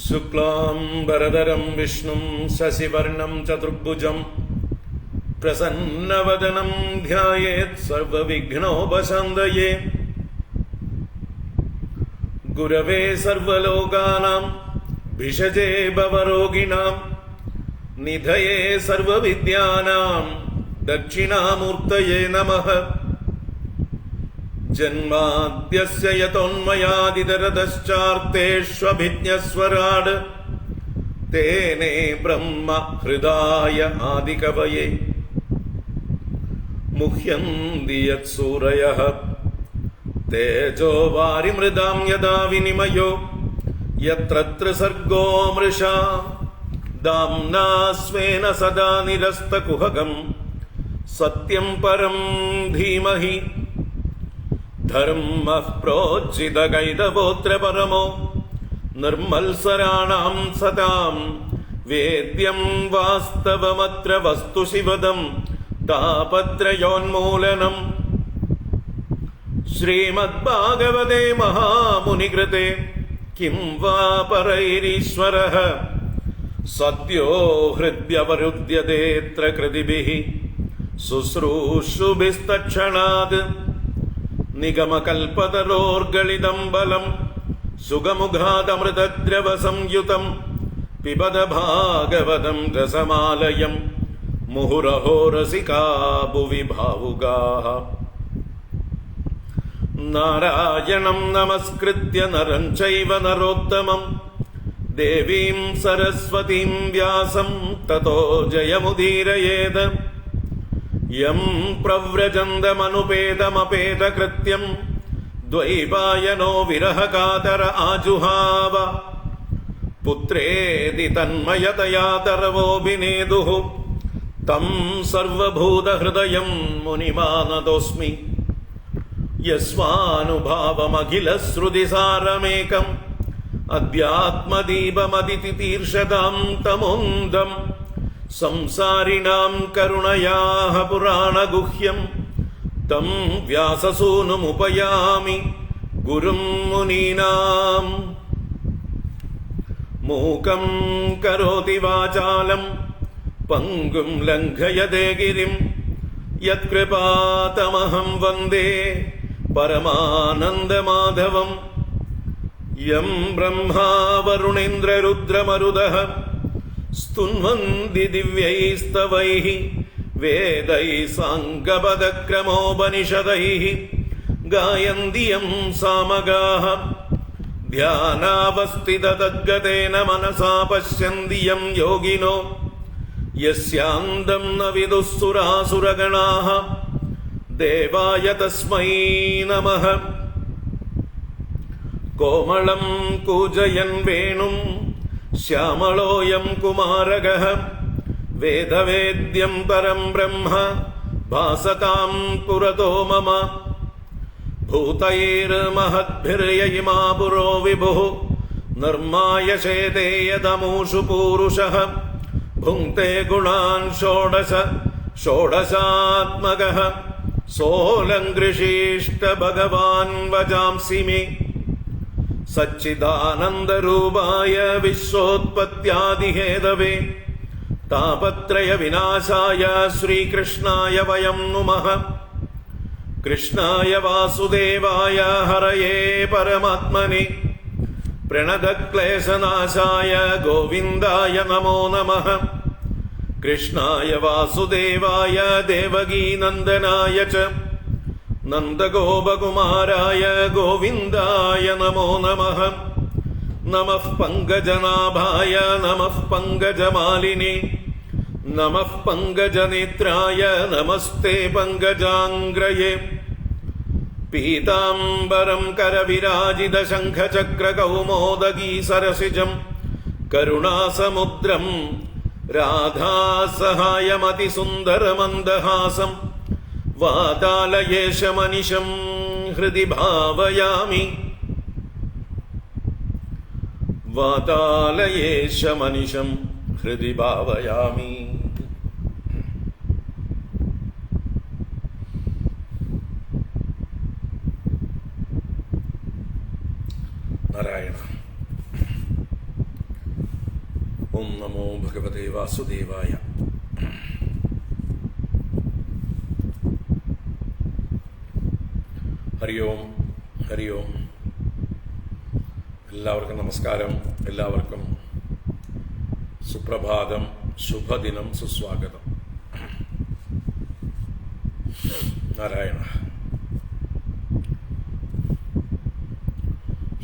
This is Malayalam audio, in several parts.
शुक्लांबरधरं विष्णुं शशिवर्णं चतुर्भुजं प्रसन्नवदनं ध्यायेत् सर्वविघ्नोपशान्तये। गुरवे सर्वलोकानां भिषजे भवरोगिणां निधये सर्वविद्यानां दक्षिणामूर्तये नमः। जन्माद्यस्य यतोन्मयादितरतश्चार्तेष्वभिज्ञस्वराड् तेने ब्रह्म हृदाय आदिकवये मुह्यन्ति यत्सूरयः तेजो वारिमृदां यदा विनिमयो यत्र त्रिसर्गो मृषा दाम्ना स्वेन सदा निरस्तकुहकं सत्यं परं धीमहि। धर्मः प्रोज्झितकैतवोऽत्र परमो निर्मल्सराणां सतां वेद्यं वास्तवमत्र वस्तु शिवदं तापत्रयोन्मूलनम्। श्रीमद्भागवते महामुनिकृते किं वा परैरीश्वरः सद्यो हृद्यवरुध्यतेऽत्र कृतिभिः शुश्रूषुभिस्तत्क्षणात्। निगमकल्पतरोर्गलितं बलं सुगमुखादमृतद्रवसंयुतं पिबद भागवतं रसमालयं मुहुरहो रसिका भुवि भावुकाः। नारायणं नमस्कृत्य नरं चैव नरोत्तमं देवीं सरस्वतीं व्यासं ततो जयमुदीरयेत्। यं प्रव्रजन्तमनुपेतमपेतकृत्यं द्वैपायनो विरहकातर आजुहाव पुत्रेति तन्मयतया तरवोऽभिनेदुः तं सर्वभूतहृदयं मुनिमानतोऽस्मि। यस्वानुभावमखिलश्रुतिसारमेकम् अध्यात्मदीपमदितितीर्षतां तमोन्दम् संसारिणां करुणयाः पुराणगुह्यं तं व्याससूनुमुपयामि गुरुं मुनीनाम्। मूकं करोति वाचालं पङ्गुं लङ्घयते गिरिं यत्कृपातमहं वन्दे परमानन्दमाधवम्। यं ब्रह्मा वरुणेन्द्ररुद्रमरुदः स्तुन्वन्ति दिव्यैस्तवैः वेदैः साङ्गपदक्रमोपनिषदैः गायन्ति यं सामगाः। ध्यानावस्थिततद्गतेन मनसा पश्यन्ति यं योगिनो यस्यान्तं न विदुः सुरासुरगणाः देवाय तस्मै नमः। कोमलं कूजयन् वेणुं श्यामलोऽयं कुमारकः वेदवेद्यं परं ब्रह्म भासतां पुरतो मम। भूतैर्महद्भिर्ययिमा पुरो विभुः निर्मायशेते यदमूषु पूरुषः भुङ्क्ते गुणान् षोडश षोडशात्मकः सोऽलङ्कृषीष्ट भगवान् वचांसि मे। सच्चिदानन्दरूपाय विश्वोत्पत्त्यादिहेतवे तापत्रय विनाशाय श्रीकृष्णाय वयं नुमः। कृष्णाय वासुदेवाय हरये परमात्मने प्रणतक्लेशनाशाय गोविन्दाय नमो नमः। कृष्णाय वासुदेवाय देवकीनन्दनाय च नन्दगोपकुमाराय गोविन्दाय नमो नमः। नमः पङ्कजनाभाय नमः पङ्कजमालिने नमः पङ्कजनेत्राय नमस्ते पङ्कजाङ्ग्रये। पीताम्बरं करविराजितशङ्खचक्रकौमोदगी सरसिजं करुणासमुद्रं राधासहायमतिसुन्दरमन्दहासं वातालयेशमनिशं हृदि भावयामि। वातालयेशमनिशं हृदि भावयामि। नारायण ഓം നമോ ഭഗവതേ വാസുദേവായ. ഹരി ഓം, ഹരി ഓം. എല്ലാവർക്കും നമസ്കാരം. എല്ലാവർക്കും സുപ്രഭാതം, ശുഭദിനം, സുസ്വാഗതം. നാരായണ.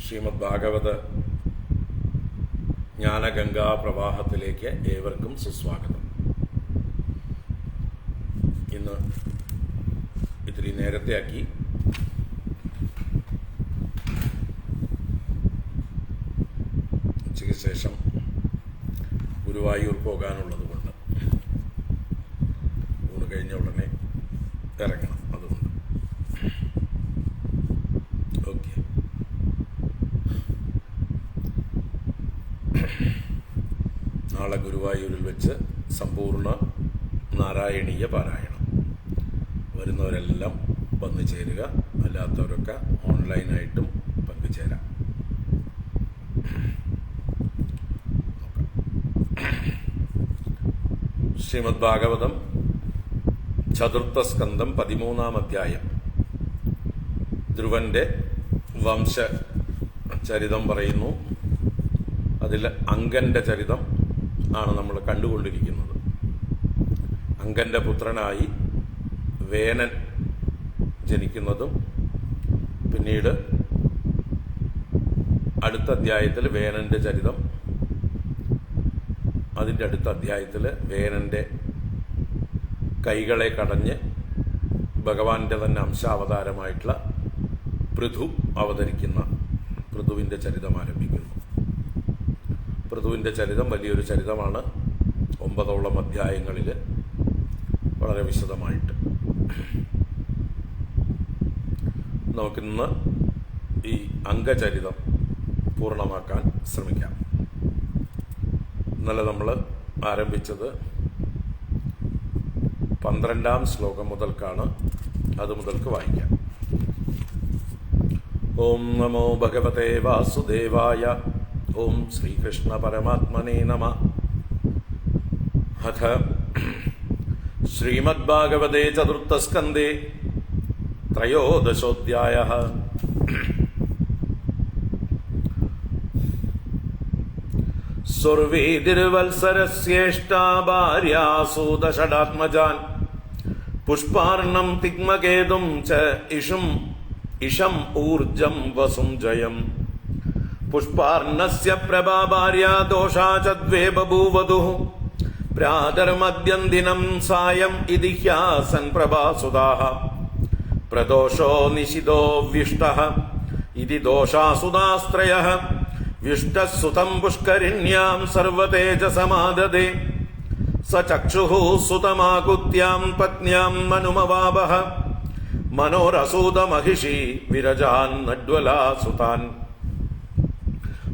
ശ്രീമദ് ഭാഗവത ജ്ഞാനഗംഗാ പ്രവാഹത്തിലേക്ക് ഏവർക്കും സുസ്വാഗതം. ഇന്ന് ഇത്തിരി നേരത്തെ ആക്കി. ഉച്ചയ്ക്ക് ശേഷം ഗുരുവായൂർ പോകാനുള്ളത് കൊണ്ട് ഊണ് കഴിഞ്ഞ ഉടനെ ഇറങ്ങണം. അതുകൊണ്ട് ഓക്കെ. നാളെ ഗുരുവായൂരിൽ വെച്ച് സമ്പൂർണ്ണ നാരായണീയ പാരായണം. വരുന്നവരെല്ലാം വന്നു ചേരുക. അല്ലാത്തവരൊക്കെ ഓൺലൈനായിട്ടും പങ്കുചേരാം. ശ്രീമദ് ഭാഗവതം ചതുർത്ഥ സ്കന്ധം 13-ാം അധ്യായം. ധ്രുവന്റെ വംശചരിതം പറയുന്നു. അതിൽ അങ്കന്റെ ചരിതം ആണ് നമ്മൾ കണ്ടുകൊണ്ടിരിക്കുന്നത്. അങ്കന്റെ പുത്രനായി വേനൻ ജനിക്കുന്നതും പിന്നീട് അടുത്ത അധ്യായത്തിൽ വേനന്റെ ചരിതം, അതിൻ്റെ അടുത്ത അധ്യായത്തിൽ വേനന്റെ കൈകളെ കടഞ്ഞ് ഭഗവാന്റെ തന്നെ അംശാവതാരമായിട്ടുള്ള പൃഥു അവതരിക്കുന്ന പൃഥുവിൻ്റെ ചരിതം ആരംഭിക്കുന്നു. പൃഥുവിൻ്റെ ചരിതം വലിയൊരു ചരിതമാണ്. 9 അധ്യായങ്ങളിൽ വളരെ വിശദമായിട്ട്. നമുക്കിന്ന് ഈ അംഗചരിതം പൂർണ്ണമാക്കാൻ ശ്രമിക്കാം. ഇന്നലെ നമ്മൾ ആരംഭിച്ചത് 12-ാം ശ്ലോകം മുതൽക്കാണ്. അത് മുതൽക്ക് വായിക്കാം. ഓം നമോ ഭഗവതേ വാസുദേവായ. ഓം ശ്രീകൃഷ്ണ പരമാത്മനേ നമഃ. അഥ ശ്രീമദ്ഭാഗവതേ ചതുർത്ഥസ്കന്ധേ 13-ോऽധ്യായഃ. സുർവീതിർവത്സരസ്യേഷ്ടാ ഭാര്യാസൂതഷഡാത്മജാൻ പുഷ്പാർണം തിഗ്മകേതും ച ഇഷം ഊർജം വസും ജയം. പുഷ്പാർണസ്യ പ്രഭാ ഭാര്യാ ദോഷാ ച ദ്വേ ബഭൂവധുഃ. പ്രാതർമദ്യന്തിനം സായം ഇതി ഹ്യാസൻ പ്രഭാസുതാഃ. പ്രദോഷോ നിശിതോ വ്യുഷ്ടഃ ഇതി ദോഷാസുതാസ്ത്രയഃ. വ്യുഷ്ടസുതം പുഷ്കരിണ്യാം സർവതേജസമാദദേ. സ ചക്ഷുഃ സുതമാകുത്യാം പത്ന്യാം മനുമവാപഃ. മനോരസൂതമഹിഷി വിരജാൻ നഡ്വലാസുതാൻ.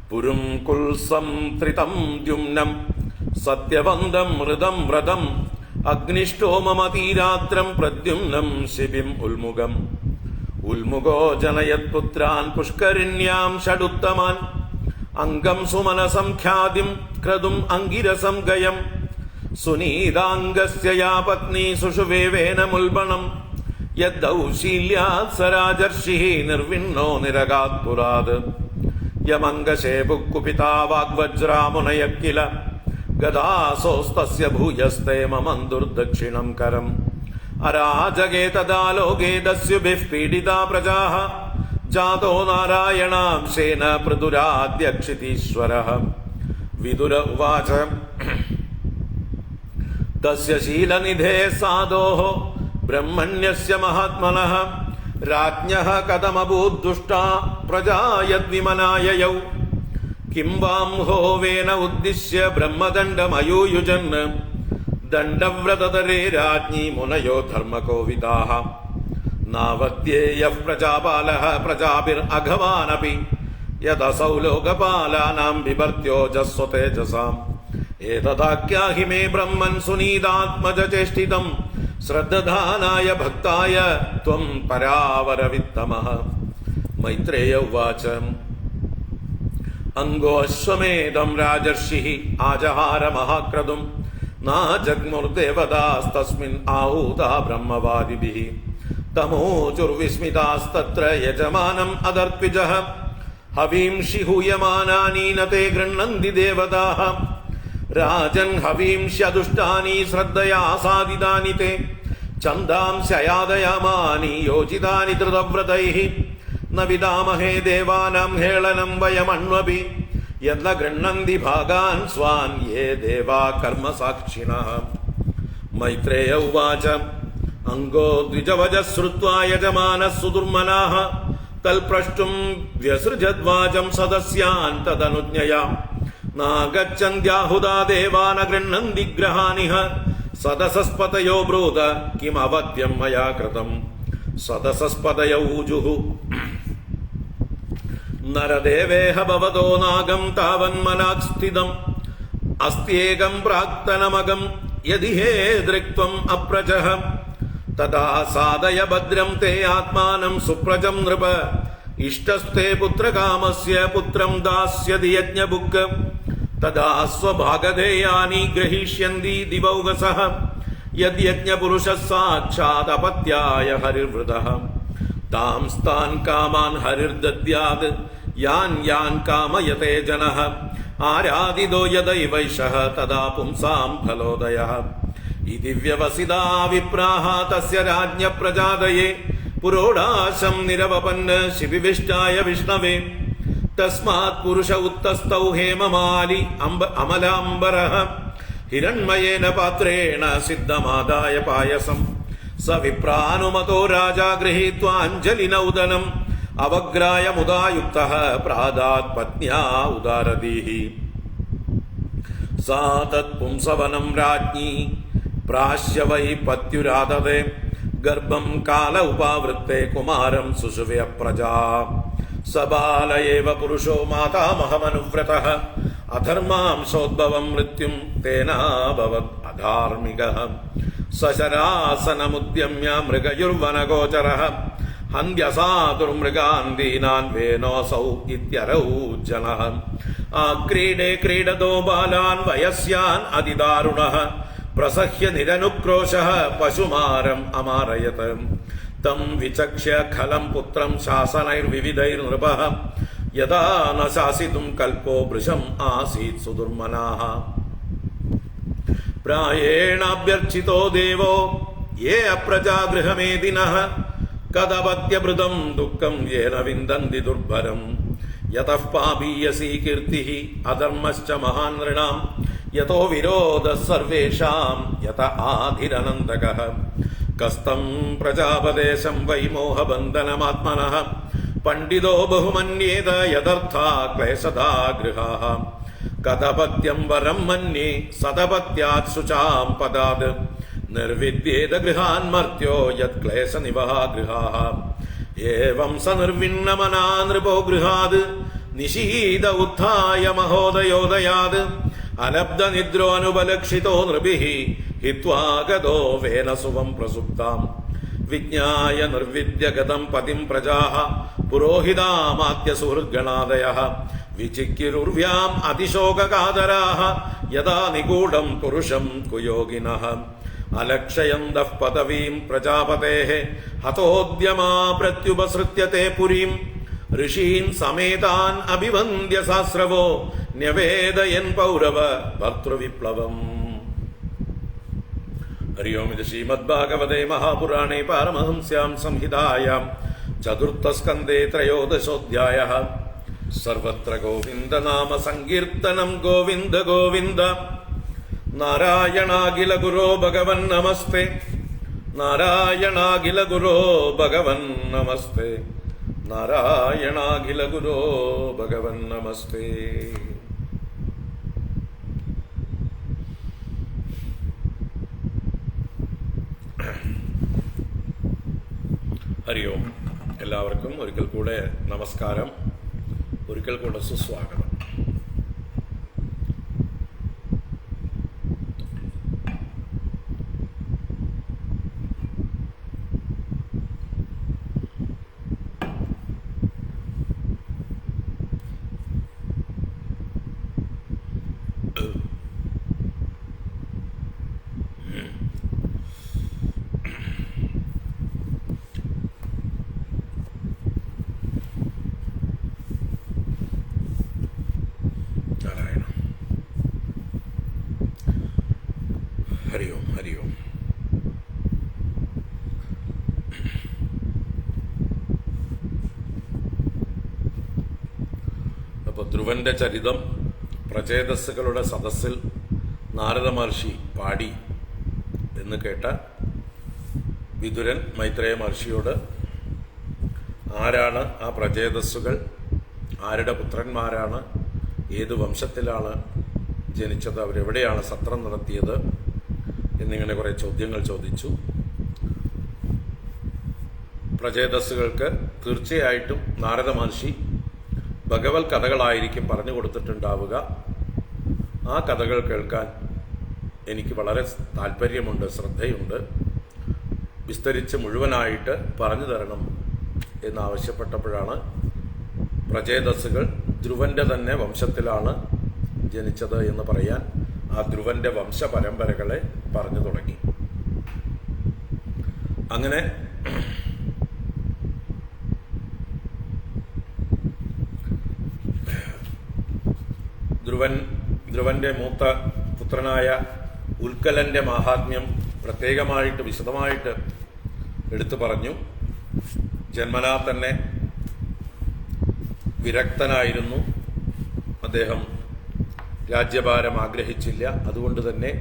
പുരും കുൽസംത്രിതം ദ്യുമ്നം സത്യവന്തം മൃതം വ്രതം. അഗ്നിഷ്ടോമമതീരാത്രം പ്രദ്യുമ്നം ശിബിം ഉൽമുഖം. ഉൽമുഖോ ജനയത്പുത്രാൻ പുഷ്കരിണ്യാം ഷഡുത്തമാൻ. അംഗം സുമനസം ഖ്യാതിം ക്രതും അങ്കിരസം ഗയം. സുനീതാംഗസ്യ യാ പത്നി സുഷുവേവേനമുൽബണം. യദ്ദൗശീല്യാത് സരാജർഷിഃ നിർവിണ്ണോ നിരഗാത് പുരാത്. യമംഗശേഭുക്കുപിതാ വാഗ്വജ്രാമുനയ കില. ഗദാസോസ്തസ്യ ഭൂയസ്തേ മമന്ദുർദക്ഷിണം കരം. അരാജകേ തദാ ലോകേ ദസ്യുഭിഃ പീഡിതാ പ്രജാഃ. ജാതോ നാരായണാംശേന പൃഥുരാദ്യക്ഷിതീശ്വരഃ. വിദുര ഉവാച തസ്യ ശീലനിധേ സാധോഃ ബ്രഹ്മണ്യസ്യ മഹാത്മനഃ. രാജ്ഞഃ കഥമഭൂദ്ദുഷ്ടാ പ്രജാ യദ്വിമനായയൗ. കിം വാം ഹോവേന ഉദ്ദിശ്യ ബ്രഹ്മദണ്ഡമയൂയുജൻ. ദണ്ഡവ്രതതരേ രാജ്ഞി മുനയോ ധർമ്മകോവിദാഃ. നാവദ്യേയഃ പ്രജാപാലഃ പ്രജാഭിരഘവാനപി. യദസൗ ലോകപാലാനാം ബിഭർത്യോജസ്വതേജസാം. ഏതദാഖ്യാഹി മേ ബ്രഹ്മൻ സുനീതാത്മജ ചേഷ്ടിതം. ശ്രദ്ധാനായ ഭക്തായ ത്വം പരാവരവിത്തമഃ. മൈത്രേയ ഉവാച അംഗോശ്വമേധം രാജർഷി ആജഹാര മഹാക്രതും നാജഗ്മുർദേവതാസ്തസ്മിൻ ആഹൂതാ ബ്രഹ്മവാദിഭിഃ തമോചുർവിസ്മിതാസ്തത്ര യജമാനം അദർപ്പിജഃ ഹവീംഷി ഹൂയമാനാനി നതേ ഗൃഹ്ണന്തി ദേവതാഃ രാജൻ ഹവീംഷ്യദുഷ്ടാനി ശ്രദ്ധയാ സാദിതാനി തേ ഛന്ദാംസ്യയാദയാമാനി യോജിതാനി ധൃതവ്രതൈഃ ന വിദാമഹേ ദേവാനാം ഹേളനം വയമണ്വപി യന്ന ഗൃഹ്ണന്തി ഭാഗാൻ സ്വാൻ യേ ദേവാ കർമ്മസാക്ഷിണഃ. മൈത്രേയ ഉവാച അംഗോ ദ്വിജവചഃ ശ്രുത്വാ യജമാനഃ സുദുർമനാഃ തൽപ്രഷ്ടും വ്യസൃജദ്വാചം സദസ്യാൻ തദനുജ്ഞയാ നാഗച്ഛന്ത്യാഹുതാ ദേവാന ഗൃഹ്ണന്തി ഗ്രഹാനിഃ സദസസ്പതയോ ബ്രൂത കിമവദ്യം മയാ കൃതം. സദസസ്പതയോ ഊജുഃ നരദേവേഹ ഭവതോ നാഗം താവന്മനാക് സ്ഥിതം അസ്ത്യേകം പ്രാക്തനമകം യദി ഹേ ദൃക്ത്വം അപ്രജഃ തഥാ സാദയ ഭദ്രം തേ ആത്മാനം സുപ്രജം നൃപ ഇഷ്ടസ്തേ പുത്രകാമസ്യ പുത്രം ദാസ്യതി യജ്ഞഭുക്ക് തഥാ സ്വഭാഗധേയാനി ഗ്രഹീഷ്യന്തി ദിവൗകസഃ യദ്യജ്ഞപുരുഷഃ സാക്ഷാത് അപത്യായ ഹരിർവൃതഃ താംസ്താൻ കാമാൻ ഹരിർദദ്യാത് യാൻ യാൻ കാമയതേ ജനഃ ആരാധിതോ യദൈവൈഷഃ തദാ പുംസാം ഫലോദയഃ. ഇതി വ്യവസിതാ വിപ്രാഹ തസ്യ രാജ്ഞ പ്രജാതയേ പുരോടാശം നിരവപന്ന ശിവിവിഷ്ടായ വിഷ്ണവേ തസ്മാത് പുരുഷ ഉത്തസ്തൗ ഹേമമാലി അമലാംബരഃ ഹിരണ്മയേന പാത്രേണ സിദ്ധമാദായ പായസം സ വിപ്രാനുമതോ രാജാ ഗൃഹീത്വാ അഞ്ജലിനൗദനം അവഗ്രായ മുദായുക്തഃ പ്രാദാത് പത്ന്യാ ഉദാരദീഃ. സാ തത്പുംസവനം രാജ്ഞി പ്രാശ്യ വൈ പത്യുരാദതേ ഗർഭം കാല ഉപാവൃത്തെ കുമാരം സുഷുവ്യ പ്രജാ സ ബാല ഏവ പുരുഷോ മാതാമഹമനുവ്രതഃ അധർമാംശോദ്ഭവം മൃത്യും തേനാഭവത് അധാർമികഃ. സശരാസനമുദ്യമ്യ മൃഗയുർവനഗോചരഃ ഹന്ത്യസാതുർമൃഗാൻ ദീനാൻ വേനോസൗ ഇത്യരൗജ്ജനഃ. ആക്രീഡേ ക്രീഡതോ ബാലാൻ വയസ്യാൻ അതിദാരുണഃ പ്രസഹ്യ നിരനുക്രോശഃ പശുമാരം അമാരയത് തം വിചക്ഷ്യ ഖലം പുത്രം ശാസനൈർവിവിധൈർനൃപഃ യദാ ന ശാസിതും കൽപോ വൃഷം ആസീത് സുദുർമനാഃ. പ്രായേണാഭ്യർച്ചിതോ ദേവോ യേ അപ്രജാഗൃഹമേദിനഃ കദപത്യഭൃതം ദുഃഖം യേന വിന്ദന്തി ദുർഭരം യതഃ പാപീയസീ കീർത്തിഃ അധർമ്മശ്ച മഹാൻ നൃണാം യതോ വിരോധഃ സർവേഷാം യത ആധിരനന്ദകഃ. കസ്തം പ്രജാപദേശം വൈ മോഹബന്ധനമാത്മനഃ പണ്ഡിതോ ബഹുമന്യേത യദർത്ഥാ ക്ലേശദാ ഗൃഹാഃ. കദപത്യം വരം മന്യേ സദപത്യാത് ശുചാം പദാത് നിർവിദ്യേത ഗൃഹാൻ മർത്യോ യത് ക്ലേശനിവഹ ഗൃഹാഃ. ഏവം സ നിർവിണ്ണമനാ നൃപോ ഗൃഹാത് നിശീത ഉത്ഥായ മഹോദയോദയാത് അലബ്ധ നിദ്രോ അനുപലക്ഷിതോ നൃഭിഃ ഹിത്വാ ഗതോ വേനസുവം പ്രസുപ്താം. വിജ്ഞായ നിർവിദ്യഗതം പതിം പ്രജാഃ പുരോഹിതാമാത്യ സുഹൃദ്ഗണാദയഃ വിചിക്കിരുർവ്യാം അതിശോകകാതരാഃ യഥാ നിഗൂഢം പുരുഷം കുയോഗിനഃ. അലക്ഷയന്തഃ പദവീം പ്രജാപതേഃ ഹതോദ്യമാ പ്രത്യുപസൃത്യ തേ പുരീം ഋഷീൻ സമേതാൻ അഭിവന്ദ്യ സാസ്രവോ ന്യവേദയൻ പൗരവ ഭർതൃവിപ്ലവം. ഹരി ഓം. ഇത് ശ്രീമദ്ഭാഗവതേ മഹാപുരാണേ പാരമഹംസ്യാം സംഹിതായാം ചതുർത്ഥസ്കന്ധേ ത്രയോദശോऽധ്യായഃ. സർവത്ര ഗോവിന്ദനാമ സങ്കീർത്തനം ഗോവിന്ദ ഗോവിന്ദ. നാരായണാഖില ഗുരോ ഭഗവൻ നമസ്തേ. നാരായണാഖില ഗുരോ ഭഗവൻ നമസ്തേ. നാരായണാഖില ഗുരോ ഭഗവൻ നമസ്തേ. ഹരി ഓം. എല്ലാവർക്കും ഒരിക്കൽ കൂടെ നമസ്കാരം, ഒരിക്കൽ കൂടെ സുസ്വാഗതം. നാരായണ. ഹരി ഓം, ഹരി ഓം. അപ്പോൾ ധ്രുവന്റെ ചരിതം പ്രചേതസ്സുകളുടെ സദസ്സിൽ നാരദ മഹർഷി പാടി എന്ന് കേട്ട വിതുരൻ മൈത്രേയ മഹർഷിയോട് ആരാണ് ആ പ്രചേതസ്സുകൾ, ആരുടെ പുത്രന്മാരാണ്, ഏത് വംശത്തിലാണ് ജനിച്ചത്, അവരെവിടെയാണ് സത്രം നടത്തിയത് എന്നിങ്ങനെ കുറേ ചോദ്യങ്ങൾ ചോദിച്ചു. പ്രചേതസ്സുകൾക്ക് തീർച്ചയായിട്ടും നാരദ മഹർഷി ഭഗവത് കഥകളായിരിക്കും പറഞ്ഞു കൊടുത്തിട്ടുണ്ടാവുക. ആ കഥകൾ കേൾക്കാൻ എനിക്ക് വളരെ താല്പര്യമുണ്ട്, ശ്രദ്ധയുണ്ട്. വിസ്തരിച്ച് മുഴുവനായിട്ട് പറഞ്ഞു തരണം എന്നാവശ്യപ്പെട്ടപ്പോഴാണ് പ്രചേതസ്സുകൾ ധ്രുവന്റെ തന്നെ വംശത്തിലാണ് ജനിച്ചത് എന്ന് പറയാൻ ആ ധ്രുവന്റെ വംശപരമ്പരകളെ പറഞ്ഞു തുടങ്ങി. അങ്ങനെ ധ്രുവന്റെ മൂത്ത പുത്രനായ ഉൽക്കലന്റെ മാഹാത്മ്യം പ്രത്യേകമായിട്ട് വിശദമായിട്ട് എടുത്തു പറഞ്ഞു. ജന്മനാ തന്നെ വിരക്തനായിരുന്നു. അദ്ദേഹം രാജ്യഭാരം ആഗ്രഹിച്ചില്ല. അതുകൊണ്ട് തന്നെ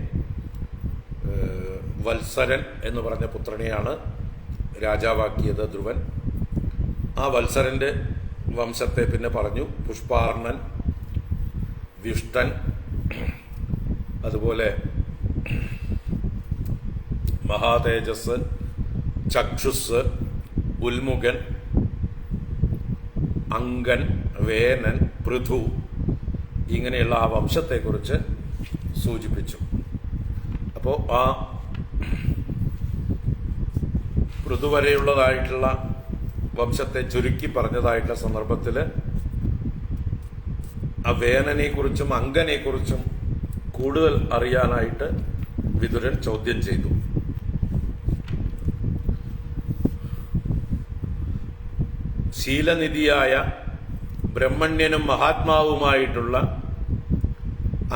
വത്സരൻ എന്ന് പറഞ്ഞ പുത്രനെയാണ് രാജാവാക്കിയത് ധ്രുവൻ. ആ വത്സരന്റെ വംശത്തെ പിന്നെ പറഞ്ഞു പുഷ്പാർണൻ, വിഷ്ടൻ, അതുപോലെ മഹാതേജസ്, ചക്ഷുസ്, ഉൽമുഖൻ, അങ്കൻ, വേനൻ, പൃഥു, ഇങ്ങനെയുള്ള ആ വംശത്തെക്കുറിച്ച് സൂചിപ്പിച്ചു. അപ്പോൾ ആ പൃഥു വരെയുള്ളതായിട്ടുള്ള വംശത്തെ ചുരുക്കി പറഞ്ഞതായിട്ടുള്ള സന്ദർഭത്തിൽ ആ വേനനെക്കുറിച്ചും അങ്കനെക്കുറിച്ചും കൂടുതൽ അറിയാനായിട്ട് വിതുരൻ ചോദ്യം ചെയ്തു. ശീലനിധിയായ ബ്രഹ്മണ്യനും മഹാത്മാവുമായിട്ടുള്ള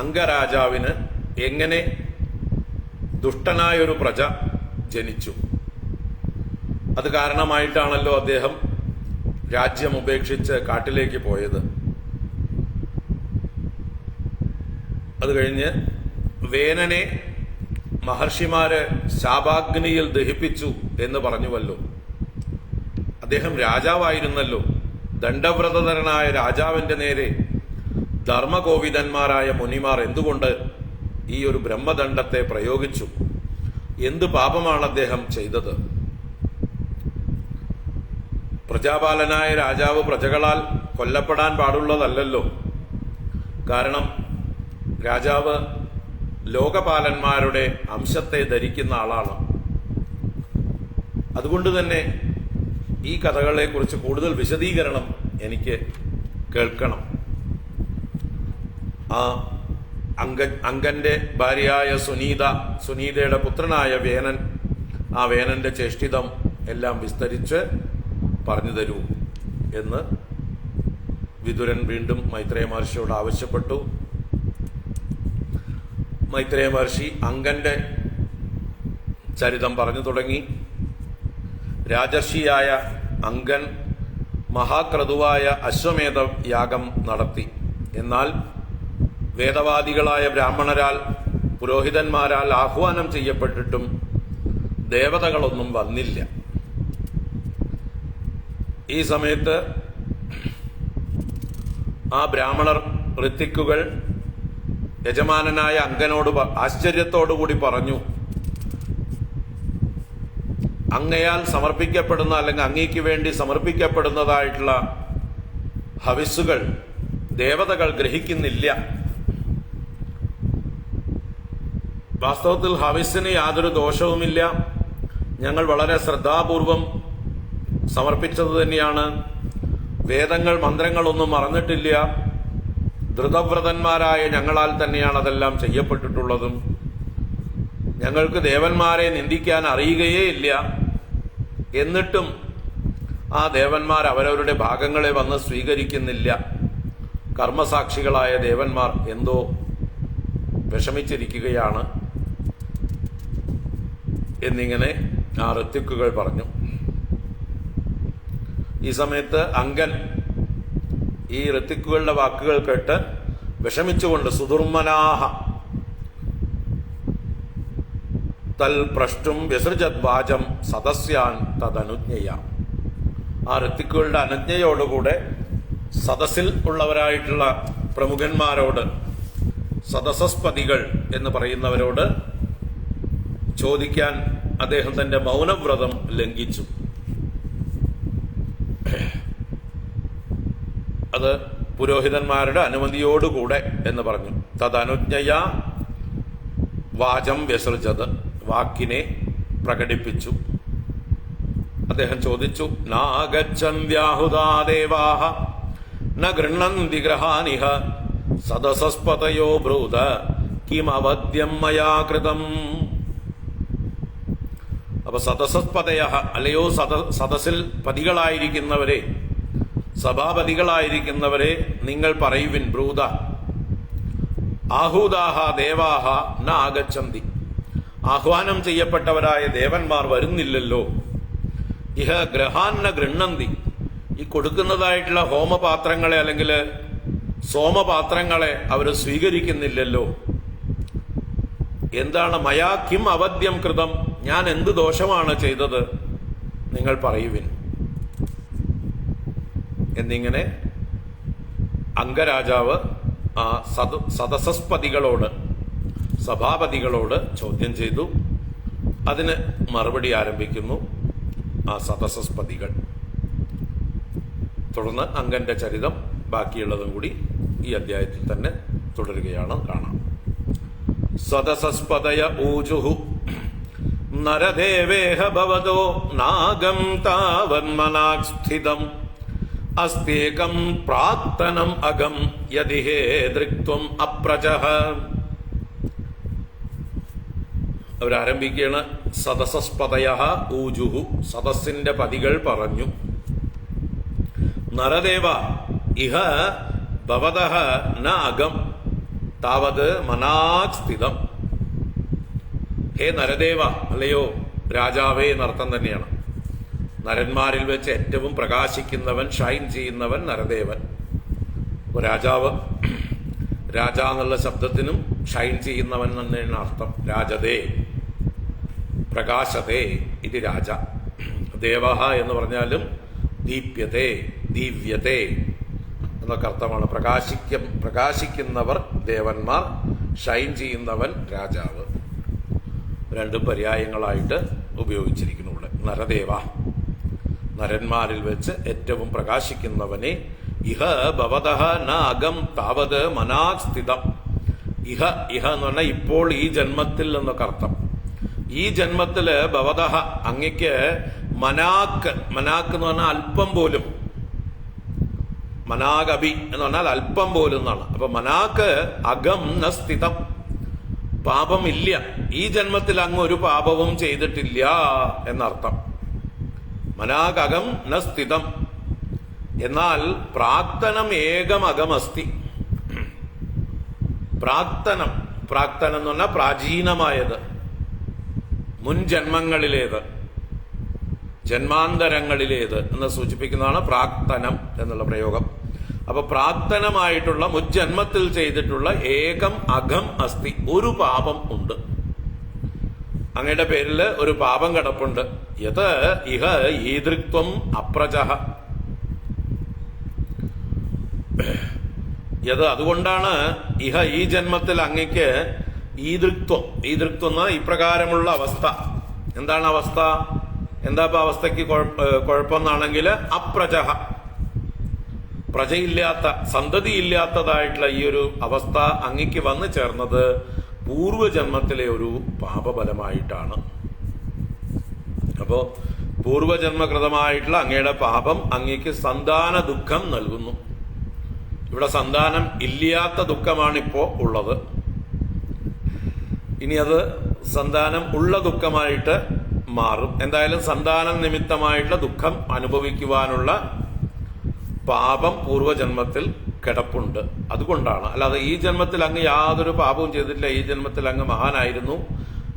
അംഗരാജാവിന് എങ്ങനെ ദുഷ്ടനായൊരു പ്രജ ജനിച്ചു? അത് കാരണമായിട്ടാണല്ലോ അദ്ദേഹം രാജ്യം ഉപേക്ഷിച്ച് കാട്ടിലേക്ക് പോയത്. അത് കഴിഞ്ഞ് വേനനെ മഹർഷിമാര് ശാപാഗ്നിയിൽ ദഹിപ്പിച്ചു എന്ന് പറഞ്ഞുവല്ലോ. അദ്ദേഹം രാജാവായിരുന്നല്ലോ. ദണ്ഡവ്രതധരനായ രാജാവിന്റെ നേരെ ധർമ്മകോവിദന്മാരായ മുനിമാർ എന്തുകൊണ്ട് ഈ ഒരു ബ്രഹ്മദണ്ഡത്തെ പ്രയോഗിച്ചു? എന്ത് പാപമാണ് അദ്ദേഹം ചെയ്തത്? പ്രജാപാലനായ രാജാവ് പ്രജകളാൽ കൊല്ലപ്പെടാൻ പാടുള്ളതല്ലല്ലോ. കാരണം രാജാവ് ലോകപാലന്മാരുടെ അംശത്തെ ധരിക്കുന്ന ആളാണ്. അതുകൊണ്ട് തന്നെ ഈ കഥകളെക്കുറിച്ച് കൂടുതൽ വിശദീകരണം എനിക്ക് കേൾക്കണം. ആ അങ്കന്റെ ഭാര്യയായ സുനീതയുടെ പുത്രനായ വേനൻ, ആ വേനന്റെ ചേഷ്ടിതം എല്ലാം വിസ്തരിച്ച് പറഞ്ഞു തരൂ എന്ന് വിതുരൻ വീണ്ടും മൈത്രേയ മഹർഷിയോട് ആവശ്യപ്പെട്ടു. മൈത്രേയ മഹർഷി അങ്കന്റെ ചരിതം പറഞ്ഞു തുടങ്ങി. രാജർഷിയായ അങ്കൻ മഹാക്രതുവായ അശ്വമേധ യാഗം നടത്തി. എന്നാൽ വേദവാദികളായ ബ്രാഹ്മണരാൽ പുരോഹിതന്മാരാൽ ആഹ്വാനം ചെയ്യപ്പെട്ടിട്ടും ദേവതകളൊന്നും വന്നില്ല. ഈ സമയത്ത് ആ ബ്രാഹ്മണർ ഋത്തിക്കുകൾ യജമാനനായ അങ്കനോട് ആശ്ചര്യത്തോടുകൂടി പറഞ്ഞു, അങ്ങയാൽ സമർപ്പിക്കപ്പെടുന്ന അല്ലെങ്കിൽ അങ്ങയ്ക്ക് വേണ്ടി സമർപ്പിക്കപ്പെടുന്നതായിട്ടുള്ള ഹവിസ്സുകൾ ദേവതകൾ ഗ്രഹിക്കുന്നില്ല. വാസ്തവത്തിൽ ഹവിസ്സിന് യാതൊരു ദോഷവുമില്ല. ഞങ്ങൾ വളരെ ശ്രദ്ധാപൂർവം സമർപ്പിച്ചത് തന്നെയാണ്. വേദങ്ങൾ മന്ത്രങ്ങളൊന്നും മറന്നിട്ടില്ല. ധൃതവ്രതന്മാരായ ഞങ്ങളാൽ തന്നെയാണ് അതെല്ലാം ചെയ്യപ്പെട്ടിട്ടുള്ളതും. ഞങ്ങൾക്ക് ദേവന്മാരെ നിന്ദിക്കാൻ അറിയുകയേ ഇല്ല. എന്നിട്ടും ആ ദേവന്മാർ അവരവരുടെ ഭാഗങ്ങളെ വന്ന് സ്വീകരിക്കുന്നില്ല. കർമ്മസാക്ഷികളായ ദേവന്മാർ എന്തോ വിഷമിച്ചിരിക്കുകയാണ് എന്നിങ്ങനെ ആ ഋത്വിക്കുകൾ പറഞ്ഞു. ഈ സമയത്ത് അങ്കൻ ഈ ഋത്വിക്കുകളുടെ വാക്കുകൾ കേട്ട് വിഷമിച്ചുകൊണ്ട് സുദുർമനാഹ തൽ പ്രഷ്ടും വിസൃജത് വാചം സദസ്യാൻ തദനുജ്ഞയ. ആ ഋത്വിക്കുകളുടെ അനുജ്ഞയോടുകൂടെ സദസ്സിൽ ഉള്ളവരായിട്ടുള്ള പ്രമുഖന്മാരോട്, സദസസ്പതികൾ എന്ന് പറയുന്നവരോട് ചോദിക്കാൻ അദ്ദേഹം തന്റെ മൗനവ്രതം ലംഘിച്ചു. അത് പുരോഹിതന്മാരുടെ അനുമതിയോടുകൂടെ എന്ന് പറഞ്ഞു. തദനുജ്ഞയ വാചം വ്യസൃജത്, വാക്കിനെ പ്രകടിപ്പിച്ചു. അദ്ദേഹം ചോദിച്ചു, നാഗച്ഛന്ത്യാഹുതാ ദേവാഹ ന ഗൃഹണന്തി ഗ്രഹാനിഹ സദസസ്പതയോ ബ്രൂത കിമവദ്യം മയാ കൃതം. അപ്പൊ സദസസ്പതയ, അല്ലയോ സദസ്സിൽ പതികളായിരിക്കുന്നവരെ, സഭാപതികളായിരിക്കുന്നവരെ, നിങ്ങൾ പറയുവിൻ. ബ്രൂത ആഹൂദാഹ ദേവാഹ ന ആഗച്ഛന്തി. ആഹ്വാനം ചെയ്യപ്പെട്ടവരായ ദേവന്മാർ വരുന്നില്ലല്ലോ. ഇഹ ഗ്രഹാന്ന ഗൃഹണന്തി. ഈ കൊടുക്കുന്നതായിട്ടുള്ള ഹോമപാത്രങ്ങളെ അല്ലെങ്കിൽ സോമപാത്രങ്ങളെ അവർ സ്വീകരിക്കുന്നില്ലല്ലോ. എന്താണ്? മയാ കിം അവദ്യം കൃതം. ഞാൻ എന്ത് ദോഷമാണ് ചെയ്തത്? നിങ്ങൾ പറയുവിൻ എന്നിങ്ങനെ അംഗരാജാവ് ആ സദസസ്പതികളോട്, സഭാപതികളോട് ചോദ്യം ചെയ്തു. അതിന് മറുപടി ആരംഭിക്കുന്നു ആ സദസസ്പതികൾ. തുടർന്ന് അങ്കന്റെ ചരിതം ബാക്കിയുള്ളതും കൂടി ഈ അധ്യായത്തിൽ തന്നെ തുടരുകയാണ്. കാണാം. സദസസ്പതയ ഊജുഹു നരദേവേഹ ഭവതോ നാഗം താവന്മനാക് സ്ഥിതം അസ്തേകം പ്രാക്തനം അകം യദിഹേ ദൃക്ത്വം അപ്രജഃ. അവരാരംഭിക്കുകയാണ്. സദസസ്പതയ ഊജുഹു. സദസ്സിന്റെ പതികൾ പറഞ്ഞു, നരദേവ ഇഹ ഭവതഃ ന അകം താവത് മനാക് സ്ഥിതം. ഹേ നരദേവ, അല്ലയോ രാജാവേ എന്നർത്ഥം തന്നെയാണ്. നരന്മാരിൽ വെച്ച് ഏറ്റവും പ്രകാശിക്കുന്നവൻ, ഷൈൻ ചെയ്യുന്നവൻ നരദേവൻ. രാജാവ്, രാജ എന്നുള്ള ശബ്ദത്തിനും ഷൈൻ ചെയ്യുന്നവൻ തന്നെയാണ് അർത്ഥം. രാജതേ, പ്രകാശതേ ഇത് രാജ. ദേവഹ എന്ന് പറഞ്ഞാലും ദീപ്യതേ, ദിവ്യതേ എന്നൊക്കെ അർത്ഥമാണ്. പ്രകാശിക്കുന്നവർ ദേവന്മാർ, ഷൈൻ ചെയ്യുന്നവൻ രാജാവ്. രണ്ടും പര്യായങ്ങളായിട്ട് ഉപയോഗിച്ചിരിക്കുന്നു ഇവിടെ. നരദേവ, നരന്മാരിൽ വെച്ച് ഏറ്റവും പ്രകാശിക്കുന്നവനെ. ഇഹ ഭവതഃ ന അകം താവത് മനാക് സ്ഥിതം. ഇഹ, ഇഹ എന്ന് പറഞ്ഞാൽ ഇപ്പോൾ, ഈ ജന്മത്തിൽ എന്നൊക്കെ അർത്ഥം. ഈ ജന്മത്തില് ഭവതഃ അങ്ങയ്ക്ക് മനാക്ക്, മനാക്ക് എന്ന് പറഞ്ഞാൽ അല്പം പോലും, മനാഗഭി എന്ന് പറഞ്ഞാൽ അല്പം പോലും എന്നാണ്. അപ്പൊ മനാക്ക് അകം ന സ്ഥിതം, പാപമില്ല. ഈ ജന്മത്തിൽ അങ്ങ് ഒരു പാപവും ചെയ്തിട്ടില്ല എന്നർത്ഥം. മനാകകം ന സ്ഥിതം. എന്നാൽ പ്രാക്തനം ഏകം അകമസ്തി. പ്രാക്തനം, പ്രാക്തനം എന്ന് പറഞ്ഞാൽ പ്രാചീനമായത്, മുൻ ജന്മങ്ങളിലേത്, ജന്മാന്തരങ്ങളിലേത് എന്ന് സൂചിപ്പിക്കുന്നതാണ് പ്രാക്തനം എന്നുള്ള പ്രയോഗം. അപ്പൊ പ്രാക്തനമായിട്ടുള്ള മുജ്ജന്മത്തിൽ ചെയ്തിട്ടുള്ള ഏകം അകം അസ്തി, ഒരു പാപം ഉണ്ട്. അങ്ങയുടെ പേരിൽ ഒരു പാപം കിടപ്പുണ്ട്. യത് ഇഹ ഈദൃക്ത്വം അപ്രജഃ. യത് അതുകൊണ്ടാണ് ഇഹ ഈ ജന്മത്തിൽ അങ്ങയ്ക്ക് ഈദൃക്ത്വം, ഈദൃക്ത്വം എന്ന ഇപ്രകാരമുള്ള അവസ്ഥ. എന്താണ് അവസ്ഥ? എന്താ ഇപ്പൊ അവസ്ഥയ്ക്ക് കുഴപ്പമെന്നാണെങ്കിൽ അപ്രജഃ, പ്രജയില്ലാത്ത, സന്തതിയില്ലാത്തതായിട്ടുള്ള ഈ ഒരു അവസ്ഥ അങ്ങയ്ക്ക് വന്നു ചേർന്നത് പൂർവജന്മത്തിലെ ഒരു പാപഫലമായിട്ടാണ്. അപ്പോ പൂർവജന്മകൃതമായിട്ടുള്ള അങ്ങയുടെ പാപം അങ്ങയ്ക്ക് സന്താന ദുഃഖം നൽകുന്നു. ഇവിടെ സന്താനം ഇല്ലാത്ത ദുഃഖമാണ് ഇപ്പോൾ ഉള്ളത്. ഇനി അത് സന്താനം ഉള്ള ദുഃഖമായിട്ട് മാറും. എന്തായാലും സന്താനം നിമിത്തമായിട്ടുള്ള ദുഃഖം അനുഭവിക്കുവാനുള്ള പാപം പൂർവജന്മത്തിൽ കിടപ്പുണ്ട്. അതുകൊണ്ടാണ്. അല്ലാതെ ഈ ജന്മത്തിൽ അങ്ങ് യാതൊരു പാപവും ചെയ്തിട്ടില്ല, ഈ ജന്മത്തിൽ അങ്ങ് മഹാനായിരുന്നു,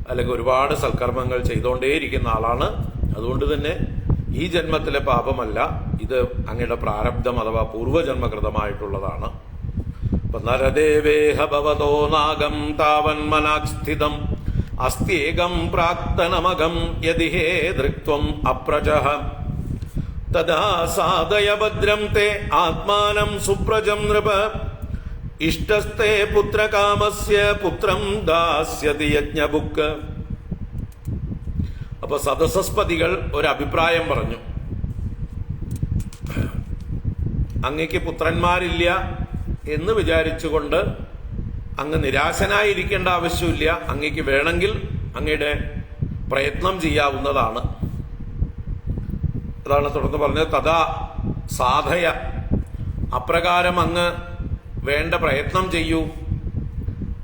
അല്ലെങ്കിൽ ഒരുപാട് സൽക്കർമ്മങ്ങൾ ചെയ്തുകൊണ്ടേയിരിക്കുന്ന ആളാണ്. അതുകൊണ്ട് തന്നെ ഈ ജന്മത്തിലെ പാപമല്ല, ഇത് അങ്ങയുടെ പ്രാരബ്ധം അഥവാ പൂർവജന്മകൃതമായിട്ടുള്ളതാണ്. നരദേവേഹ ഭവതോ നാഗം താവൻ മനാസ്ഥിതം അസ്ത്യേകം പ്രാക്തനമകം യദി ഹേ ദൃക്ത്വം അപ്രജഃ തദാ സാധയ ഭദ്രം തേ ആത്മാനം സുപ്രജം നൃപ ഇഷ്ടസ്തേ പുത്രകാമസ്യ പുത്രം ദാസ്യതി യജ്ഞഭുക്ക്. അപ്പൊ സദസസ്പതികൾ ഒരു അഭിപ്രായം പറഞ്ഞു. അങ്ങക്ക് പുത്രന്മാരില്ല എന്ന് വിചാരിച്ചുകൊണ്ട് അങ്ങ് നിരാശനായിരിക്കേണ്ട ആവശ്യമില്ല. അങ്ങക്ക് വേണമെങ്കിൽ അങ്ങയുടെ പ്രയത്നം ചെയ്യാവുന്നതാണ്. അതാണ് തുടർന്ന് പറഞ്ഞത്. തഥാ സാധയ, അപ്രകാരം അങ്ങ് വേണ്ട പ്രയത്നം ചെയ്യൂ.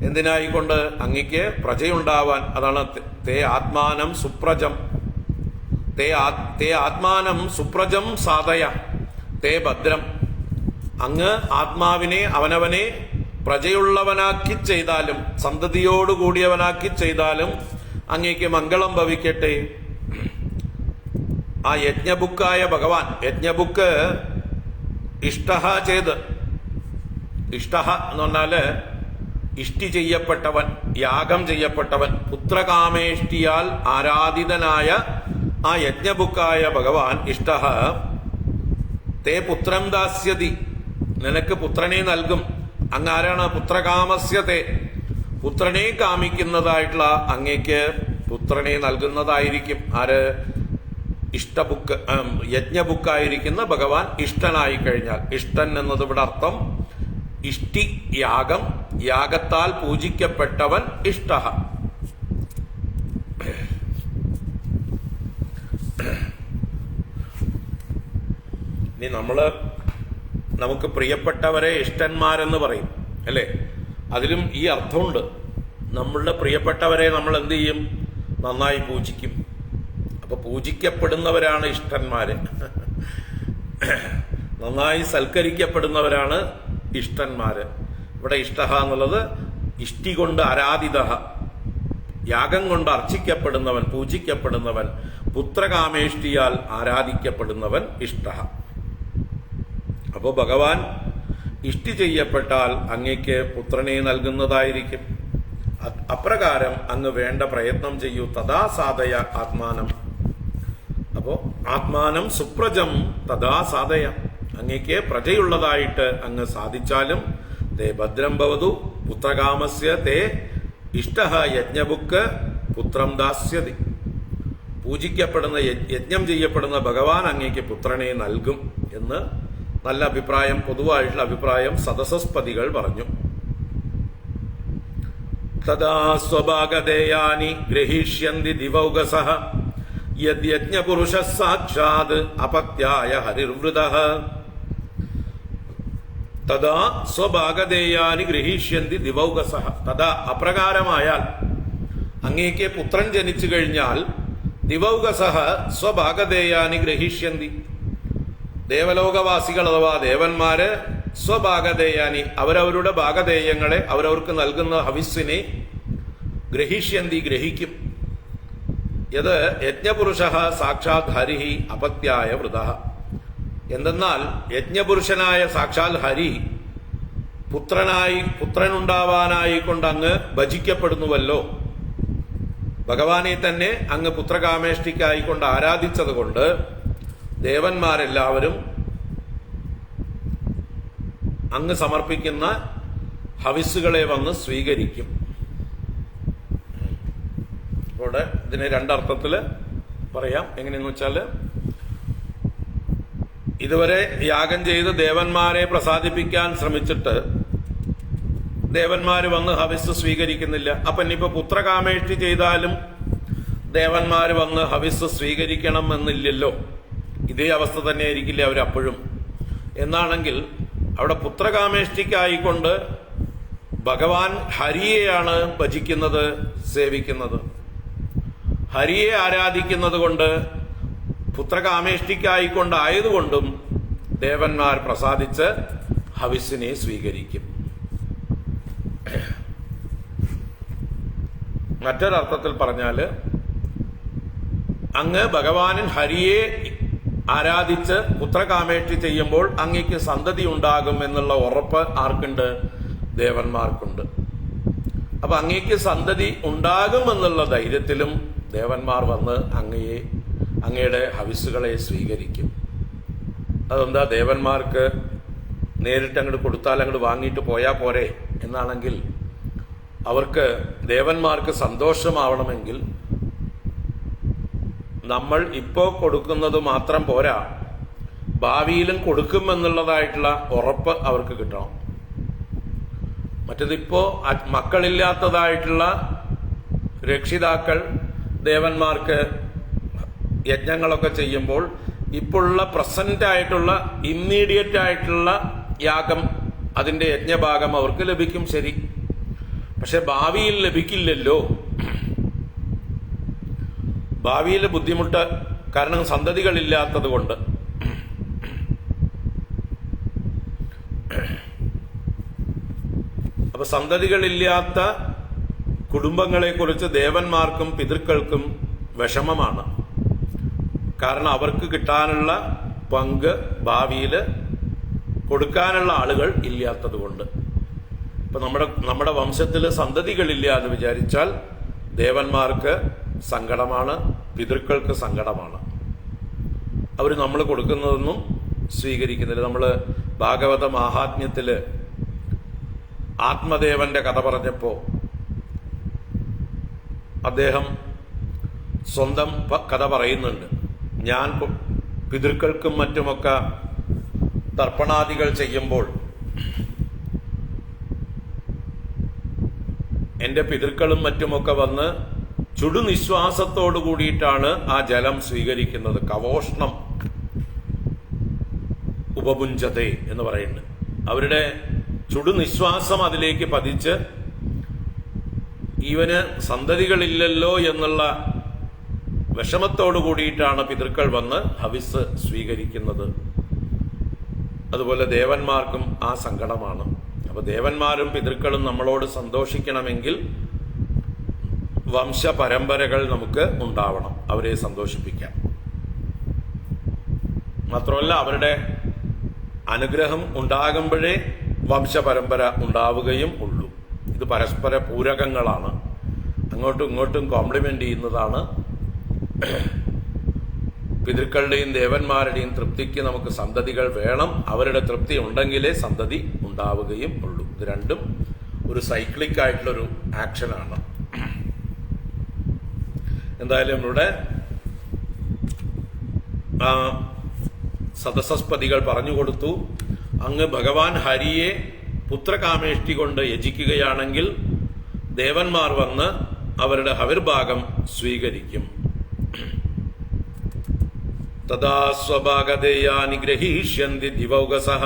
എന്തിനായിക്കൊണ്ട്? അങ്ങക്ക് പ്രജയുണ്ടാവാൻ. അതാണ് തേ ആത്മാനം സുപ്രജം, തേ ആത്മാനം സുപ്രജം സാധയ തേ ഭദ്രം. അങ്ങ് ആത്മാവിനെ അവനവനെ പ്രജയുള്ളവനാക്കി ചെയ്താലും, സന്തതിയോടുകൂടിയവനാക്കി ചെയ്താലും അങ്ങേക്ക് മംഗളം ഭവിക്കട്ടെ. ആ യജ്ഞബുക്കായ ഭഗവാൻ, യജ്ഞബുക്ക് ഇഷ്ടഹ ചെയ്ത്, ഇഷ്ടഹ എന്ന് പറഞ്ഞാല് ഇഷ്ടി ചെയ്യപ്പെട്ടവൻ, യാഗം ചെയ്യപ്പെട്ടവൻ, പുത്രകാമേഷ്ടിയാൽ ആരാധിതനായ ആ യജ്ഞബുക്കായ ഭഗവാൻ ഇഷ്ടഹ തേ പുത്രം ദാസ്യതി, നിനക്ക് പുത്രനെ നൽകും. അങ്ങാരാണ്? പുത്രകാമസ്യത്തെ, പുത്രനെ കാമിക്കുന്നതായിട്ടുള്ള അങ്ങേക്ക് പുത്രനെ നൽകുന്നതായിരിക്കും. ആര്? ഇഷ്ടബുക്ക്, യജ്ഞബുക്കായിരിക്കുന്ന ഭഗവാൻ ഇഷ്ടനായി കഴിഞ്ഞാൽ. ഇഷ്ടൻ എന്നത് ഇവിടെ അർത്ഥം ഇഷ്ടി, യാഗം, യാഗത്താൽ പൂജിക്കപ്പെട്ടവൻ ഇഷ്ടഹ. ഇനി നമുക്ക് പ്രിയപ്പെട്ടവരെ ഇഷ്ടന്മാരെന്ന് പറയും അല്ലേ? അതിലും ഈ അർത്ഥമുണ്ട്. നമ്മളുടെ പ്രിയപ്പെട്ടവരെ നമ്മൾ എന്ത് ചെയ്യും? നന്നായി പൂജിക്കും. അപ്പൊ പൂജിക്കപ്പെടുന്നവരാണ് ഇഷ്ടന്മാര്. നന്നായി സൽക്കരിക്കപ്പെടുന്നവരാണ് ഇഷ്ടന്മാര്. ഇവിടെ ഇഷ്ടഹ എന്നുള്ളത് ഇഷ്ടി കൊണ്ട് ആരാധിത, യാഗം കൊണ്ട് അർച്ചിക്കപ്പെടുന്നവൻ, പൂജിക്കപ്പെടുന്നവൻ, പുത്രകാമേഷ്ടിയാൽ ആരാധിക്കപ്പെടുന്നവൻ ഇഷ്ടഹ. അപ്പോ ഭഗവാൻ ഇഷ്ടി ചെയ്യപ്പെട്ടാൽ അങ്ങയ്ക്ക് പുത്രനെ നൽകുന്നതായിരിക്കും. അപ്രകാരം അങ്ങ് വേണ്ട പ്രയത്നം ചെയ്യൂ. തഥാ സാധയ ആത്മാനം. അപ്പോ ആത്മാനം സുപ്രജം തഥാ സാധയ, അങ്ങയ്ക്ക് പ്രജയുള്ളതായിട്ട് അങ്ങ് സാധിച്ചാലും തേ ഭദ്രം ഭവതു പുത്രകാമസ്യ തേ ഇഷ്ടഹ യജ്ഞബുക്ക് പുത്രം ദാസ്യതി. പൂജിക്കപ്പെടുന്ന, യജ്ഞം ചെയ്യപ്പെടുന്ന ഭഗവാൻ അങ്ങയ്ക്ക് പുത്രനെ നൽകും എന്ന് നല്ല അഭിപ്രായം, പൊതുവായിട്ടുള്ള അഭിപ്രായം സദസസ്പതികൾ പറഞ്ഞു. തദാ സ്വഭാഗതേയാനി ഗ്രഹീഷ്യന്തി ദിവൗകസഃ യജ്ഞപുരുഷഃ സാക്ഷാത് അപത്യായ ഹരിർവൃതഃ. തദാ സ്വഭാഗതേയാനി ഗ്രഹീഷ്യന്തി ദിവൗകസഃ. തദാ അപ്രകാരമായാൽ, അങ്ങേക്ക് പുത്രൻ ജനിച്ചു കഴിഞ്ഞാൽ ദിവൗകസഃ സ്വഭാഗതേയാനി ഗ്രഹീഷ്യന്തി, ദേവലോകവാസികൾ അഥവാ ദേവന്മാര് സ്വഭാഗതേയാനി അവരവരുടെ ഭാഗധേയങ്ങളെ, അവരവർക്ക് നൽകുന്ന ഹവിസ്സിനെ ഗ്രഹീഷ്യന്തി ഗ്രഹിക്കും. യത് യജ്ഞപുരുഷ സാക്ഷാത് ഹരിഹി അപത്യായ വൃതഃ. എന്തെന്നാൽ യജ്ഞപുരുഷനായ സാക്ഷാൽ ഹരി പുത്രനുണ്ടാവാനായി കൊണ്ട് അങ്ങ് ഭജിക്കപ്പെടുന്നുവല്ലോ. ഭഗവാനെ തന്നെ അങ്ങ് പുത്രകാമേഷ്ടിക്കായിക്കൊണ്ട് ആരാധിച്ചത് കൊണ്ട് ദേവന്മാരെല്ലാവരും അങ്ങ് സമർപ്പിക്കുന്ന ഹവിസ്സുകളെ വന്ന് സ്വീകരിക്കും. ഇവിടെ ഇതിനെ രണ്ടർത്ഥത്തിൽ പറയാം. എങ്ങനെയെന്ന് വെച്ചാല്, ഇതുവരെ യാഗം ചെയ്ത് ദേവന്മാരെ പ്രസാദിപ്പിക്കാൻ ശ്രമിച്ചിട്ട് ദേവന്മാര് വന്ന് ഹവിസ് സ്വീകരിക്കുന്നില്ല. അപ്പൊ ഇനിയിപ്പോ പുത്രകാമേഷ്ടി ചെയ്താലും ദേവന്മാര് വന്ന് ഹവിസ് സ്വീകരിക്കണം എന്നില്ലല്ലോ. ഇതേ അവസ്ഥ തന്നെ ആയിരിക്കില്ല അവരപ്പോഴും. എന്നാണെങ്കിൽ അവിടെ പുത്രകാമേഷ്ടിക്കായിക്കൊണ്ട് ഭഗവാൻ ഹരിയെയാണ് ഭജിക്കുന്നത്, സേവിക്കുന്നത്. ഹരിയെ ആരാധിക്കുന്നത് കൊണ്ട് പുത്രകാമേഷ്ടിക്കായിക്കൊണ്ടായതുകൊണ്ടും ദേവന്മാർ പ്രസാദിച്ച് ഹവിസ്സിനെ സ്വീകരിക്കും. മറ്റൊരർത്ഥത്തിൽ പറഞ്ഞാൽ, അങ്ങ് ഭഗവാനിൽ ഹരിയെ ആരാധിച്ച് പുത്രകാമേഷ്ടി ചെയ്യുമ്പോൾ അങ്ങയ്ക്ക് സന്തതി ഉണ്ടാകും എന്നുള്ള ഉറപ്പ് ആർക്കുണ്ട്? ദേവന്മാർക്കുണ്ട്. അപ്പൊ അങ്ങയ്ക്ക് സന്തതി ഉണ്ടാകുമെന്നുള്ള ധൈര്യത്തിലും ദേവന്മാർ വന്ന് അങ്ങയുടെ ഹവിസ്സുകളെ സ്വീകരിക്കും. അതെന്താ, ദേവന്മാർക്ക് നേരിട്ട് അങ്ങോട്ട് കൊടുത്താൽ അങ്ങോട്ട് വാങ്ങിയിട്ട് പോയാൽ പോരെ എന്നാണെങ്കിൽ, അവർക്ക് ദേവന്മാർക്ക് സന്തോഷമാവണമെങ്കിൽ നമ്മൾ ഇപ്പോൾ കൊടുക്കുന്നത് മാത്രം പോരാ, ഭാവിയിലും കൊടുക്കുമെന്നുള്ളതായിട്ടുള്ള ഉറപ്പ് അവർക്ക് കിട്ടണം. മറ്റതിപ്പോ മക്കളില്ലാത്തതായിട്ടുള്ള രക്ഷിതാക്കൾ ദേവന്മാർക്ക് യജ്ഞങ്ങളൊക്കെ ചെയ്യുമ്പോൾ ഇപ്പോഴുള്ള പ്രസന്റ് ആയിട്ടുള്ള ഇമ്മീഡിയറ്റ് ആയിട്ടുള്ള യാഗം, അതിന്റെ യജ്ഞഭാഗം അവർക്ക് ലഭിക്കും, ശരി. പക്ഷെ ഭാവിയിൽ ലഭിക്കില്ലല്ലോ. ഭാവിയിൽ ബുദ്ധിമുട്ട്, കാരണം സന്തതികളില്ലാത്തത് കൊണ്ട്. അപ്പൊ സന്തതികളില്ലാത്ത കുടുംബങ്ങളെ കുറിച്ച് ദേവന്മാർക്കും പിതൃക്കൾക്കും വിഷമമാണ്. കാരണം അവർക്ക് കിട്ടാനുള്ള പങ്ക് ഭാവിയിൽ കൊടുക്കാനുള്ള ആളുകൾ ഇല്ലാത്തത് കൊണ്ട്. ഇപ്പൊ നമ്മുടെ വംശത്തിൽ സന്തതികളില്ല എന്ന് വിചാരിച്ചാൽ ദേവന്മാർക്ക് സങ്കടമാണ്, പിതൃക്കൾക്ക് സങ്കടമാണ്. അവർ നമ്മൾ കൊടുക്കുന്നതൊന്നും സ്വീകരിക്കുന്നില്ല. നമ്മൾ ഭാഗവത മാഹാത്മ്യത്തില് ആത്മദേവന്റെ കഥ പറഞ്ഞപ്പോ അദ്ദേഹം സ്വന്തം കഥ പറയുന്നുണ്ട്. ഞാൻ പിതൃക്കൾക്കും മറ്റുമൊക്കെ തർപ്പണാദികൾ ചെയ്യുമ്പോൾ എന്റെ പിതൃക്കളും മറ്റുമൊക്കെ വന്ന് ചുടുനിശ്വാസത്തോടു കൂടിയിട്ടാണ് ആ ജലം സ്വീകരിക്കുന്നത്. കവോഷ്ണം ഉപപുഞ്ചതേ എന്ന് പറയുന്നുണ്ട്. അവരുടെ ചുടുനിശ്വാസം അതിലേക്ക് പതിച്ച് ഇവന് സന്തതികളില്ലല്ലോ എന്നുള്ള വിഷമത്തോടു കൂടിയിട്ടാണ് പിതൃക്കൾ വന്ന് ഹവിസ് സ്വീകരിക്കുന്നത്. അതുപോലെ ദേവന്മാർക്കും ആ സങ്കടമാണ്. അപ്പൊ ദേവന്മാരും പിതൃക്കളും നമ്മളോട് സന്തോഷിക്കണമെങ്കിൽ വംശപരമ്പരകൾ നമുക്ക് ഉണ്ടാവണം, അവരെ സന്തോഷിപ്പിക്കാൻ. മാത്രമല്ല, അവരുടെ അനുഗ്രഹം ഉണ്ടാകുമ്പോഴേ വംശപരമ്പര ഉണ്ടാവുകയും ഉള്ളൂ. ഇത് പരസ്പര പൂരകങ്ങളാണ്, അങ്ങോട്ടും ഇങ്ങോട്ടും കോംപ്ലിമെന്റ് ചെയ്യുന്നതാണ്. പിതൃക്കളുടെയും ദേവന്മാരുടെയും തൃപ്തിക്ക് നമുക്ക് സന്തതികൾ വേണം. അവരുടെ തൃപ്തി ഉണ്ടെങ്കിലേ സന്തതി ഉണ്ടാവുകയും ഉള്ളൂ. ഇത് രണ്ടും ഒരു സൈക്ലിക് ആയിട്ടുള്ളൊരു ആക്ഷനാണ്. എന്തായാലും ഇവിടെ സദസസ്പതികൾ പറഞ്ഞുകൊടുത്തു, അങ്ങ് ഭഗവാൻ ഹരിയെ പുത്രകാമേഷ്ടി കൊണ്ട് യജിക്കുകയാണെങ്കിൽ ദേവന്മാർ വന്ന് അവരുടെ ഹവിർഭാഗം സ്വീകരിക്കും. തദാ സ്വഭാഗതേയാനി ഗ്രഹീഷ്യന്തി ദിവൗകസഃ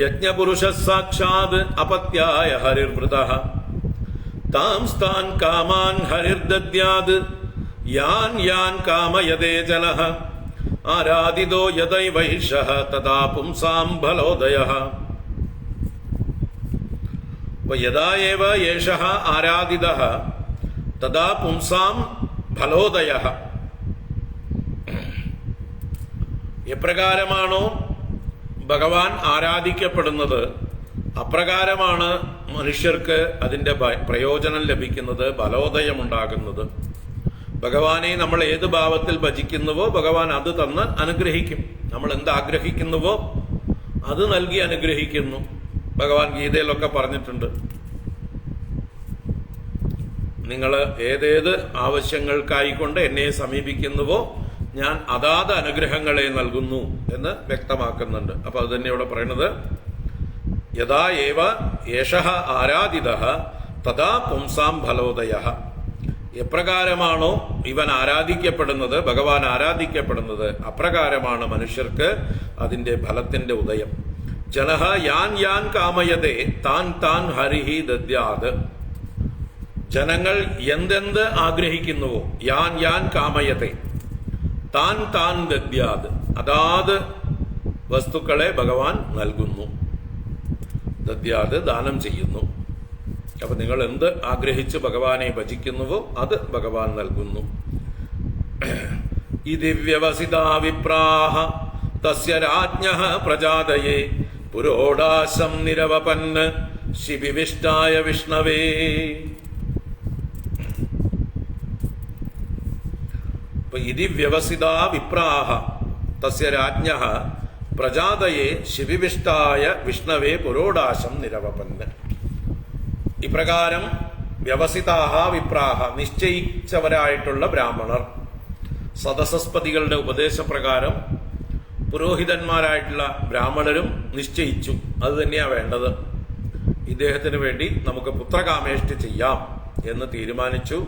യജ്ഞപുരുഷഃ സാക്ഷാത് അപത്യായ ഹരിർവൃതഃ താംസ്താൻ കാമാൻ ഹരിർദദ്യാത് യാൻ യാൻ കാമയതേ ജനഃ ആരാധിതോ യദൈവൈഷഃ തദാ പുംസാം ഫലോദയഃ. യദാ ഏവ ഏഷഃ ആരാധിതഃ തദാ പുംസാം ഫലോദയഃ. എപ്രകാരമാണോ ഭഗവാൻ ആരാധിക്കപ്പെടുന്നത് അപ്രകാരമാണ് മനുഷ്യർക്ക് അതിന്റെ പ്രയോജനം ലഭിക്കുന്നത്, ഫലോദയമുണ്ടാകുന്നത്. ഭഗവാനെ നമ്മൾ ഏത് ഭാവത്തിൽ ഭജിക്കുന്നുവോ ഭഗവാൻ അത് തന്ന് അനുഗ്രഹിക്കും. നമ്മൾ എന്താഗ്രഹിക്കുന്നുവോ അത് നൽകി അനുഗ്രഹിക്കുന്നു. ഭഗവാൻ ഗീതയിലൊക്കെ പറഞ്ഞിട്ടുണ്ട്, നിങ്ങൾ ഏതേത് ആവശ്യങ്ങൾക്കായിക്കൊണ്ട് എന്നെ സമീപിക്കുന്നുവോ ഞാൻ അതാത് അനുഗ്രഹങ്ങളെ നൽകുന്നു എന്ന് വ്യക്തമാക്കുന്നുണ്ട്. അപ്പൊ അത് തന്നെ ഇവിടെ പറയുന്നത്, യഥാ ഏവ ഏഷഃ ആരാധിതഃ തഥാ പുംസാം ഫലോദയഃ. എപ്രകാരമാണോ ഇവൻ ആരാധിക്കപ്പെടുന്നത്, ഭഗവാൻ ആരാധിക്കപ്പെടുന്നത്, അപ്രകാരമാണ് മനുഷ്യർക്ക് അതിന്റെ ഫലത്തിന്റെ ഉദയം. ജനഃ യാൻ യാൻ കാമയതേ താൻ താൻ ഹരിഹി ദദ്യാത്. ജനങ്ങൾ എന്തെന്ത് ആഗ്രഹിക്കുന്നുവോ, യാൻ യാൻ കാമയതേ താൻ താൻ ദദ്യാത്, അതാത് വസ്തുക്കളെ ഭഗവാൻ നൽകുന്നു. ദദ്യാത് ദാനം ചെയ്യുന്നു. അപ്പൊ നിങ്ങൾ എന്ത് ആഗ്രഹിച്ച് ഭഗവാനെ ഭജിക്കുന്നുവോ അത് ഭഗവാൻ നൽകുന്നു. ഇതി വ്യവസിതാ വിപ്രാഹ തസ്യ രാജ്ഞഃ പ്രജാതയേ പുരോടാശം നിരവപന് ശിബിവിഷ്ടായ വിഷ്ണവേ. ഇതി വ്യവസിതാ വിപ്രാഹ തസ്യ രാജ്ഞഃ പ്രജാതയെ ശിബിവിഷ്ടായ വിഷ്ണവേ പുരോടാശം നിരവപന്. ഇപ്രകാരം വ്യവസിതാഹ വിപ്രാഹ നിശ്ചയിച്ചവരായിട്ടുള്ള ബ്രാഹ്മണർ സദസസ്പതികളുടെ ഉപദേശപ്രകാരം പുരോഹിതന്മാരായിട്ടുള്ള ബ്രാഹ്മണരും നിശ്ചയിച്ചു. അത് തന്നെയാണ് വേണ്ടത്. ഇദ്ദേഹത്തിന് വേണ്ടി നമുക്ക് പുത്രകാമേഷ്ടി ചെയ്യാം എന്ന് തീരുമാനിച്ചു.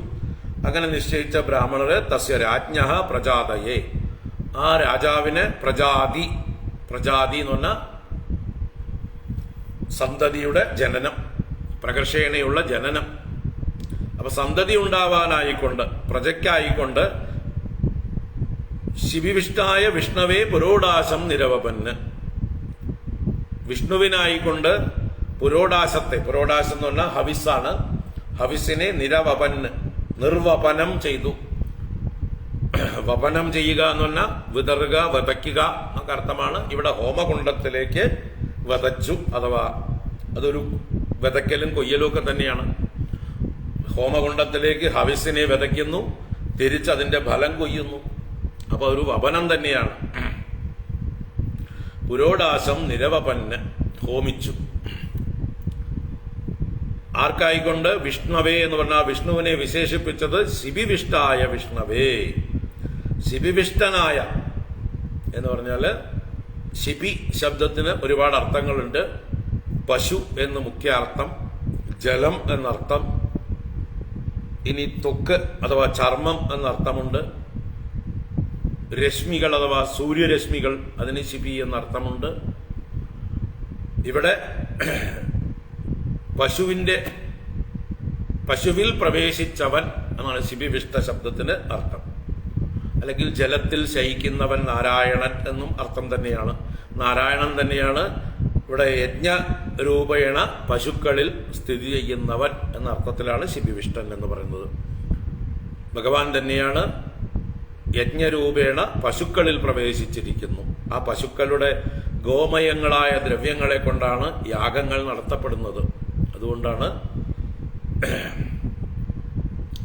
അങ്ങനെ നിശ്ചയിച്ച ബ്രാഹ്മണര് തസ്യ രാജ്ഞഃ പ്രജാതയെ, ആ രാജാവിന് പ്രജാതി, പ്രജാതി എന്ന് പറഞ്ഞ സന്തതിയുടെ ജനനം, പ്രകർഷേണയുള്ള ജനനം. അപ്പൊ സന്തതി ഉണ്ടാവാനായിക്കൊണ്ട്, പ്രജയ്ക്കായിക്കൊണ്ട് ശിബിവിഷ്ടായ വിഷ്ണവേ പുരോടാശം നിരവപന്, വിഷ്ണുവിനായിക്കൊണ്ട് പുരോടാശത്തെ, പുരോടാശം എന്ന് പറഞ്ഞാൽ ഹവിസാണ്, ഹവിസിനെ നിരവപന് നിർവപനം ചെയ്തു. വപനം ചെയ്യുക എന്ന് പറഞ്ഞാൽ വിതറുക, വതയ്ക്കുക എന്നൊക്കെ അർത്ഥമാണ്. ഇവിടെ ഹോമകുണ്ഡത്തിലേക്ക് വതച്ചു, അഥവാ അതൊരു വിതയ്ക്കലും കൊയ്യലും ഒക്കെ തന്നെയാണ്. ഹോമകുണ്ഡത്തിലേക്ക് ഹവിസിനെ വിതയ്ക്കുന്നു, തിരിച്ചതിന്റെ ഫലം കൊയ്യുന്നു. അപ്പൊ ഒരു വപനം തന്നെയാണ്. പുരോടാശം നിരവപന് ഹോമിച്ചു. ആർക്കായിക്കൊണ്ട്? വിഷ്ണവേ എന്ന് പറഞ്ഞാൽ വിഷ്ണുവിനെ വിശേഷിപ്പിച്ചത് ശിബിവിഷ്ടായ വിഷ്ണവേ, ശിബിവിഷ്ടനായ എന്ന് പറഞ്ഞാല് ശിബി ശബ്ദത്തിന് ഒരുപാട് അർത്ഥങ്ങളുണ്ട്. പശു എന്ന് മുഖ്യ അർത്ഥം, ജലം എന്നർത്ഥം, ഇനി ത്വക്ക് അഥവാ ചർമ്മം എന്നർത്ഥമുണ്ട്, രശ്മികൾ അഥവാ സൂര്യരശ്മികൾ, അതിന് ശിബി എന്നർത്ഥമുണ്ട്. ഇവിടെ പശുവിൽ പ്രവേശിച്ചവൻ എന്നാണ് ശിബിവിഷ്ട ശബ്ദത്തിന് അർത്ഥം. അല്ലെങ്കിൽ ജലത്തിൽ ശയിക്കുന്നവൻ നാരായണൻ എന്നും അർത്ഥം തന്നെയാണ്. നാരായണൻ തന്നെയാണ് ഇവിടെ യജ്ഞരൂപേണ പശുക്കളിൽ സ്ഥിതി ചെയ്യുന്നവൻ എന്ന അർത്ഥത്തിലാണ് ശിബിവിഷ്ടൻ എന്ന് പറയുന്നത്. ഭഗവാൻ തന്നെയാണ് യജ്ഞരൂപേണ പശുക്കളിൽ പ്രവേശിച്ചിരിക്കുന്നു. ആ പശുക്കളുടെ ഗോമയങ്ങളായ ദ്രവ്യങ്ങളെ കൊണ്ടാണ് യാഗങ്ങൾ നടത്തപ്പെടുന്നത്. അതുകൊണ്ടാണ്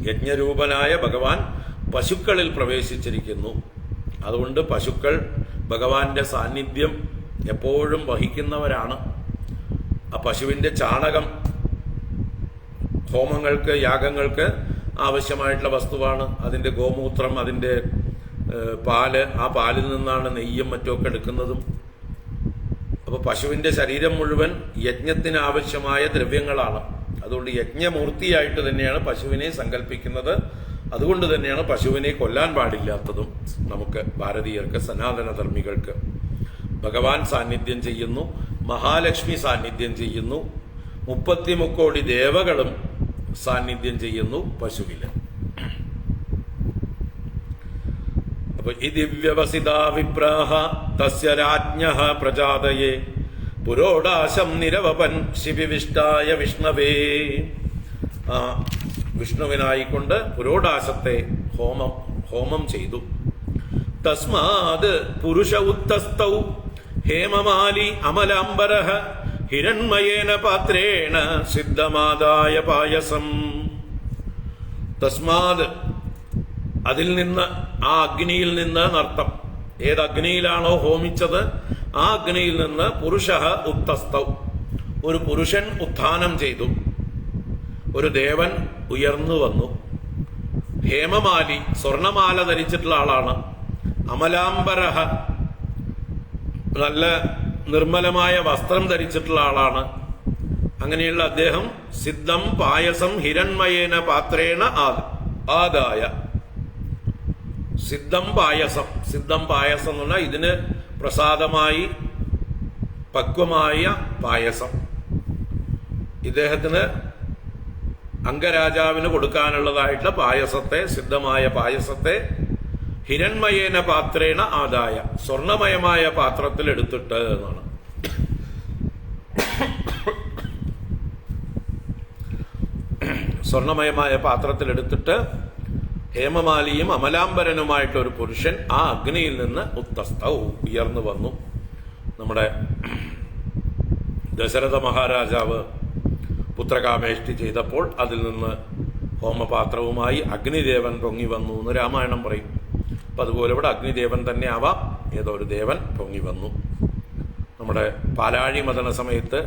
യജ്ഞരൂപനായ ഭഗവാൻ പശുക്കളിൽ പ്രവേശിച്ചിരിക്കുന്നു. അതുകൊണ്ട് പശുക്കൾ ഭഗവാന്റെ സാന്നിധ്യം എപ്പോഴും വഹിക്കുന്നവരാണ്. ആ പശുവിന്റെ ചാണകം ഹോമങ്ങൾക്ക്, യാഗങ്ങൾക്ക് ആവശ്യമായിട്ടുള്ള വസ്തുവാണ്. അതിന്റെ ഗോമൂത്രം, അതിന്റെ പാല്, ആ പാലിൽ നിന്നാണ് നെയ്യും മറ്റുമൊക്കെ എടുക്കുന്നതും. അപ്പൊ പശുവിന്റെ ശരീരം മുഴുവൻ യജ്ഞത്തിന് ആവശ്യമായ ദ്രവ്യങ്ങളാണ്. അതുകൊണ്ട് യജ്ഞമൂർത്തിയായിട്ട് തന്നെയാണ് പശുവിനെ സങ്കല്പിക്കുന്നത്. അതുകൊണ്ട് തന്നെയാണ് പശുവിനെ കൊല്ലാൻ പാടില്ലാത്തതും. നമുക്ക് ഭാരതീയർക്ക്, സനാതന ധർമ്മികൾക്ക് ഭഗവാൻ സാന്നിധ്യം ചെയ്യുന്നു, മഹാലക്ഷ്മി സാന്നിധ്യം ചെയ്യുന്നു, 33 കോടി ദേവകളും സാന്നിധ്യം ചെയ്യുന്നു പശുവില്. അപ്പൊ ഇതി വ്യവസിതാ വിപ്രാഹ തസ്യ രാജ്ഞഃ പ്രജാതയേ പുരോടാശം നിരവപൻ ശിബിവിഷ്ടായ വിഷ്ണവേ. വിഷ്ണുവിനായിക്കൊണ്ട് പുരോടാശത്തെ ഹോമം ചെയ്തു. തസ്മാത് പുരുഷ ഉത്തസ്തൗ ഹേമമാലി അമലാംബരഃ ഹിരൺമയേന പാത്രേണ സിദ്ധമാദായ പായസം. തസ്മാത് അതിൽ നിന്ന്, ആ അഗ്നിയിൽ നിന്ന് നർത്തം, ഏത് അഗ്നിയിലാണോ ഹോമിച്ചത് ആ അഗ്നിയിൽ നിന്ന് പുരുഷ ഉത്തസ്തൗ, ഒരു പുരുഷൻ ഉത്ഥാനം ചെയ്തു, ഒരു ദേവൻ ഉയർന്നു വന്നു. ഹേമമാലി, സ്വർണമാല ധരിച്ചിട്ടുള്ള ആളാണ്. അമലാംബരഃ, നല്ല നിർമ്മലമായ വസ്ത്രം ധരിച്ചിട്ടുള്ള ആളാണ്. അങ്ങനെയുള്ള അദ്ദേഹം സിദ്ധം പായസം ഹിരൺമയേന പാത്രേണ ആദായ. സിദ്ധം പായസം എന്ന് പറഞ്ഞാൽ ഇതിന് പ്രസാദമായി പക്വമായ പായസം. ഇദ്ദേഹത്തിന് അംഗരാജാവിന് കൊടുക്കാനുള്ളതായിട്ടുള്ള പായസത്തെ, സിദ്ധമായ പായസത്തെ ഹിരൺമയേന പാത്രേണ ആദായ, സ്വർണമയമായ പാത്രത്തിൽ എടുത്തിട്ട് എന്നാണ്. സ്വർണമയമായ പാത്രത്തിൽ എടുത്തിട്ട് ഹേമമാലിയും അമലാംബരനുമായിട്ട് ഒരു പുരുഷൻ ആ അഗ്നിയിൽ നിന്ന് ഉത്തസ്ഥവും ഉയർന്നു വന്നു. നമ്മുടെ ദശരഥ മഹാരാജാവ് പുത്രകാമേഷ്ടി ചെയ്തപ്പോൾ അതിൽ നിന്ന് ഹോമപാത്രവുമായി അഗ്നിദേവൻ പൊങ്ങി വന്നു എന്ന് രാമായണം പറയും. അപ്പം അതുപോലെ ഇവിടെ അഗ്നിദേവൻ തന്നെ ആവാം, ഏതോ ഒരു ദേവൻ പൊങ്ങി വന്നു. നമ്മുടെ പാലാഴി മദന സമയത്ത്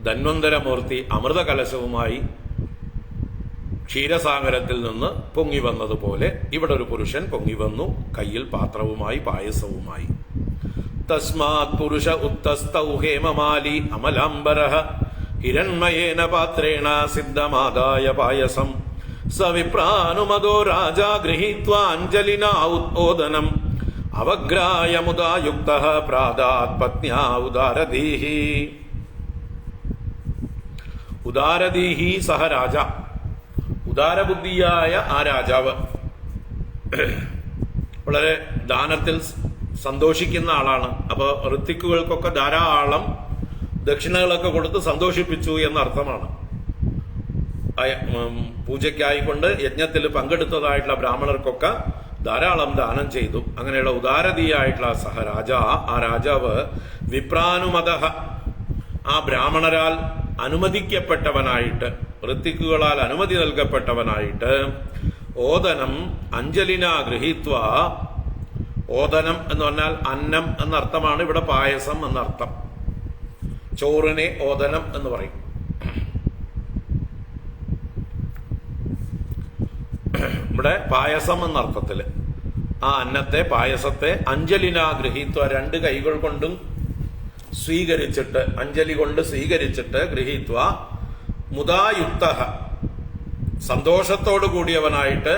ധന്വന്തരമൂർത്തി അമൃത കലശവുമായി ക്ഷീരസാഗരത്തിൽ നിന്ന് പൊങ്ങി വന്നതുപോലെ ഇവിടെ ഒരു പുരുഷൻ പൊങ്ങി വന്നു, കയ്യിൽ പാത്രവുമായി പായസവുമായി. തസ്മാത് പുരുഷ ഉത്തസ്തൗ ഹേമമാലി അമലാംബരഃ ഹിരൺമയേന പാത്രേണ സിദ്ധമാദായ പായസം സവിപ്രാനുമതോ രാജാ ഗൃഹീത്വാ അഞ്ജലിനാ ഓദനം അവഗ്രായ മുദാ യുക്തഃ പ്രാദാത് പത്ന്യാ ഉദാരദീഹി. ഉദാരദീഹി സഹ രാജ, ഉദാരബുദ്ധിയായ ആ രാജാവ്, വളരെ ദാനത്തിൽ സന്തോഷിക്കുന്ന ആളാണ്. അപ്പൊ ഋത്തിക്കുകൾക്കൊക്കെ ധാരാളം ദക്ഷിണകളൊക്കെ കൊടുത്ത് സന്തോഷിപ്പിച്ചു എന്നർത്ഥമാണ്. പൂജയ്ക്കായിക്കൊണ്ട് യജ്ഞത്തിൽ പങ്കെടുത്തതായിട്ടുള്ള ബ്രാഹ്മണർക്കൊക്കെ ധാരാളം ദാനം ചെയ്തു. അങ്ങനെയുള്ള ഉദാരതിയായിട്ടുള്ള സഹരാജ, ആ രാജാവ് വിപ്രാനുമത, ആ ബ്രാഹ്മണരാൽ അനുമതിക്കപ്പെട്ടവനായിട്ട്, ഋത്തിക്കുകളാൽ അനുമതി നൽകപ്പെട്ടവനായിട്ട് ഓദനം അഞ്ജലിന ഗൃഹീത്വ, ഓദനം എന്ന് പറഞ്ഞാൽ അന്നം എന്നർത്ഥമാണ്, ഇവിടെ പായസം എന്നർത്ഥം. ചോറിനെ ഓദനം എന്ന് പറയും. ഇവിടെ പായസം എന്നർത്ഥത്തില് ആ അന്നത്തെ, പായസത്തെ അഞ്ജലിന ഗൃഹീത്വ, രണ്ട് കൈകൾ കൊണ്ടും സ്വീകരിച്ചിട്ട്, അഞ്ജലി കൊണ്ട് സ്വീകരിച്ചിട്ട്, ഗൃഹീത്വ മുദായുക്ത, സന്തോഷത്തോടു കൂടിയവനായിട്ട്,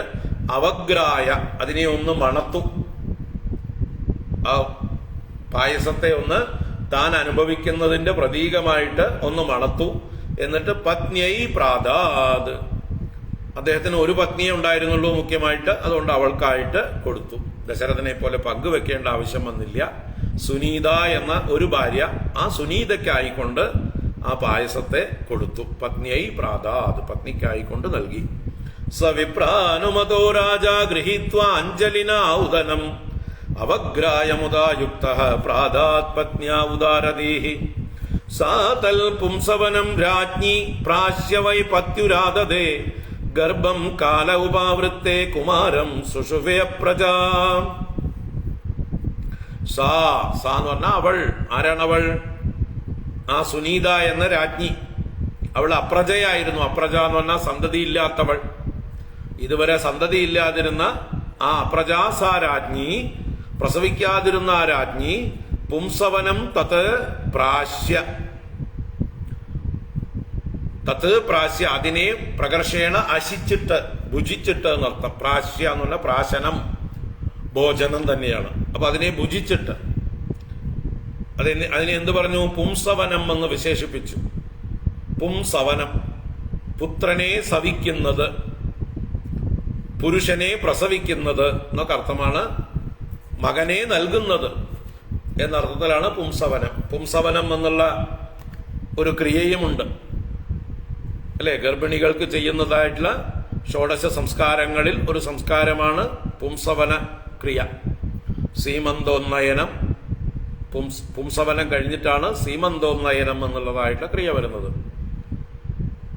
അവഗ്രായ, അതിനെ ഒന്ന് മണത്തു, ആ പായസത്തെ ഒന്ന് താൻ അനുഭവിക്കുന്നതിന്റെ പ്രതീകമായിട്ട് ഒന്ന് മണത്തു. എന്നിട്ട് പത്നിയൈ പ്രാദാത്, അദ്ദേഹത്തിന് ഒരു പത്നിയെ ഉണ്ടായിരുന്നുള്ളൂ മുഖ്യമായിട്ട്, അതുകൊണ്ട് അവൾക്കായിട്ട് കൊടുത്തു. ദശരഥനെ പോലെ പങ്കുവെക്കേണ്ട ആവശ്യം വന്നില്ല. സുനീത എന്ന ഒരു ഭാര്യ, ആ സുനീതയ്ക്കായിക്കൊണ്ട് ആ പായസത്തെ കൊടുത്തു. പത്നിയൈ പ്രാദാത്, പത്നിക്കായിക്കൊണ്ട് നൽകി. സവിപ്രാനുമതോ രാജാ ഗൃഹീത്വാ അഞ്ജലിന ഔദനം അവഗ്രായ മുദാ യുക്തഃ പ്രാദാത് പത്ന്യാ ഉദാരദീഹി. സാ തൽ പുംസവനം രാജ്ഞി പ്രാശ്യ വൈ പത്യുരാദദേ ഗർഭം കാല ഉപാവൃത്തെ കുമാരം സുഷുവേ പ്രജാ. സാ എന്ന് പറഞ്ഞാൽ അവൾ. ആരാണവൾ? ആ സുനീത എന്ന രാജ്ഞി. അവൾ അപ്രജയായിരുന്നു. അപ്രജ എന്ന് പറഞ്ഞാൽ സന്തതിയില്ലാത്തവൾ. ഇതുവരെ സന്തതിയില്ലാതിരുന്ന ആ അപ്രജാസാ രാജ്ഞി, പ്രസവിക്കാതിരുന്ന ആ രാജ്ഞി, പുംസവനം തത് പ്രാശ്യ, തത് പ്രാശ്യ, അതിനെ പ്രകർഷേണ അശിച്ചിട്ട്, ഭുജിച്ചിട്ട് എന്നർത്ഥം. പ്രാശ്യ എന്ന് പറഞ്ഞാൽ പ്രാശനം, ഭോജനം തന്നെയാണ്. അപ്പൊ അതിനെ ഭുജിച്ചിട്ട്, അതിനെ എന്ത് പറഞ്ഞു? പുംസവനം എന്ന് വിശേഷിപ്പിച്ചു. പുംസവനം, പുത്രനെ സവിക്കുന്നത്, പുരുഷനെ പ്രസവിക്കുന്നത് എന്നൊക്കെ അർത്ഥമാണ്. മകനെ നൽകുന്നത് എന്നർത്ഥത്തിലാണ് പുംസവനം. പുംസവനം എന്നുള്ള ഒരു ക്രിയയുമുണ്ട് അല്ലെ? ഗർഭിണികൾക്ക് ചെയ്യുന്നതായിട്ടുള്ള ഷോഡശ സംസ്കാരങ്ങളിൽ ഒരു സംസ്കാരമാണ് പുംസവന ക്രിയ. സീമന്തോന്നയനം, പുംസവനം കഴിഞ്ഞിട്ടാണ് സീമന്തോന്നയനം എന്നുള്ളതായിട്ടുള്ള ക്രിയ വരുന്നത്.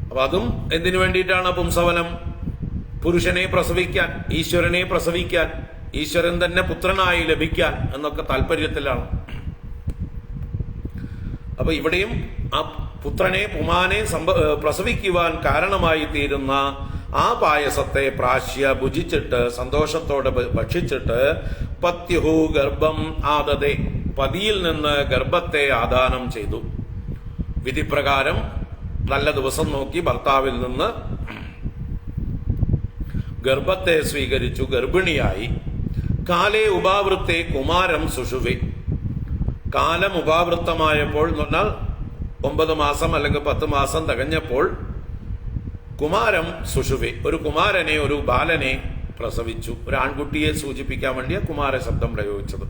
അപ്പൊ അതും എന്തിനു വേണ്ടിയിട്ടാണ് പുംസവനം? പുരുഷനെ പ്രസവിക്കാൻ, ഈശ്വരനെ പ്രസവിക്കാൻ, ഈശ്വരൻ തന്നെ പുത്രനായി ലഭിക്കാൻ എന്നൊക്കെ താല്പര്യത്തിലാണ്. അപ്പൊ ഇവിടെയും ആ പുത്രനെ, പുമാനെ പ്രസവിക്കുവാൻ കാരണമായി തീരുന്ന ആ പായസത്തെ പ്രാശ്യ, ഭുജിച്ചിട്ട്, സന്തോഷത്തോടെ ഭക്ഷിച്ചിട്ട്, പത്യുഹു ഗർഭം ആദദേ, പതിയിൽ നിന്ന് ഗർഭത്തെ ആദാനം ചെയ്തു. വിധിപ്രകാരം നല്ല ദിവസം നോക്കി ഭർത്താവിൽ നിന്ന് ഗർഭത്തെ സ്വീകരിച്ചു, ഗർഭിണിയായി. കാലേ ഉപാവൃത്തെ കുമാരം സുഷുവേ, കാലം ഉപാവൃത്തമായപ്പോൾ എന്ന് പറഞ്ഞാൽ 9 മാസം അല്ലെങ്കിൽ 10 മാസം തികഞ്ഞപ്പോൾ കുമാരം സുഷുവെ, ഒരു കുമാരനെ, ഒരു ബാലനെ പ്രസവിച്ചു. ഒരു ആൺകുട്ടിയെ സൂചിപ്പിക്കാൻ വേണ്ടിയ കുമാര ശബ്ദം പ്രയോഗിച്ചത്.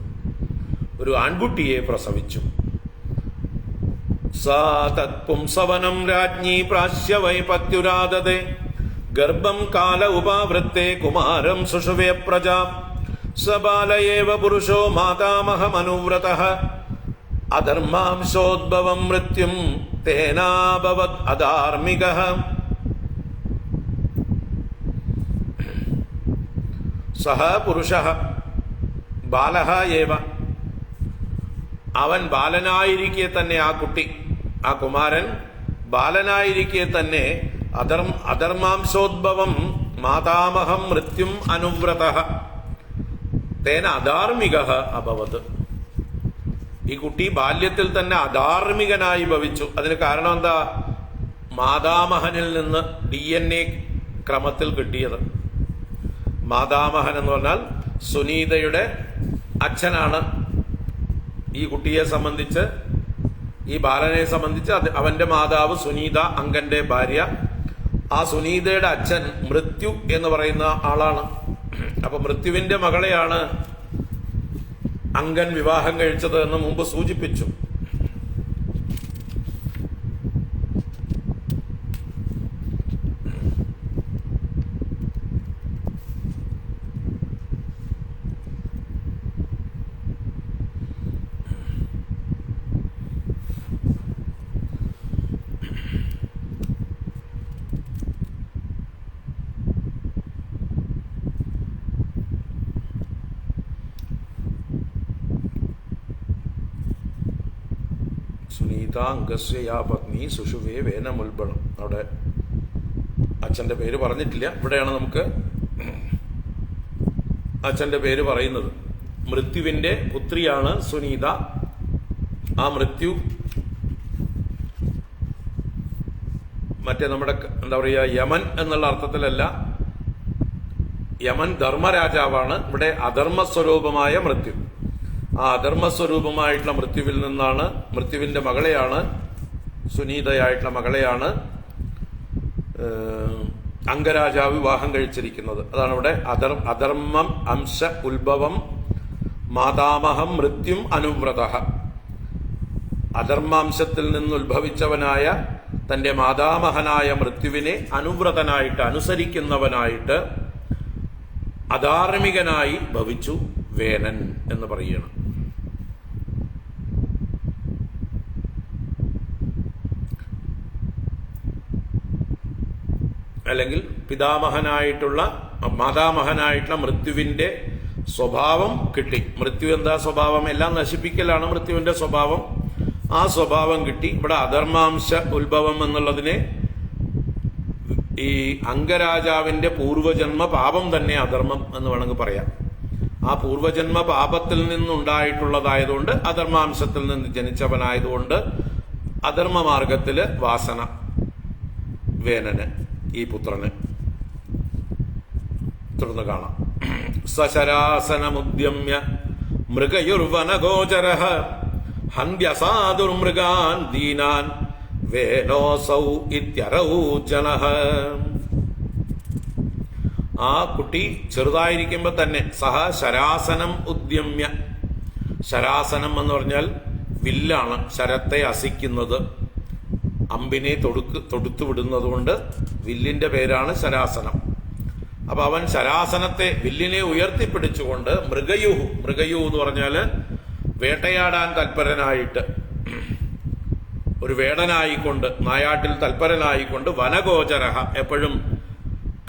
ഒരു ആൺകുട്ടിയെ പ്രസവിച്ചു. സാ തത്പുംസവനം രാജ്ഞി പ്രാശ്യ വൈപത്യുരാദതേ ഗർഭം കാല ഉപാവൃത്തെ കുമാരം സുഷുവേ പ്രജാ സ ബാലയേവ പുരുഷോ മാതാമഹമനുവ്രതഃ അധർമാംശോദ്ഭവം മൃത്യും തേനാഭവത് അധാർമികഃ. സഹ പുരുഷഃ ബാലഃ ഏവ, അവൻ ബാലനായിരിക്കെ തന്നെ, ആ കുട്ടി, ആ കുമാരൻ ബാലനായിരിക്കെ തന്നെ അധർമാംശോദ്ഭവം മാതാമഹം മൃത്യും അനുവ്രതഃ തേന അധാർമികഃ അഭവത്. ഈ കുട്ടി ബാല്യത്തിൽ തന്നെ അധാർമികനായി ഭവിച്ചു. അതിന് കാരണം എന്താ? മാതാമഹനിൽ നിന്ന് DNA ക്രമത്തിൽ കിട്ടിയത്. മാതാമഹൻ എന്ന് പറഞ്ഞാൽ സുനീതയുടെ അച്ഛനാണ്. ഈ കുട്ടിയെ സംബന്ധിച്ച്, ഈ ബാലനെ സംബന്ധിച്ച് അവന്റെ മാതാവ് സുനീത, അങ്കന്റെ ഭാര്യ. ആ സുനീതയുടെ അച്ഛൻ മൃത്യു എന്ന് പറയുന്ന ആളാണ്. അപ്പൊ മൃത്യുവിന്റെ മകളെയാണ് അങ്കൻ വിവാഹം കഴിച്ചത് എന്ന് മുമ്പ് സൂചിപ്പിച്ചു. സുനീത അംഗസ്യ യാ പത്നി സുഷുവേ വേനമുൽബണം. അവിടെ അച്ഛന്റെ പേര് പറഞ്ഞിട്ടില്ല. ഇവിടെയാണ് നമുക്ക് അച്ഛന്റെ പേര് പറയുന്നത്. മൃത്യുവിന്റെ പുത്രിയാണ് സുനീത. ആ മൃത്യു മറ്റേ നമ്മുടെ എന്താ പറയുക, യമൻ എന്നുള്ള അർത്ഥത്തിലല്ല. യമൻ ധർമ്മരാജാവാണ്. ഇവിടെ അധർമ്മസ്വരൂപമായ മൃത്യു. ആ അധർമ്മസ്വരൂപമായിട്ടുള്ള മൃത്യുവിൽ നിന്നാണ്, മൃത്യുവിന്റെ മകളെയാണ്, സുനീതയായിട്ടുള്ള മകളെയാണ് അംഗരാജാവ് വിവാഹം കഴിച്ചിരിക്കുന്നത്. അതാണ് ഇവിടെ അധർമ്മം അംശ ഉത്ഭവം മാതാമഹം മൃത്യും അനുവ്രതഃ. അധർമാംശത്തിൽ നിന്ന് ഉത്ഭവിച്ചവനായ തന്റെ മാതാമഹനായ മൃത്യുവിനെ അനുവ്രതനായിട്ട്, അനുസരിക്കുന്നവനായിട്ട്, അധാർമികനായി ഭവിച്ചു വേനൻ എന്ന് പറയുകയാണ്. അല്ലെങ്കിൽ പിതാമഹനായിട്ടുള്ള, മാതാമഹനായിട്ടുള്ള മൃത്യുവിന്റെ സ്വഭാവം കിട്ടി. മൃത്യു എന്താ സ്വഭാവം? എല്ലാം നശിപ്പിക്കലാണ് മൃത്യുവിന്റെ സ്വഭാവം. ആ സ്വഭാവം കിട്ടി. ഇവിടെ അധർമാംശ ഉത്ഭവം എന്നുള്ളതിനെ ഈ അംഗരാജാവിന്റെ പൂർവജന്മ പാപം തന്നെ അധർമ്മം എന്ന് വേണമെങ്കിൽ പറയാം. ആ പൂർവജന്മ പാപത്തിൽ നിന്നുണ്ടായിട്ടുള്ളതായതുകൊണ്ട്, അധർമാംശത്തിൽ നിന്ന് ജനിച്ചവനായതുകൊണ്ട് അധർമ്മമാർഗത്തില് വാസന വേനന്, ഈ പുത്രന്. തുടർന്ന് കാണാം. സശരാസനമുദ്യമ്യ മൃഗയുർവനഗോചരഃ ഹന്യസാധുർമൃഗാൻ ദീനാൻ വേനോസൗ ഇത്യരൗചനഃ. ആ കുട്ടി ചെറുതായിരിക്കുമ്പോ തന്നെ സഹ ശരാസനം ഉദ്യമ്യ. ശരാസനം എന്ന് പറഞ്ഞാൽ വില്ലാണ്, ശരത്തെ അസിക്കുന്നത്, അമ്പിനെ തൊടുത്തു വിടുന്നത് കൊണ്ട് വില്ലിന്റെ പേരാണ് ശരാസനം. അപ്പൊ അവൻ ശരാസനത്തെ, വില്ലിനെ ഉയർത്തിപ്പിടിച്ചുകൊണ്ട് മൃഗയുഹു എന്ന് പറഞ്ഞാല് വേട്ടയാടാൻ തൽപരനായിട്ട്, ഒരു വേടനായിക്കൊണ്ട്, നായാട്ടിൽ തൽപരനായിക്കൊണ്ട്, വനഗോചരഃ എപ്പോഴും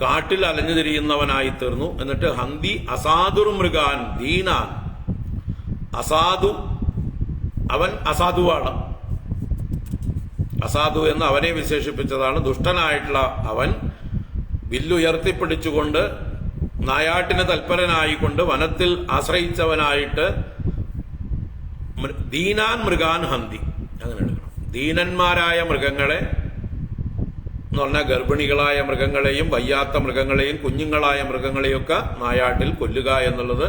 കാട്ടിൽ അലഞ്ഞു തിരിയുന്നവനായി തീർന്നു. എന്നിട്ട് ഹന്തി അസാധുർ മൃഗാൻ ദീനാൻ. അസാധു, അവൻ അസാധുവാണ്. അസാധു എന്ന് അവനെ വിശേഷിപ്പിച്ചതാണ്. ദുഷ്ടനായിട്ടുള്ള അവൻ വില്ലുയർത്തിപ്പിടിച്ചുകൊണ്ട്, നായാട്ടിന് തൽപരനായിക്കൊണ്ട്, വനത്തിൽ ആശ്രയിച്ചവനായിട്ട് ദീനാൻ മൃഗാൻ ഹന്തി. അങ്ങനെ എടുക്കണം. ദീനന്മാരായ മൃഗങ്ങളെ എന്ന് പറഞ്ഞാൽ ഗർഭിണികളായ മൃഗങ്ങളെയും, വയ്യാത്ത മൃഗങ്ങളെയും, കുഞ്ഞുങ്ങളായ മൃഗങ്ങളെയൊക്കെ നായാട്ടിൽ കൊല്ലുക എന്നുള്ളത്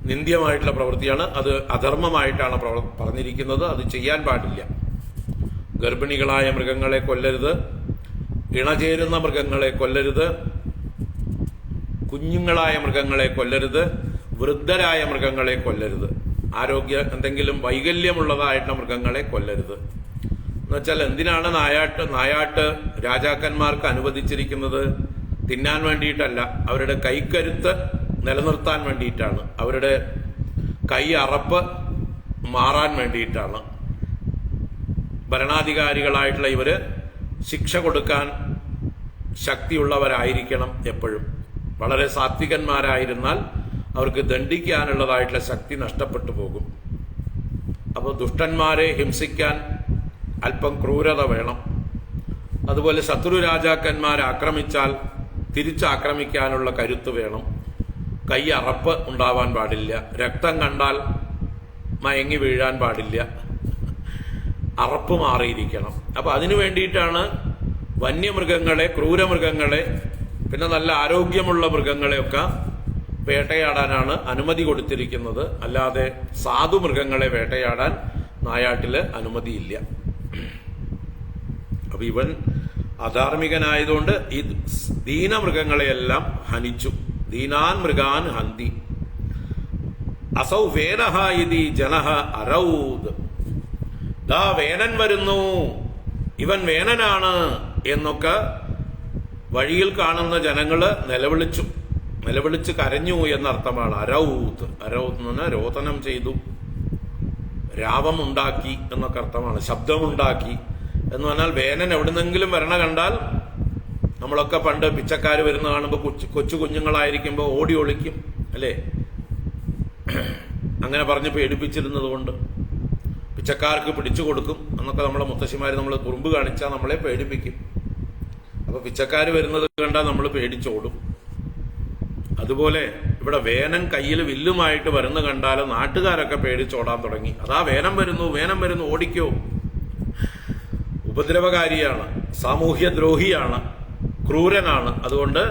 നിന്ദ്യമായിട്ടുള്ള പ്രവൃത്തിയാണ്. അത് അധർമ്മമായിട്ടാണ് പറഞ്ഞിരിക്കുന്നത്. അത് ചെയ്യാൻ പാടില്ല. ഗർഭിണികളായ മൃഗങ്ങളെ കൊല്ലരുത്, ഇണചേരുന്ന മൃഗങ്ങളെ കൊല്ലരുത്, കുഞ്ഞുങ്ങളായ മൃഗങ്ങളെ കൊല്ലരുത്, വൃദ്ധരായ മൃഗങ്ങളെ കൊല്ലരുത്, എന്തെങ്കിലും വൈകല്യമുള്ളതായിട്ടുള്ള മൃഗങ്ങളെ കൊല്ലരുത്. എന്നുവെച്ചാൽ എന്തിനാണ് നായാട്ട് രാജാക്കന്മാർക്ക് അനുവദിച്ചിരിക്കുന്നത്? തിന്നാൻ വേണ്ടിയിട്ടല്ല, അവരുടെ കൈക്കരുത്ത് നിലനിർത്താൻ വേണ്ടിയിട്ടാണ്, അവരുടെ കൈ അറപ്പ് മാറാൻ വേണ്ടിയിട്ടാണ്. ഭരണാധികാരികളായിട്ടുള്ള ഇവര് ശിക്ഷ കൊടുക്കാൻ ശക്തിയുള്ളവരായിരിക്കണം എപ്പോഴും. വളരെ സാത്വികന്മാരായിരുന്നാൽ അവർക്ക് ദണ്ഡിക്കാനുള്ളതായിട്ടുള്ള ശക്തി നഷ്ടപ്പെട്ടു പോകും. അപ്പോൾ ദുഷ്ടന്മാരെ ഹിംസിക്കാൻ അല്പം ക്രൂരത വേണം. അതുപോലെ ശത്രു രാജാക്കന്മാരെ ആക്രമിച്ചാൽ തിരിച്ചാക്രമിക്കാനുള്ള കരുത്ത് വേണം. കൈ അറപ്പ് ഉണ്ടാവാൻ പാടില്ല. രക്തം കണ്ടാൽ മയങ്ങി വീഴാൻ പാടില്ല. അറപ്പ് മാറിയിരിക്കണം. അപ്പൊ അതിനു വേണ്ടിയിട്ടാണ് വന്യമൃഗങ്ങളെ, ക്രൂരമൃഗങ്ങളെ, പിന്നെ നല്ല ആരോഗ്യമുള്ള മൃഗങ്ങളെയൊക്കെ വേട്ടയാടാനാണ് അനുമതി കൊടുത്തിരിക്കുന്നത്. അല്ലാതെ സാധു മൃഗങ്ങളെ വേട്ടയാടാൻ നായാട്ടില് അനുമതിയില്ല. അപ്പൊ ഇവൻ അധാർമികനായതുകൊണ്ട് ഈ ദീനമൃഗങ്ങളെയെല്ലാം ഹനിച്ചു. ദീനാൻ മൃഗാൻ ഹന്തി അസൗ വേനഹ ഇതി ജനഹ അരൗദ്. ദാ വേനൻ വരുന്നു, ഇവൻ വേനനാണ് എന്നൊക്കെ വഴിയിൽ കാണുന്ന ജനങ്ങള് നിലവിളിച്ച് കരഞ്ഞു എന്നർത്ഥമാണ്. അരൗത്ത് എന്ന് പറഞ്ഞാൽ രോദനം ചെയ്തു, രാവമുണ്ടാക്കി എന്നൊക്കെ അർത്ഥമാണ്. ശബ്ദമുണ്ടാക്കി എന്ന് പറഞ്ഞാൽ വേനൻ എവിടുന്നെങ്കിലും വരണ കണ്ടാൽ നമ്മളൊക്കെ പണ്ട് പിച്ചക്കാര് വരുന്ന കാണുമ്പോൾ കൊച്ചു കുഞ്ഞുങ്ങളായിരിക്കുമ്പോൾ ഓടി ഒളിക്കും അല്ലേ? അങ്ങനെ പറഞ്ഞ് പേടിപ്പിച്ചിരുന്നത് കൊണ്ട് പിച്ചക്കാർക്ക് പിടിച്ചു കൊടുക്കും എന്നൊക്കെ നമ്മളെ മുത്തശ്ശിമാര് നമ്മൾ കുറുമ്പ് കാണിച്ചാൽ നമ്മളെ പേടിപ്പിക്കും. അപ്പൊ പിച്ചക്കാര് വരുന്നത് കണ്ടാൽ നമ്മൾ പേടിച്ചോടും. അതുപോലെ ഇവിടെ വേനൻ കയ്യിൽ വില്ലുമായിട്ട് വരുന്ന കണ്ടാൽ നാട്ടുകാരൊക്കെ പേടിച്ചോടാൻ തുടങ്ങി. അതാ വേനം വരുന്നു, ഓടിക്കോ. ഉപദ്രവകാരിയാണ്, സാമൂഹ്യദ്രോഹിയാണ്, ക്രൂരനാണ്. അതുകൊണ്ട്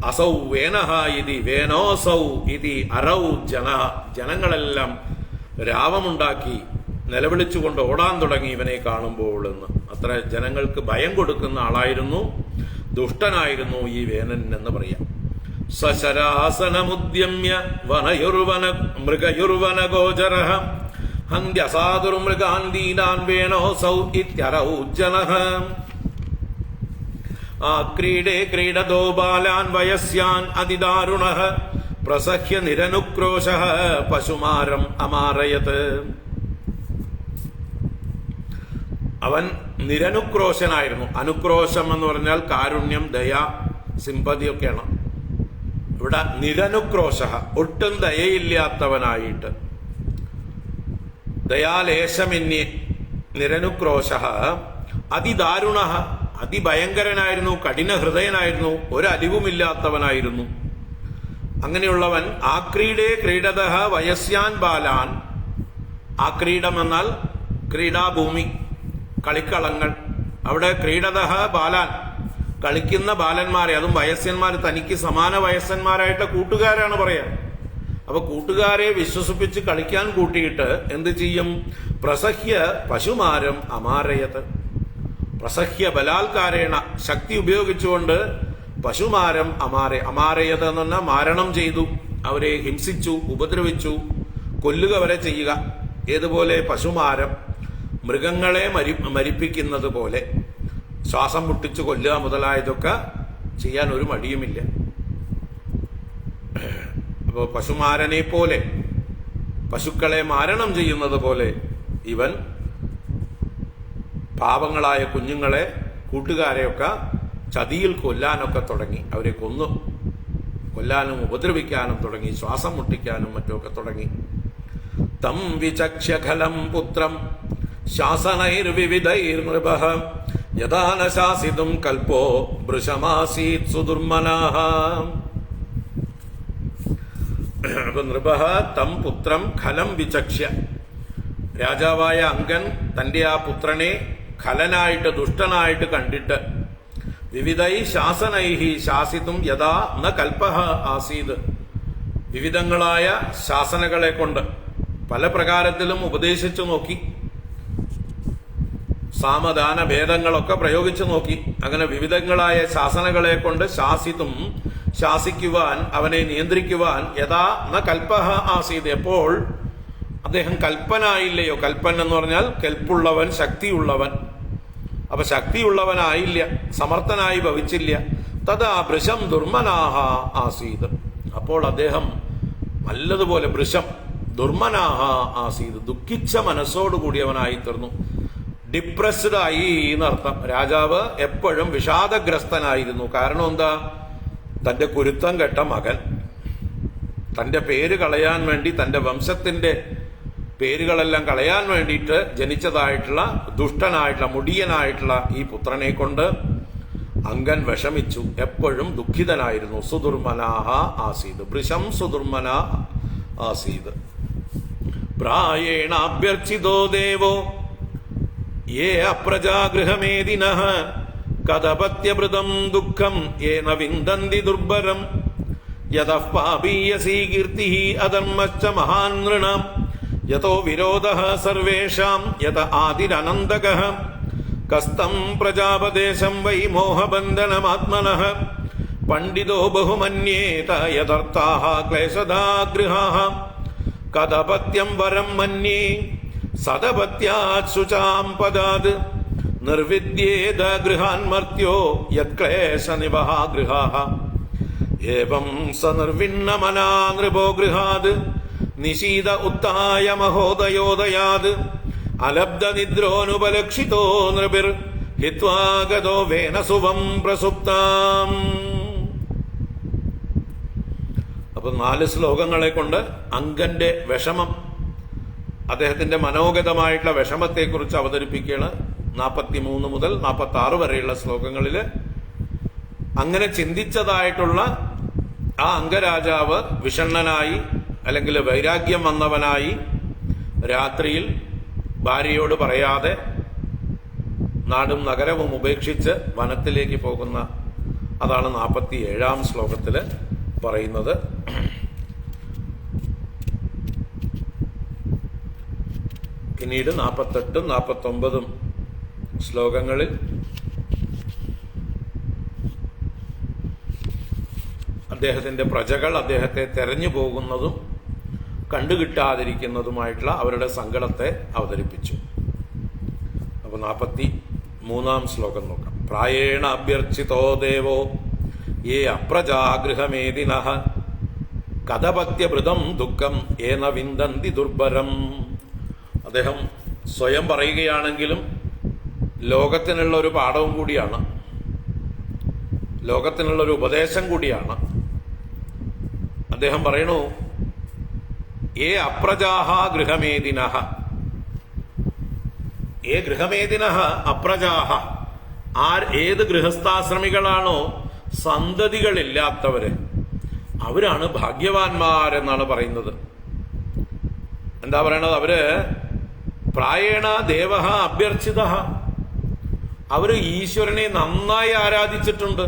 അസൗ വേനഹ ഇതി വേനോസൗ ഇതി അരൗ ജനങ്ങളെല്ലാം രാവമുണ്ടാക്കി നിലവിളിച്ചുകൊണ്ട് ഓടാൻ തുടങ്ങി ഇവനെ കാണുമ്പോൾ എന്ന്. അത്ര ജനങ്ങൾക്ക് ഭയം കൊടുക്കുന്ന ആളായിരുന്നു, ദുഷ്ടനായിരുന്നു ഈ വേനൻ എന്ന് പറയാം. സശരാസനമുദ്യമ്യ മൃഗയുർവന ഗോചരഃ ഹന്ത്യസാധുർമൃഗാൻ ദീനാൻ വേനോസൗ ഇത്യരൗ ജനഃ. ക്രീഡേ ക്രീഡതോ ബാലാൻ വയസ്യാൻ അതിദാരുണഃ പ്രസഹ്യ നിരനുക്രോശഃ പശുമാരം അമാരയത്. അവൻ നിരനുക്രോശനായിരുന്നു. അനുക്രോശം എന്ന് പറഞ്ഞാൽ കാരുണ്യം, ദയ, സിമ്പതി ഒക്കെയാണ്. ഇവിടെ നിരനുക്രോശ, ഒട്ടും ദയയില്ലാത്തവനായിട്ട്, ദയാലേശമിന്യ നിരനുക്രോശ അതിദാരുണ, അതിഭയങ്കരനായിരുന്നു, കഠിന ഹൃദയനായിരുന്നു, ഒരലിവുമില്ലാത്തവനായിരുന്നു. അങ്ങനെയുള്ളവൻ ആക്രീഡേ ക്രീഡതഃ വയസ്യാൻ ബാലാൻ. ആക്രീഡം എന്നാൽ ക്രീഡാഭൂമി, കളിക്കളങ്ങൾ. അവിടെ ക്രീഡതഃ ബാലാൻ, കളിക്കുന്ന ബാലന്മാരെ, അതും വയസ്സന്മാർ, തനിക്ക് സമാന വയസ്സന്മാരായിട്ട് കൂട്ടുകാരാണ് പറയാ. അപ്പൊ കൂട്ടുകാരെ വിശ്വസിപ്പിച്ച് കളിക്കാൻ കൂട്ടിയിട്ട് എന്ത് ചെയ്യും? പ്രസഹ്യ പശുമാരം അമാരയത്. പ്രസഹ്യ ബലാത്കാരേണ, ശക്തി ഉപയോഗിച്ചുകൊണ്ട് പശുമാരം അമാരയത് എന്ന് പറഞ്ഞാൽ മാരണം ചെയ്തു, അവരെ ഹിംസിച്ചു, ഉപദ്രവിച്ചു, കൊല്ലുക വരെ ചെയ്യുക. ഏതുപോലെ? പശുമാരം, മൃഗങ്ങളെ മരിപ്പിക്കുന്നത് പോലെ ശ്വാസം മുട്ടിച്ച് കൊല്ലുക മുതലായതൊക്കെ ചെയ്യാൻ ഒരു മടിയുമില്ല. അപ്പോൾ പശുമാരനെ പോലെ, പശുക്കളെ മാരണം ചെയ്യുന്നത് പോലെ ഇവൻ പാവങ്ങളായ കുഞ്ഞുങ്ങളെ, കൂട്ടുകാരെയൊക്കെ ചതിയിൽ കൊല്ലാനൊക്കെ തുടങ്ങി. അവരെ കൊല്ലാനും ഉപദ്രവിക്കാനും തുടങ്ങി, ശ്വാസം മുട്ടിക്കാനും മറ്റുമൊക്കെ തുടങ്ങി. തം വിചക്ഷ്യഖലം പുത്രം ശാസനൈർവിവിധൈർനൃപഃ യഥാ ന ശാസിതും കൽപ്പോ വൃഷമാസീത് സുദുർമനഃ. നൃപഃ തം പുത്രം ഖലം വിചക്ഷ്യ. രാജാവായ അങ്കൻ തന്റെ ആ പുത്രനെ ഖലനായിട്ട്, ദുഷ്ടനായിട്ട് കണ്ടിട്ട്, വിവിധൈ ശാസനൈഹി ശാസിതും യഥാ ന കൽപ്പഃ ആസീത്, വിവിധങ്ങളായ ശാസനകളെ കൊണ്ട് പല പ്രകാരത്തിലും ഉപദേശിച്ചു നോക്കി. സാമദാന ഭേദങ്ങളൊക്കെ പ്രയോഗിച്ചു നോക്കി. അങ്ങനെ വിവിധങ്ങളായ ശാസനകളെ കൊണ്ട് ശാസിക്കുവാൻ, അവനെ നിയന്ത്രിക്കുവാൻ യഥാ ന കൽപ്പഹ ആസീത്, എപ്പോൾ അദ്ദേഹം കൽപ്പനായില്ലയോ. കൽപ്പൻ എന്ന് പറഞ്ഞാൽ കെൽപ്പുള്ളവൻ, ശക്തിയുള്ളവൻ. അപ്പൊ ശക്തിയുള്ളവനായില്ല, സമർത്ഥനായി ഭവിച്ചില്ല. തഥാ ഭൃശം ദുർമനാഹ ആസീത്, അപ്പോൾ അദ്ദേഹം നല്ലതുപോലെ ഭൃശം ദുർമനാഹ ആസീത്, ദുഃഖിച്ച മനസ്സോടുകൂടിയവനായി തീർന്നു. ഡിപ്രസ്ഡ് ആയി എന്നർത്ഥം. രാജാവ് എപ്പോഴും വിഷാദഗ്രസ്തനായിരുന്നു. കാരണം എന്താ? തന്റെ കുരുത്തം കെട്ട മകൻ തന്റെ പേര് കളയാൻ വേണ്ടി, തന്റെ വംശത്തിന്റെ പേരുകളെല്ലാം കളയാൻ വേണ്ടിയിട്ട് ജനിച്ചതായിട്ടുള്ള ദുഷ്ടനായിട്ടുള്ള മുടിയനായിട്ടുള്ള ഈ പുത്രനെ കൊണ്ട് അങ്കൻ വിഷമിച്ചു. എപ്പോഴും ദുഃഖിതനായിരുന്നു. സുദുർമനാഹ ആസീത്, ഭൃശം സുദുർമന ആസീത്. പ്രായേണാഭ്യർച്ചിതോ ദേവോ യേ അപ്രജാഗൃഹമേദിനഃ കഥപത്യഭൃതം ദുഃഖം യേന വിന്ദന്തി ദുർഭരം യതഃ പാപീയസീ കീർത്തിഃ അധർമ്മശ്ച മഹാൻ നൃണാം യതോ വിരോധഃ സർവേഷാം യത ആദിരനന്തകഃ കസ്തം പ്രജാപദേശം വൈ മോഹബന്ധനമാത്മനഃ പണ്ഡിതോ ബഹുമന്യേത യഥർത്ഥാഃ ക്ലേശദാ ഗൃഹാഃ കഥപത്യം വരം മന്യേ സദപത്യാത് ശുചാം പദാത് നിർവിദ്യേത ഗൃഹാൻമർത്യോ യത്ക്ലേശനിവഹ ഗൃഹാഃ ഏവം സ നിർവിണ്ണമനാ നൃപോ ഗൃഹാത് നിശീത ഉത്തായ മഹോദയോദയാത് അലബ്ധ നിദ്രോനുപലക്ഷിതോ നൃപിർ ഹിത്വാ ഗതോ വേന സുവം പ്രസുപ്താം. അപ്പൊ 4 ശ്ലോകങ്ങളെ കൊണ്ട് അങ്കന്റെ വിഷമം, അദ്ദേഹത്തിന്റെ മനോഗതമായിട്ടുള്ള വിഷമത്തെക്കുറിച്ച് അവതരിപ്പിക്കുകയാണ്. 43 മുതൽ 46 വരെയുള്ള ശ്ലോകങ്ങളിൽ അങ്ങനെ ചിന്തിച്ചതായിട്ടുള്ള ആ അംഗരാജാവ് വിഷണ്ണനായി, അല്ലെങ്കിൽ വൈരാഗ്യം വന്നവനായി, രാത്രിയിൽ ഭാര്യയോട് പറയാതെ നാടും നഗരവും ഉപേക്ഷിച്ച് വനത്തിലേക്ക് പോകുന്ന, അതാണ് 47-ാം ശ്ലോകത്തിൽ പറയുന്നത്. പിന്നീട് 48-ഉം 49-ഉം ശ്ലോകങ്ങളിൽ അദ്ദേഹത്തിന്റെ പ്രജകൾ അദ്ദേഹത്തെ തെരഞ്ഞു പോകുന്നതും കണ്ടുകിട്ടാതിരിക്കുന്നതുമായിട്ടുള്ള അവരുടെ സങ്കടത്തെ അവതരിപ്പിച്ചു. അപ്പൊ 43-ാം ശ്ലോകം നോക്കാം. പ്രായേണ അഭ്യർച്ചിതോ ദേവോ യേ അപ്രജാഗൃഹമേദിനഃ കഥപത്യഭൃതം ദുഃഖം ഏന വിന്ദന്തി ദുർഭരം. അദ്ദേഹം സ്വയം പറയുകയാണെങ്കിലും ലോകത്തിനുള്ള ഒരു പാഠവും കൂടിയാണ്, ലോകത്തിനുള്ള ഒരു ഉപദേശം കൂടിയാണ്. അദ്ദേഹം പറയണു, ഏ അപ്രജാഹ ഗൃഹമേദിനഃ, ഏ ഗൃഹമേദിനഃ അപ്രജാഹ, ഏത് ഗൃഹസ്ഥാശ്രമികളാണോ സന്തതികളില്ലാത്തവര്, അവരാണ് ഭാഗ്യവാന്മാരെന്നാണ് പറയുന്നത്. എന്താ പറയണത്? അവര് പ്രായേണ ദേവഃ അഭ്യർച്ചിതഃ, അവര് ഈശ്വരനെ നന്നായി ആരാധിച്ചിട്ടുണ്ട്.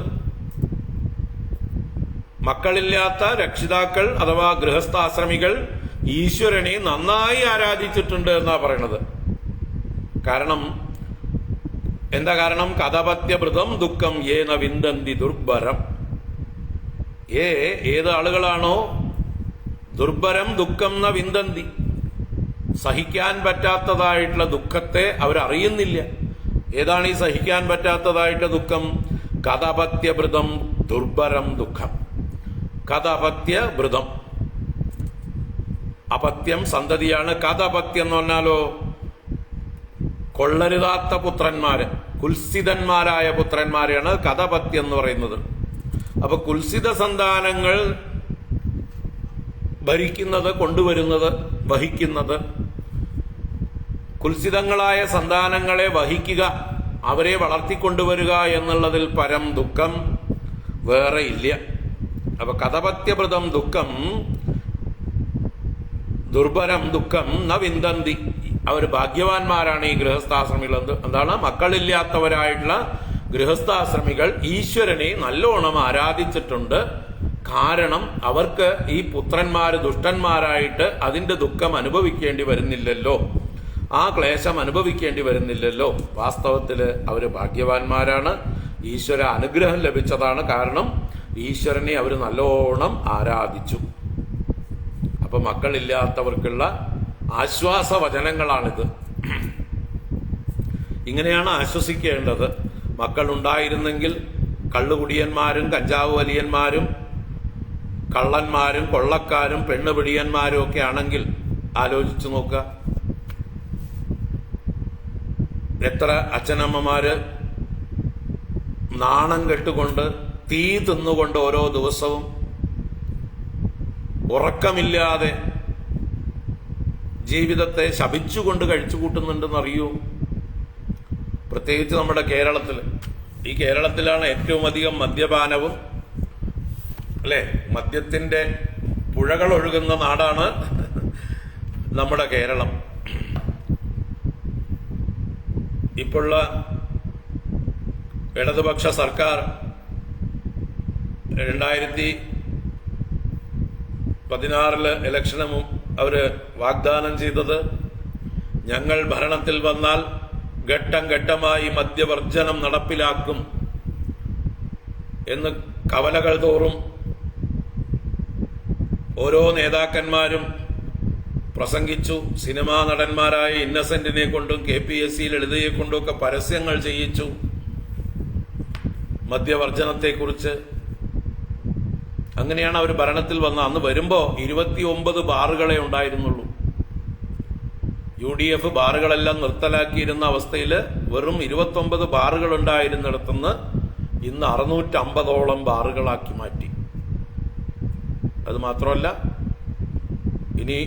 മക്കളില്ലാത്ത രക്ഷിതാക്കൾ അഥവാ ഗൃഹസ്ഥാശ്രമികൾ ഈശ്വരനെ നന്നായി ആരാധിച്ചിട്ടുണ്ട് എന്നാ പറയണത്. കാരണം എന്താ കാരണം? കഥപത്യഭൃതം ദുഃഖം യേന വിന്ദന്തി ദുർഭരം. ഏത് ആളുകളാണോ ദുർഭരം ദുഃഖം ന വിന്ദന്തി, സഹിക്കാൻ പറ്റാത്തതായിട്ടുള്ള ദുഃഖത്തെ അവരറിയുന്നില്ല. ഏതാണ് ഈ സഹിക്കാൻ പറ്റാത്തതായിട്ട് ദുഃഖം? കഥപത്യഭൃതം ദുർഭരം ദുഃഖം. കഥപത്യഭൃതം, അപത്യം സന്തതിയാണ്. കഥപത്യം എന്ന് പറഞ്ഞാലോ കൊള്ളരുതാത്ത പുത്രന്മാര്, കുൽസിതന്മാരായ പുത്രന്മാരെയാണ് കഥപത്യം എന്ന് പറയുന്നത്. അപ്പൊ കുൽസിത സന്താനങ്ങൾ ഭരിക്കുന്നത്, കൊണ്ടുവരുന്നത്, വഹിക്കുന്നത്, കുൽസിതങ്ങളായ സന്താനങ്ങളെ വഹിക്കുക, അവരെ വളർത്തിക്കൊണ്ടുവരിക എന്നുള്ളതിൽ പരം ദുഃഖം വേറെ ഇല്ല. അപ്പൊ കഥപത്യഭൃതം ദുഃഖം ദുർഭരം ദുഃഖം ന വിന്ദന്തി, അവർ ഭാഗ്യവാന്മാരാണ് ഈ ഗൃഹസ്ഥാശ്രമികൾ. എന്താണ്? മക്കളില്ലാത്തവരായിട്ടുള്ള ഗൃഹസ്ഥാശ്രമികൾ ഈശ്വരനെ നല്ലോണം ആരാധിച്ചിട്ടുണ്ട്. കാരണം അവർക്ക് ഈ പുത്രന്മാര് ദുഷ്ടന്മാരായിട്ട് അതിന്റെ ദുഃഖം അനുഭവിക്കേണ്ടി വരുന്നില്ലല്ലോ, ആ ക്ലേശം അനുഭവിക്കേണ്ടി വരുന്നില്ലല്ലോ. വാസ്തവത്തില് അവര് ഭാഗ്യവാന്മാരാണ്, ഈശ്വര അനുഗ്രഹം ലഭിച്ചതാണ്. കാരണം ഈശ്വരനെ അവർ നല്ലോണം ആരാധിച്ചു. അപ്പൊ മക്കളില്ലാത്തവർക്കുള്ള ആശ്വാസ വചനങ്ങളാണിത്. ഇങ്ങനെയാണ് ആശ്വസിക്കേണ്ടത്. മക്കൾ ഉണ്ടായിരുന്നെങ്കിൽ കള്ളുകുടിയന്മാരും കഞ്ചാവ് വലിയന്മാരും കള്ളന്മാരും കൊള്ളക്കാരും പെണ്ണുപിടിയന്മാരും ഒക്കെ ആണെങ്കിൽ ആലോചിച്ചു നോക്കുക. എത്ര അച്ഛനമ്മമാര് നാണം കെട്ടുകൊണ്ട് തീ തിന്നുകൊണ്ട് ഓരോ ദിവസവും ഉറക്കമില്ലാതെ ജീവിതത്തെ ശപിച്ചുകൊണ്ട് കഴിച്ചു കൂട്ടുന്നുണ്ടെന്നറിയൂ. പ്രത്യേകിച്ച് നമ്മുടെ കേരളത്തിൽ. ഈ കേരളത്തിലാണ് ഏറ്റവും അധികം മദ്യപാനവും, അല്ലെ, മദ്യത്തിന്റെ പുഴകൾ ഒഴുകുന്ന നാടാണ് നമ്മുടെ കേരളം. ഇപ്പോഴുള്ള ഇടതുപക്ഷ സർക്കാർ 2016 ഇലക്ഷന് അവര് വാഗ്ദാനം ചെയ്തത്, ഞങ്ങൾ ഭരണത്തിൽ വന്നാൽ ഘട്ടം ഘട്ടമായി മദ്യവർജനം നടപ്പിലാക്കും എന്ന് കവലകൾ തോറും ഓരോ നേതാക്കന്മാരും പ്രസംഗിച്ചു. സിനിമാ നടന്മാരായ ഇന്നസെന്റിനെ കൊണ്ടും KPSC ലളിതയെ കൊണ്ടും ഒക്കെ പരസ്യങ്ങൾ ചെയ്യിച്ചു മദ്യവർജനത്തെക്കുറിച്ച്. അങ്ങനെയാണ് അവർ ഭരണത്തിൽ വന്ന. അന്ന് വരുമ്പോ 29 ബാറുകളെ ഉണ്ടായിരുന്നുള്ളൂ. UDF ബാറുകളെല്ലാം നിർത്തലാക്കിയിരുന്ന അവസ്ഥയിൽ വെറും 29 ബാറുകൾ ഉണ്ടായിരുന്നിടത്തുനിന്ന് ഇന്ന് 650ഓളം ബാറുകളാക്കി മാറ്റി. അത് മാത്രമല്ല, ഇനി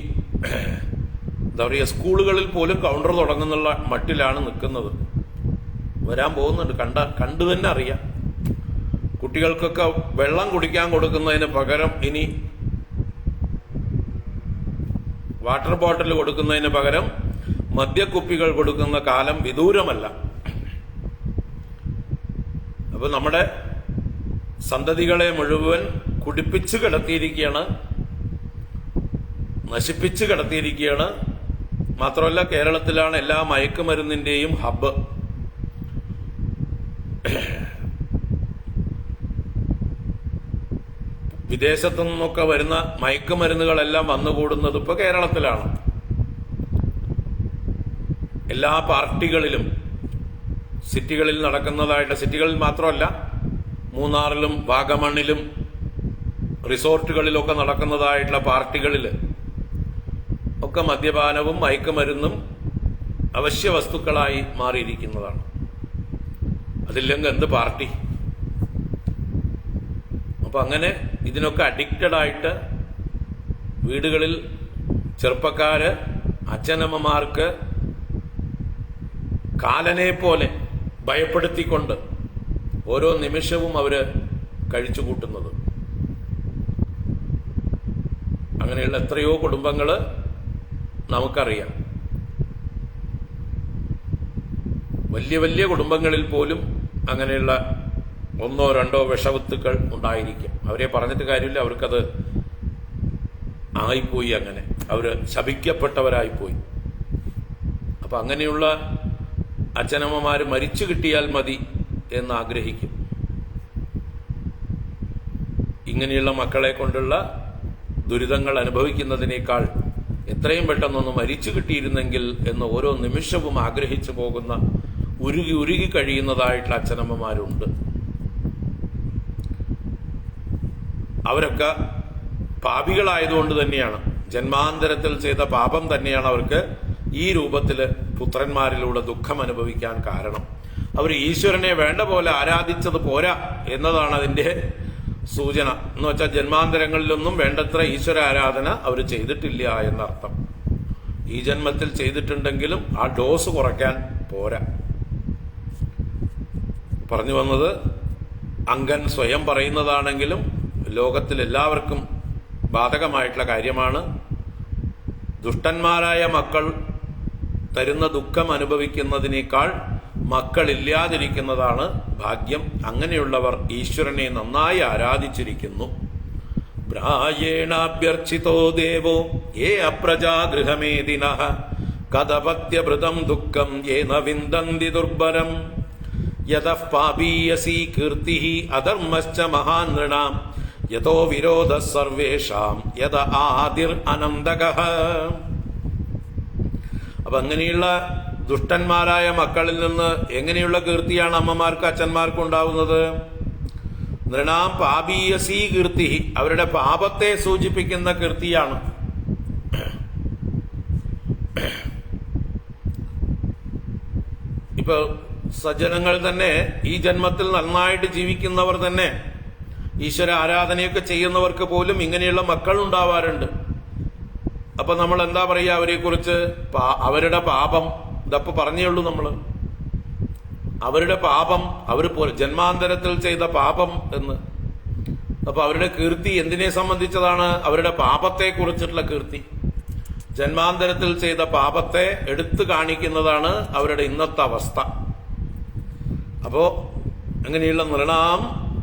എന്താ പറയുക, സ്കൂളുകളിൽ പോലും കൗണ്ടർ തുടങ്ങുന്നുള്ള മട്ടിലാണ് നിൽക്കുന്നത്. വരാൻ പോകുന്നുണ്ട്, കണ്ടു തന്നെ അറിയാം. കുട്ടികൾക്കൊക്കെ വെള്ളം കുടിക്കാൻ കൊടുക്കുന്നതിന് പകരം ഇനി വാട്ടർ ബോട്ടിൽ കൊടുക്കുന്നതിന് പകരം മദ്യക്കുപ്പികൾ കൊടുക്കുന്ന കാലം വിദൂരമല്ല. അപ്പൊ നമ്മുടെ സന്തതികളെ മുഴുവൻ കുടിപ്പിച്ച് കിടത്തിയിരിക്കുകയാണ്, നശിപ്പിച്ച് കിടത്തിയിരിക്കുകയാണ്. മാത്രമല്ല, കേരളത്തിലാണ് എല്ലാ മയക്കുമരുന്നിന്റെയും ഹബ്ബ്. വിദേശത്തു നിന്നൊക്കെ വരുന്ന മയക്കുമരുന്നുകളെല്ലാം വന്നുകൂടുന്നത് ഇപ്പൊ കേരളത്തിലാണ്. എല്ലാ പാർട്ടികളിലും സിറ്റികളിൽ നടക്കുന്നതായിട്ട്, സിറ്റികളിൽ മാത്രമല്ല, മൂന്നാറിലും വാഗമണ്ണിലും റിസോർട്ടുകളിലൊക്കെ നടക്കുന്നതായിട്ടുള്ള പാർട്ടികളിൽ ഒക്കെ മദ്യപാനവും മയക്കുമരുന്നും അവശ്യ വസ്തുക്കളായി മാറിയിരിക്കുന്നതാണ്. അതില്ലെങ്കിൽ എന്ത് പാർട്ടി? അപ്പൊ അങ്ങനെ ഇതിനൊക്കെ അഡിക്റ്റഡ് ആയിട്ട് വീടുകളിൽ ചെറുപ്പക്കാര് അച്ഛനമ്മമാർക്ക് കാലനെ പോലെ ഭയപ്പെടുത്തിക്കൊണ്ട് ഓരോ നിമിഷവും അവര് കഴിച്ചു കൂട്ടുന്നത്. അങ്ങനെയുള്ള എത്രയോ കുടുംബങ്ങള് നമുക്കറിയാം. വലിയ വലിയ കുടുംബങ്ങളിൽ പോലും അങ്ങനെയുള്ള 1 or 2 വിഷവത്തുക്കൾ ഉണ്ടായിരിക്കും. അവരെ പറഞ്ഞിട്ട് കാര്യമില്ല, അവർക്കത് ആയിപ്പോയി. അങ്ങനെ അവര് ശപിക്കപ്പെട്ടവരായിപ്പോയി. അപ്പൊ അങ്ങനെയുള്ള അച്ഛനമ്മമാര് മരിച്ചു കിട്ടിയാൽ മതി എന്ന് ആഗ്രഹിക്കും. ഇങ്ങനെയുള്ള മക്കളെ കൊണ്ടുള്ള ദുരിതങ്ങൾ അനുഭവിക്കുന്നതിനേക്കാൾ എത്രയും പെട്ടെന്നൊന്ന് മരിച്ചു കിട്ടിയിരുന്നെങ്കിൽ എന്ന് ഓരോ നിമിഷവും ആഗ്രഹിച്ചു പോകുന്ന, ഉരുകി ഉരുകി കഴിയുന്നതായിട്ടുള്ള അച്ഛനമ്മമാരുണ്ട്. അവരൊക്കെ പാപികളായതുകൊണ്ട് തന്നെയാണ്, ജന്മാന്തരത്തിൽ ചെയ്ത പാപം തന്നെയാണ് അവർക്ക് ഈ രൂപത്തില് പുത്രന്മാരിലൂടെ ദുഃഖം അനുഭവിക്കാൻ കാരണം. അവർ ഈശ്വരനെ വേണ്ട പോലെ ആരാധിച്ചത് പോരാ എന്നതാണ് അതിന്റെ സൂചന. എന്ന് വെച്ചാൽ ജന്മാന്തരങ്ങളിലൊന്നും വേണ്ടത്ര ഈശ്വര ആരാധന അവർ ചെയ്തിട്ടില്ല എന്നർത്ഥം. ഈ ജന്മത്തിൽ ചെയ്തിട്ടുണ്ടെങ്കിലും ആ ഡോസ് കുറയ്ക്കാൻ പോരാ. പറഞ്ഞു വന്നത്, അങ്കൻ സ്വയം പറയുന്നതാണെങ്കിലും ലോകത്തിൽ എല്ലാവർക്കും ബാധകമായിട്ടുള്ള കാര്യമാണ്. ദുഷ്ടന്മാരായ മക്കൾ തരുന്ന ദുഃഖം അനുഭവിക്കുന്നതിനേക്കാൾ മക്കളില്ലാതിരിക്കുന്നതാണ് ഭാഗ്യം. അങ്ങനെയുള്ളവർ ഈശ്വരനെ നന്നായി ആരാധിച്ചിരിക്കുന്നു. പ്രായേണാഭ്യർച്ചിതോ ദേവോ യേ അപ്രജാഗൃഹമേദിനഃ കഥപത്യഭൃതം ദുഃഖം യേന വിന്ദന്തി ദുർബരം യതഃ പാപീയസി കീർത്തിഃ അധർമ്മശ്ച മഹാൻ നൃണാം യതോ വിരോധഃ സർവേഷാം യത ആദിർ അനന്തകഃ. അപ്പൊ അങ്ങനെയുള്ള ദുഷ്ടന്മാരായ മക്കളിൽ നിന്ന് എങ്ങനെയുള്ള കീർത്തിയാണ് അമ്മമാർക്ക് അച്ഛന്മാർക്കും ഉണ്ടാവുന്നത്? നൃണാം പാപീയസി കീർത്തി, അവരുടെ പാപത്തെ സൂചിപ്പിക്കുന്ന കീർത്തിയാണ്. ഇപ്പൊ സജ്ജനങ്ങൾ തന്നെ ഈ ജന്മത്തിൽ നന്നായിട്ട് ജീവിക്കുന്നവർ തന്നെ ഈശ്വര ആരാധനയൊക്കെ ചെയ്യുന്നവർക്ക് പോലും ഇങ്ങനെയുള്ള മക്കൾ ഉണ്ടാവാറുണ്ട്. അപ്പൊ നമ്മൾ എന്താ പറയുക അവരെ കുറിച്ച്? അവരുടെ പാപം, ഇതപ്പോ പറഞ്ഞേ ഉള്ളൂ നമ്മള്, അവരുടെ പാപം, അവർ ജന്മാന്തരത്തിൽ ചെയ്ത പാപം എന്ന്. അപ്പൊ അവരുടെ കീർത്തി എന്തിനെ സംബന്ധിച്ചതാണ്? അവരുടെ പാപത്തെ കുറിച്ചിട്ടുള്ള കീർത്തി. ജന്മാന്തരത്തിൽ ചെയ്ത പാപത്തെ എടുത്തു കാണിക്കുന്നതാണ് അവരുടെ ഇന്നത്തെ അവസ്ഥ. അപ്പോ അങ്ങനെയുള്ള നൃണാം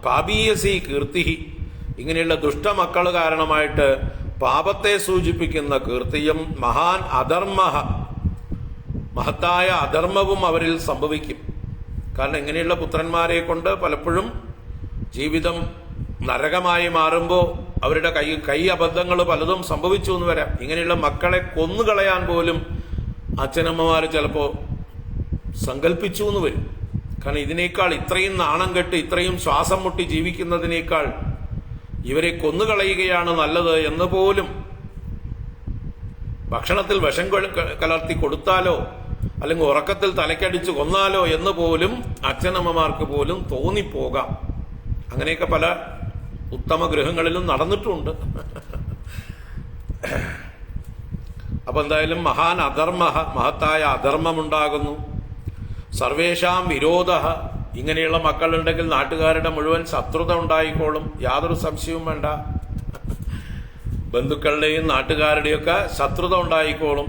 പാപീയസി കീർത്തി, ഇങ്ങനെയുള്ള ദുഷ്ടമക്കൾ കാരണമായിട്ട് പാപത്തെ സൂചിപ്പിക്കുന്ന കീർത്തിയും മഹാൻ അധർമ്മ, മഹത്തായ അധർമ്മവും അവരിൽ സംഭവിക്കും. കാരണം ഇങ്ങനെയുള്ള പുത്രന്മാരെ കൊണ്ട് പലപ്പോഴും ജീവിതം നരകമായി മാറുമ്പോൾ അവരുടെ കൈ അബദ്ധങ്ങൾ പലതും സംഭവിച്ചു എന്ന് വരാം. ഇങ്ങനെയുള്ള മക്കളെ കൊന്നുകളയാൻ പോലും അച്ഛനമ്മമാർ ചിലപ്പോൾ സങ്കല്പിച്ചു എന്ന് വരും. കാരണം ഇതിനേക്കാൾ, ഇത്രയും നാണം കെട്ട് ഇത്രയും ശ്വാസം മുട്ടി ജീവിക്കുന്നതിനേക്കാൾ ഇവരെ കൊന്നുകളയുകയാണ് നല്ലത് എന്ന് പോലും, ഭക്ഷണത്തിൽ വിഷം കലർത്തി കൊടുത്താലോ അല്ലെങ്കിൽ ഉറക്കത്തിൽ തലക്കടിച്ച് കൊന്നാലോ എന്ന് പോലും അച്ഛനമ്മമാർക്ക് പോലും തോന്നിപ്പോകാം. അങ്ങനെയൊക്കെ പല ഉത്തമ ഗൃഹങ്ങളിലും നടന്നിട്ടുണ്ട്. അപ്പൊ എന്തായാലും മഹാൻ അധർമ്മ, മഹത്തായ അധർമ്മമുണ്ടാകുന്നു. സർവേഷാം വിരോധ, ഇങ്ങനെയുള്ള മക്കളുണ്ടെങ്കിൽ നാട്ടുകാരുടെ മുഴുവൻ ശത്രുത ഉണ്ടായിക്കോളും, യാതൊരു സംശയവും വേണ്ട. ബന്ധുക്കളുടെയും നാട്ടുകാരുടെയൊക്കെ ശത്രുത ഉണ്ടായിക്കോളും.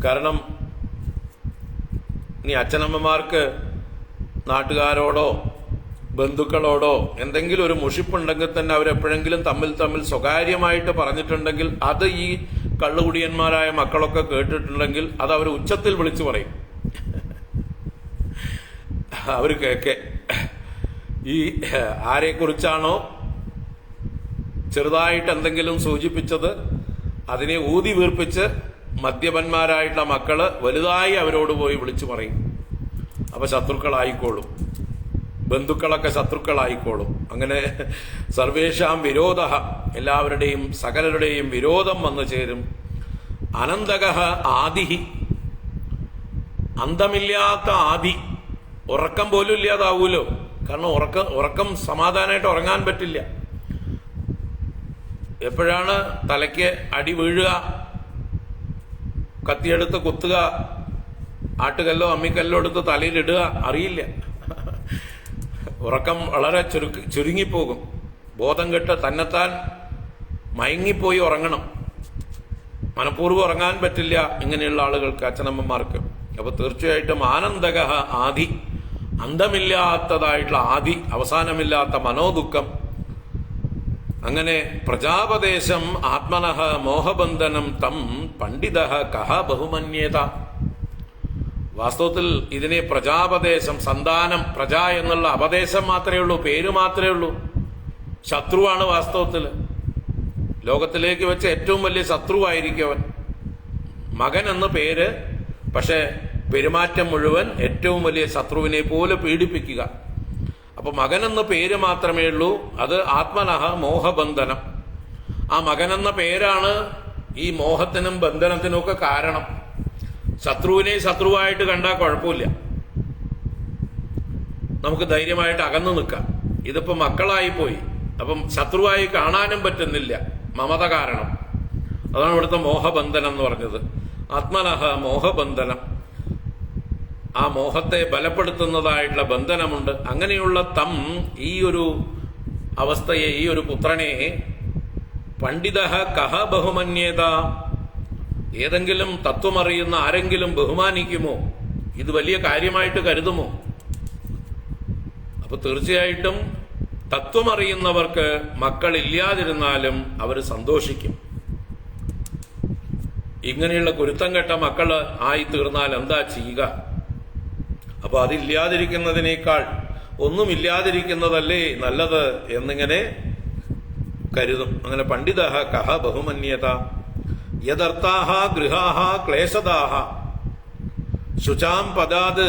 കാരണം ഇനി അച്ഛനമ്മമാർക്ക് നാട്ടുകാരോടോ ബന്ധുക്കളോടോ എന്തെങ്കിലും ഒരു മുഷിപ്പുണ്ടെങ്കിൽ തന്നെ അവരെപ്പോഴെങ്കിലും തമ്മിൽ സ്വകാര്യമായിട്ട് പറഞ്ഞിട്ടുണ്ടെങ്കിൽ അത് ഈ കള്ളുകുടിയന്മാരായ മക്കളൊക്കെ കേട്ടിട്ടുണ്ടെങ്കിൽ അത് അവർ ഉച്ചത്തിൽ വിളിച്ചു പറയും. അവർ കേക്കെ ഈ ആരെക്കുറിച്ചാണോ ചെറുതായിട്ട് എന്തെങ്കിലും സൂചിപ്പിച്ചത് അതിനെ ഊതി വീർപ്പിച്ച് മദ്യപന്മാരായിട്ടുള്ള മക്കള് വലുതായി അവരോട് പോയി വിളിച്ചു പറയും. അപ്പൊ ശത്രുക്കളായിക്കോളും, ബന്ധുക്കളൊക്കെ ശത്രുക്കളായിക്കോളും. അങ്ങനെ സർവേഷാം വിരോധ, എല്ലാവരുടെയും സകലരുടെയും വിരോധം വന്നു ചേരും. അനന്തകഃ ആദിഹി, അന്തമില്ലാത്ത ആദി, ഉറക്കം പോലും ഇല്ലാതാവൂലോ. കാരണം ഉറക്കം സമാധാനമായിട്ട് ഉറങ്ങാൻ പറ്റില്ല. എപ്പോഴാണ് തലയ്ക്ക് അടി വീഴുക, കത്തിയെടുത്ത് കുത്തുക, ആട്ടുകല്ലോ അമ്മിക്കല്ലോ എടുത്ത് തലയിലിടുക, അറിയില്ല. ഉറക്കം വളരെ ചുരുങ്ങിപ്പോകും. ബോധം കെട്ട് തന്നെത്താൻ മയങ്ങിപ്പോയി ഉറങ്ങണം. മനഃപൂർവ്വം ഉറങ്ങാൻ പറ്റില്ല ഇങ്ങനെയുള്ള ആളുകൾക്ക്, അച്ഛനമ്മമാർക്ക്. അപ്പൊ തീർച്ചയായിട്ടും ആനന്ദക ആദി, അന്തമില്ലാത്തതായിട്ടുള്ള ആദി, അവസാനമില്ലാത്ത മനോദുഃഖം. അങ്ങനെ പ്രജാപദേശം ആത്മനഃ മോഹബന്ധനം തം പണ്ഡിതഃ കഹ ബഹുമന്യേത. വാസ്തവത്തിൽ ഇതിനെ പ്രജാപദേശം, സന്താനം, പ്രജ എന്നുള്ള അപദേശം മാത്രമേ ഉള്ളൂ, പേര് മാത്രമേ ഉള്ളൂ. ശത്രുവാണ് വാസ്തവത്തിൽ. ലോകത്തിലേക്ക് വെച്ച് ഏറ്റവും വലിയ ശത്രുവായിരിക്കും അവൻ. മകൻ എന്ന പേര്, പക്ഷെ പെരുമാറ്റം മുഴുവൻ ഏറ്റവും വലിയ ശത്രുവിനെ പോലെ പീഡിപ്പിക്കുക. അപ്പൊ മകൻ എന്ന പേര് മാത്രമേ ഉള്ളൂ. അത് ആത്മനഃ മോഹബന്ധനം. ആ മകൻ എന്ന പേരാണ് ഈ മോഹത്തിനും ബന്ധനത്തിനും ഒക്കെ കാരണം. ശത്രുവിനെ ശത്രുവായിട്ട് കണ്ടാൽ കുഴപ്പമില്ല, നമുക്ക് ധൈര്യമായിട്ട് അകന്നു നിൽക്കാം. ഇതിപ്പോ മക്കളായി പോയി, അപ്പം ശത്രുവായി കാണാനും പറ്റുന്നില്ല, മമത കാരണം. അതാണ് ഇവിടുത്തെ മോഹബന്ധനം എന്ന് പറഞ്ഞത്. ആത്മനഃ മോഹബന്ധനം, ആ മോഹത്തെ ബലപ്പെടുത്തുന്നതായിട്ടുള്ള ബന്ധനമുണ്ട്. അങ്ങനെയുള്ള തം, ഈ ഒരു അവസ്ഥയെ, ഈ ഒരു പുത്രനെ പണ്ഡിതഃ കഹ ബഹുമന്യേത, ഏതെങ്കിലും തത്വമറിയുന്ന ആരെങ്കിലും ബഹുമാനിക്കുമോ? ഇത് വലിയ കാര്യമായിട്ട് കരുതുമോ? അപ്പൊ തീർച്ചയായിട്ടും തത്വമറിയുന്നവർക്ക് മക്കളില്ലാതിരുന്നാലും അവർ സന്തോഷിക്കും. ഇങ്ങനെയുള്ള കുരുത്തം കെട്ട മക്കള് ആയി തീർന്നാൽ എന്താ ചെയ്യുക? അപ്പൊ അതില്ലാതിരിക്കുന്നതിനേക്കാൾ ഒന്നുമില്ലാതിരിക്കുന്നതല്ലേ നല്ലത് എന്നിങ്ങനെ കരുതും. അങ്ങനെ പണ്ഡിത കഹ ബഹുമന്യത യദർത്ഥാഹ ഗൃഹാഹ ക്ലേശദാഹ ശുചാം പദാത്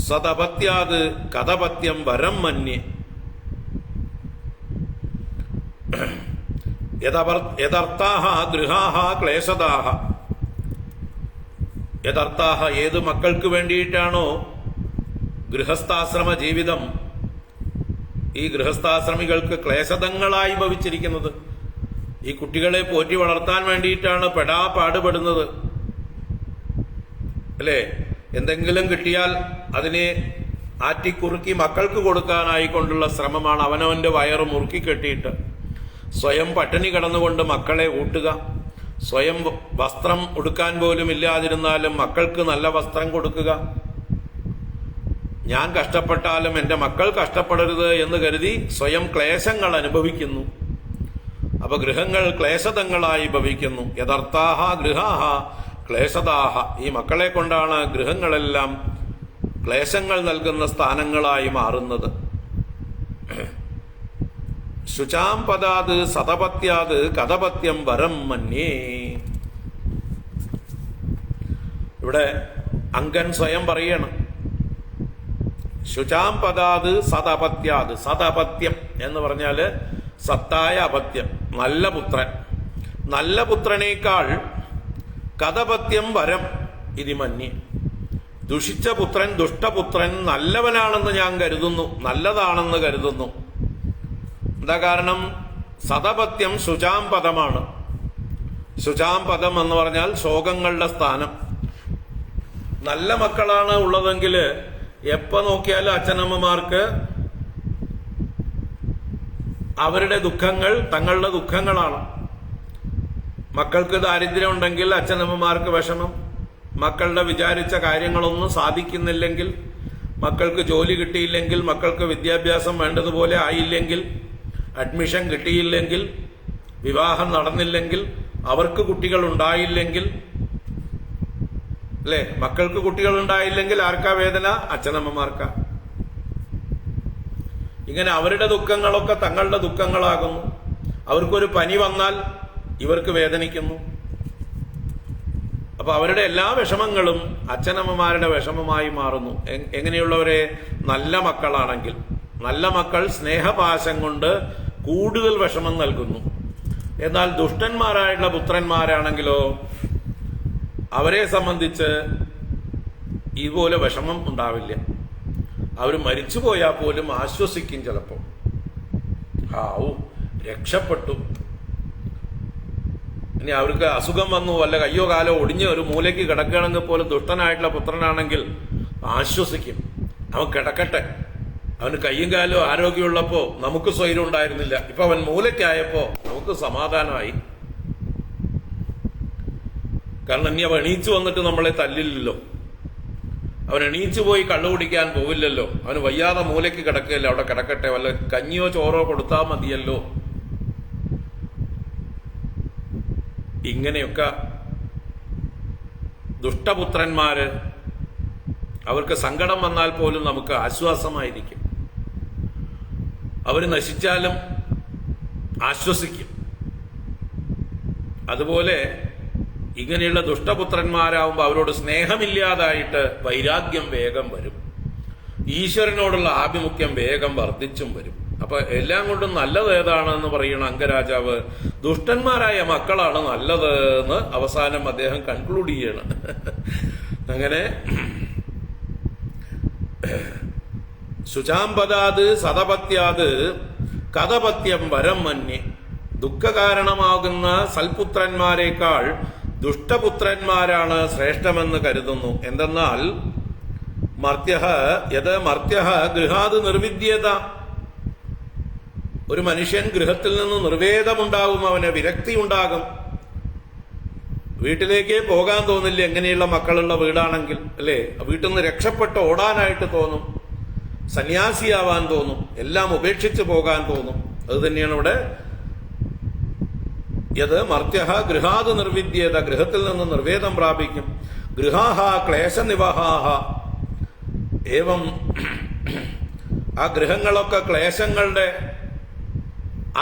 സദപത്യാത് കഥപത്യം വരം മന്യേ. യദർത്ഥാഹ ഗൃഹാഹ ക്ലേശദാഹ. യദർത്ഥാഹ ഏത് മക്കൾക്ക് വേണ്ടിയിട്ടാണോ ഗൃഹസ്ഥാശ്രമ ജീവിതം ഈ ഗൃഹസ്ഥാശ്രമികൾക്ക് ക്ലേശതങ്ങളായി ഭവിച്ചിരിക്കുന്നത്, ഈ കുട്ടികളെ പോറ്റി വളർത്താൻ വേണ്ടിയിട്ടാണ് പാടുപെടുന്നത് അല്ലേ? എന്തെങ്കിലും കിട്ടിയാൽ അതിനെ ആറ്റിക്കുറുക്കി മക്കൾക്ക് കൊടുക്കാനായിക്കൊണ്ടുള്ള ശ്രമമാണ്. അവനവന്റെ വയറ് മുറുക്കി കെട്ടിയിട്ട് സ്വയം പട്ടിണി കിടന്നുകൊണ്ട് മക്കളെ ഊട്ടുക. സ്വയം വസ്ത്രം ഉടുക്കാൻ പോലും ഇല്ലാതിരുന്നാലും മക്കൾക്ക് നല്ല വസ്ത്രം കൊടുക്കുക. ഞാൻ കഷ്ടപ്പെട്ടാലും എൻ്റെ മക്കൾ കഷ്ടപ്പെടരുത് എന്ന് കരുതി സ്വയം ക്ലേശങ്ങൾ അനുഭവിക്കുന്നു. അപ്പൊ ഗൃഹങ്ങൾ ക്ലേശതങ്ങളായി ഭവിക്കുന്നു. യഥാർത്ഥാഹ ഗൃഹാഹ ക്ലേശതാഹ. ഈ മക്കളെ കൊണ്ടാണ് ഗൃഹങ്ങളെല്ലാം ക്ലേശങ്ങൾ നൽകുന്ന സ്ഥാനങ്ങളായി മാറുന്നത്. ശുചാം പദാത് സതപത്യാത് കഥപത്യം വരം മന്യേ. ഇവിടെ അങ്കൻ സ്വയം പറയണം, ശുചാം പദാത് സതപത്യാത്. സതപത്യം എന്ന് പറഞ്ഞാല് സത്തായ അപത്യം, നല്ല പുത്രൻ. നല്ല പുത്രനേക്കാൾ കഥപത്യം വരം ഇതി മന്യേ. ദുഷിച്ച പുത്രൻ, ദുഷ്ടപുത്രൻ നല്ലവനാണെന്ന് ഞാൻ കരുതുന്നു, നല്ലതാണെന്ന് കരുതുന്നു. എന്താ കാരണം? സതപത്യം ശുചാം പദമാണ്. ശുചാം പദം എന്ന് പറഞ്ഞാൽ ശോകങ്ങളുടെ സ്ഥാനം. നല്ല മക്കളാണ് ഉള്ളതെങ്കിൽ എപ്പോ നോക്കിയാലും അച്ഛനമ്മമാർക്ക് അവരുടെ ദുഃഖങ്ങൾ തങ്ങളുടെ ദുഃഖങ്ങളാണ്. മക്കൾക്ക് ദാരിദ്ര്യം ഉണ്ടെങ്കിൽ അച്ഛനമ്മമാർക്ക് വിഷമം. മക്കളുടെ വിചാരിച്ച കാര്യങ്ങളൊന്നും സാധിക്കുന്നില്ലെങ്കിൽ, മക്കൾക്ക് ജോലി കിട്ടിയില്ലെങ്കിൽ, മക്കൾക്ക് വിദ്യാഭ്യാസം വേണ്ടതുപോലെ ആയില്ലെങ്കിൽ, അഡ്മിഷൻ കിട്ടിയില്ലെങ്കിൽ, വിവാഹം നടന്നില്ലെങ്കിൽ, അവർക്ക് കുട്ടികൾ ഉണ്ടായില്ലെങ്കിൽ, അല്ലെ? മക്കൾക്ക് കുട്ടികൾ ഉണ്ടായില്ലെങ്കിൽ ആർക്കാ വേദന? അച്ഛനമ്മമാർക്കാ. ഇങ്ങനെ അവരുടെ ദുഃഖങ്ങളൊക്കെ തങ്ങളുടെ ദുഃഖങ്ങളാകുന്നു. അവർക്കൊരു പനി വന്നാൽ ഇവർക്ക് വേദനിക്കുന്നു. അപ്പൊ അവരുടെ എല്ലാ വിഷമങ്ങളും അച്ഛനമ്മമാരുടെ വിഷമമായി മാറുന്നു. എങ്ങനെയുള്ളവരെ? നല്ല മക്കളാണെങ്കിൽ. നല്ല മക്കൾ സ്നേഹപാശം കൊണ്ട് കൂടുതൽ വിഷമം നൽകുന്നു. എന്നാൽ ദുഷ്ടന്മാരായിട്ടുള്ള പുത്രന്മാരാണെങ്കിലോ അവരെ സംബന്ധിച്ച് ഇതുപോലെ വിഷമം ഉണ്ടാവില്ല. അവർ മരിച്ചുപോയാൽ പോലും ആശ്വസിക്കും. ചിലപ്പോൾ രക്ഷപ്പെട്ടു. ഇനി അവർക്ക് അസുഖം വന്നു, വല്ല കയ്യോ കാലോ ഒടിഞ്ഞ് ഒരു മൂലയ്ക്ക് കിടക്കുകയാണെങ്കിൽ പോലും ദുഷ്ടനായിട്ടുള്ള പുത്രനാണെങ്കിൽ ആശ്വസിക്കും. അവൻ കിടക്കട്ടെ, അവന് കയ്യും കാലും ആരോഗ്യമുള്ളപ്പോ നമുക്ക് സ്വൈര്യം ഉണ്ടായിരുന്നില്ല, ഇപ്പൊ അവൻ മൂലയ്ക്കായപ്പോ നമുക്ക് സമാധാനമായി. കാരണം ഇനി അവൻ എണീച്ചു വന്നിട്ട് നമ്മളെ തല്ലില്ലല്ലോ, അവൻ എണീച്ചു പോയി കള്ളു കുടിക്കാൻ പോവില്ലല്ലോ, അവന് വയ്യാതെ മൂലയ്ക്ക് കിടക്കുകയല്ലോ, അവിടെ കിടക്കട്ടെ, വല്ല കഞ്ഞിയോ ചോറോ കൊടുത്താൽ മതിയല്ലോ. ഇങ്ങനെയൊക്കെ ദുഷ്ടപുത്രന്മാര്, അവർക്ക് സങ്കടം വന്നാൽ പോലും നമുക്ക് ആശ്വാസമായിരിക്കും. അവർ നശിച്ചാലും ആശ്വസിക്കും. അതുപോലെ ഇങ്ങനെയുള്ള ദുഷ്ടപുത്രന്മാരാവുമ്പോൾ അവരോട് സ്നേഹമില്ലാതായിട്ട് വൈരാഗ്യം വേഗം വരും. ഈശ്വരനോടുള്ള ആഭിമുഖ്യം വേഗം വർദ്ധിച്ചും വരും. അപ്പൊ എല്ലാം കൊണ്ടും നല്ലത് ഏതാണെന്ന് പറയണ അംഗരാജാവ് ദുഷ്ടന്മാരായ മക്കളാണ് നല്ലത് എന്ന് അവസാനം അദ്ദേഹം കൺക്ലൂഡ് ചെയ്യണം. അങ്ങനെ ശുചാംപദാത് സതപത്യാത് കഥപത്യം വരം മന്യേ. ദുഃഖകാരണമാകുന്ന സൽപുത്രന്മാരെക്കാൾ ദുഷ്ടപുത്രന്മാരാണ് ശ്രേഷ്ഠമെന്ന് കരുതുന്നു. എന്തെന്നാൽ മർത്യഃ യത് മർത്യഃ ഗൃഹാത് നിർവിദ്യത. ഒരു മനുഷ്യൻ ഗൃഹത്തിൽ നിന്ന് നിർവേദമുണ്ടാകും, അവന് വിരക്തി ഉണ്ടാകും, വീട്ടിലേക്ക് പോകാൻ തോന്നില്ല. എങ്ങനെയുള്ള മക്കളുള്ള വീടാണെങ്കിൽ, അല്ലേ? വീട്ടിൽ നിന്ന് രക്ഷപ്പെട്ട് ഓടാനായിട്ട് തോന്നും. സന്യാസിയാവാൻ തോന്നും, എല്ലാം ഉപേക്ഷിച്ച് പോകാൻ തോന്നും. അത് തന്നെയാണ് ഇവിടെ യത് മർത്യ ഗൃഹാത് നിർവിദ്യേത, ഗൃഹത്തിൽ നിന്ന് നിർവേദം പ്രാപിക്കും. ഗൃഹാഹ ക്ലേശനിവഹാഹ ഏവം, ആ ഗൃഹങ്ങളൊക്കെ ക്ലേശങ്ങളുടെ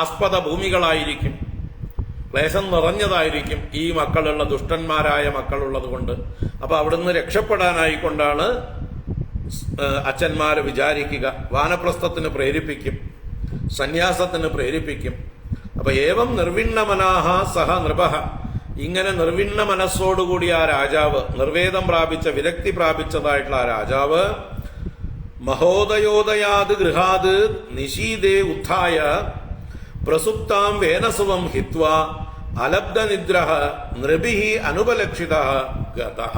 ആസ്പദ ഭൂമികളായിരിക്കും, ക്ലേശം നിറഞ്ഞതായിരിക്കും ഈ മക്കളുള്ള ദുഷ്ടന്മാരായ മക്കളുള്ളത് കൊണ്ട്. അപ്പൊ അവിടുന്ന് രക്ഷപ്പെടാനായിക്കൊണ്ടാണ് അച്ഛന്മാര് വിചാരിക്കുക, വാനപ്രസ്ഥത്തിന് പ്രേരിപ്പിക്കും, സന്യാസത്തിന് പ്രേരിപ്പിക്കും. അപ്പൊ ഏവം നിർവിണ്ണമനാഹ സഹ നൃപഹ, ഇങ്ങനെ നിർവിണ്ണ മനസ്സോടുകൂടി ആ രാജാവ്, നിർവേദം പ്രാപിച്ച വിരക്തി പ്രാപിച്ചതായിട്ടുള്ള ആ രാജാവ്, മഹോദയോദയാത് ഗൃഹാത് നിശീദേ ഉത്ഥായ പ്രസുപ്താം വേനസുവം ഹിത്വാ അലബ്ധനിദ്രഃ നൃഭിഃ അനുപലക്ഷിതഃ ഗതഃ.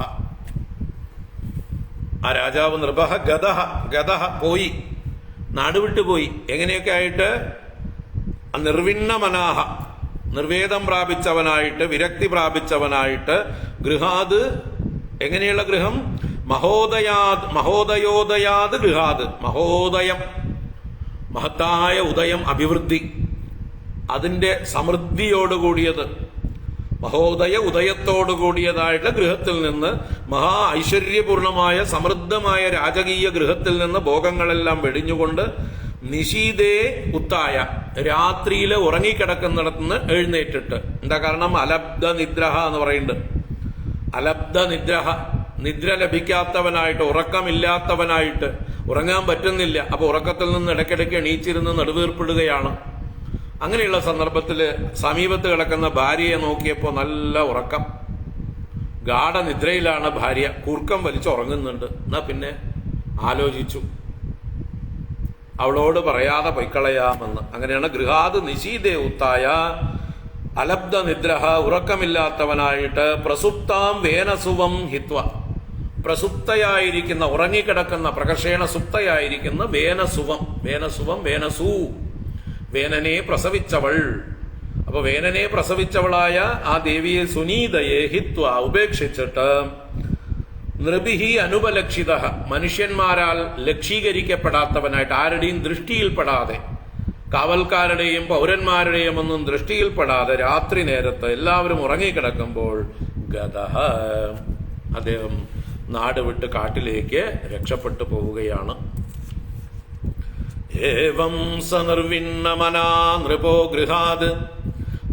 ആ രാജാവ് നൃപഃ ഗതഃ പോയി, നാടുവിട്ടു പോയി. എങ്ങനെയൊക്കെ ആയിട്ട്? നിർവിണ്ണമനാഹ, നിർവേദം പ്രാപിച്ചവനായിട്ട്, വിരക്തി പ്രാപിച്ചവനായിട്ട്, ഗൃഹാത്, എങ്ങനെയുള്ള ഗൃഹം? മഹോദയോദയാത് ഗൃഹാത്, മഹോദയം, മഹത്തായ ഉദയം, അഭിവൃദ്ധി, അതിന്റെ സമൃദ്ധിയോടുകൂടിയത്, മഹോദയ ഉദയത്തോടുകൂടിയതായിട്ട് ഗൃഹത്തിൽ നിന്ന്, മഹാ ഐശ്വര്യപൂർണമായ സമൃദ്ധമായ രാജകീയ ഗൃഹത്തിൽ നിന്ന് ഭോഗങ്ങളെല്ലാം വെടിഞ്ഞുകൊണ്ട് നിശീതേ ഉത്തായ, രാത്രിയില് ഉറങ്ങിക്കിടക്കുന്നിടത്തുനിന്ന് എഴുന്നേറ്റിട്ട്. എന്താ കാരണം? അലബ്ധ നിദ്രഹ എന്ന് പറയുന്നുണ്ട്. അലബ്ധ നിദ്രഹ, നിദ്ര ലഭിക്കാത്തവനായിട്ട്, ഉറക്കമില്ലാത്തവനായിട്ട്, ഉറങ്ങാൻ പറ്റുന്നില്ല. അപ്പൊ ഉറക്കത്തിൽ നിന്ന് ഇടയ്ക്കിടയ്ക്ക് എണീച്ചിരുന്ന് നെടുവീർപ്പിടുകയാണ്. അങ്ങനെയുള്ള സന്ദർഭത്തിൽ സമീപത്ത് കിടക്കുന്ന ഭാര്യയെ നോക്കിയപ്പോൾ നല്ല ഉറക്കം, ഗാഠനിദ്രയിലാണ് ഭാര്യ, കൂർക്കം വലിച്ചുറങ്ങുന്നുണ്ട്. എന്നാ പിന്നെ ആലോചിച്ചു, അവളോട് പറയാതെ പൊയ്ക്കളയാമെന്ന്. അങ്ങനെയാണ് ഗൃഹാത് നിശീതേ ഉത്തായ അലബ്ധ നിദ്രഹ, ഉറക്കമില്ലാത്തവനായിട്ട്, പ്രസുപ്താം വേനസുവം ഹിത്വ, പ്രസുപ്തയായിരിക്കുന്ന, ഉറങ്ങിക്കിടക്കുന്ന, പ്രകർഷേണ സുപ്തയായിരിക്കുന്ന വേനസുവം, വേനസു, വേനനെ പ്രസവിച്ചവൾ. അപ്പൊ വേനനെ പ്രസവിച്ചവളായ ആ ദേവിയെ, സുനീതയെ ഹിത്വ, ഉപേക്ഷിച്ചിട്ട്, നൃഭിഹി അനുപലക്ഷിത, മനുഷ്യന്മാരാൽ ലക്ഷീകരിക്കപ്പെടാത്തവനായിട്ട്, ആരുടെയും ദൃഷ്ടിയിൽപ്പെടാതെ, കാവൽക്കാരുടെയും പൗരന്മാരുടെയും ഒന്നും ദൃഷ്ടിയിൽപ്പെടാതെ, രാത്രി നേരത്ത് എല്ലാവരും ഉറങ്ങിക്കിടക്കുമ്പോൾ, ഗതഃ, അദ്ദേഹം നാട് വിട്ട് കാട്ടിലേക്ക് രക്ഷപ്പെട്ടു പോവുകയാണ്. ഏവം സനിർവിണ്ണമനാ നൃപോ ഗൃഹാത്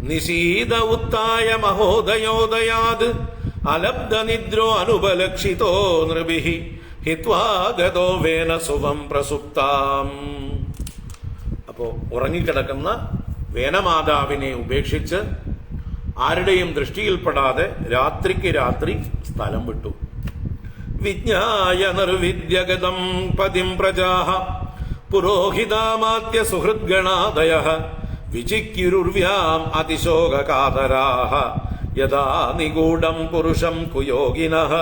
നിശീത ഉത്തായ മഹോദയോദയാത് അലബ്ധനിദ്രോ അനുപലക്ഷിതോ നൃഭിഃ ഹിത്വാ ഗതോ വേനസുവം പ്രസുപ്താം. അപ്പോ ഉറങ്ങിക്കിടക്കുന്ന വേനമാതാവിനെ ഉപേക്ഷിച്ച്, ആരുടെയും ദൃഷ്ടിയിൽപ്പെടാതെ രാത്രിക്ക് രാത്രി സ്ഥലം വിട്ടു. വിജ്ഞായ നിർവിദ്യഗതം പതിം പ്രജാഃ പുരോഹിതാമാത്യ സുഹൃദ്ഗണാദയഃ വിചിക്യുരുർവ്യാം അതിശോകകാതരാഃ യഥാ നിഗൂഢം പുരുഷം കുയോഗിനഃ.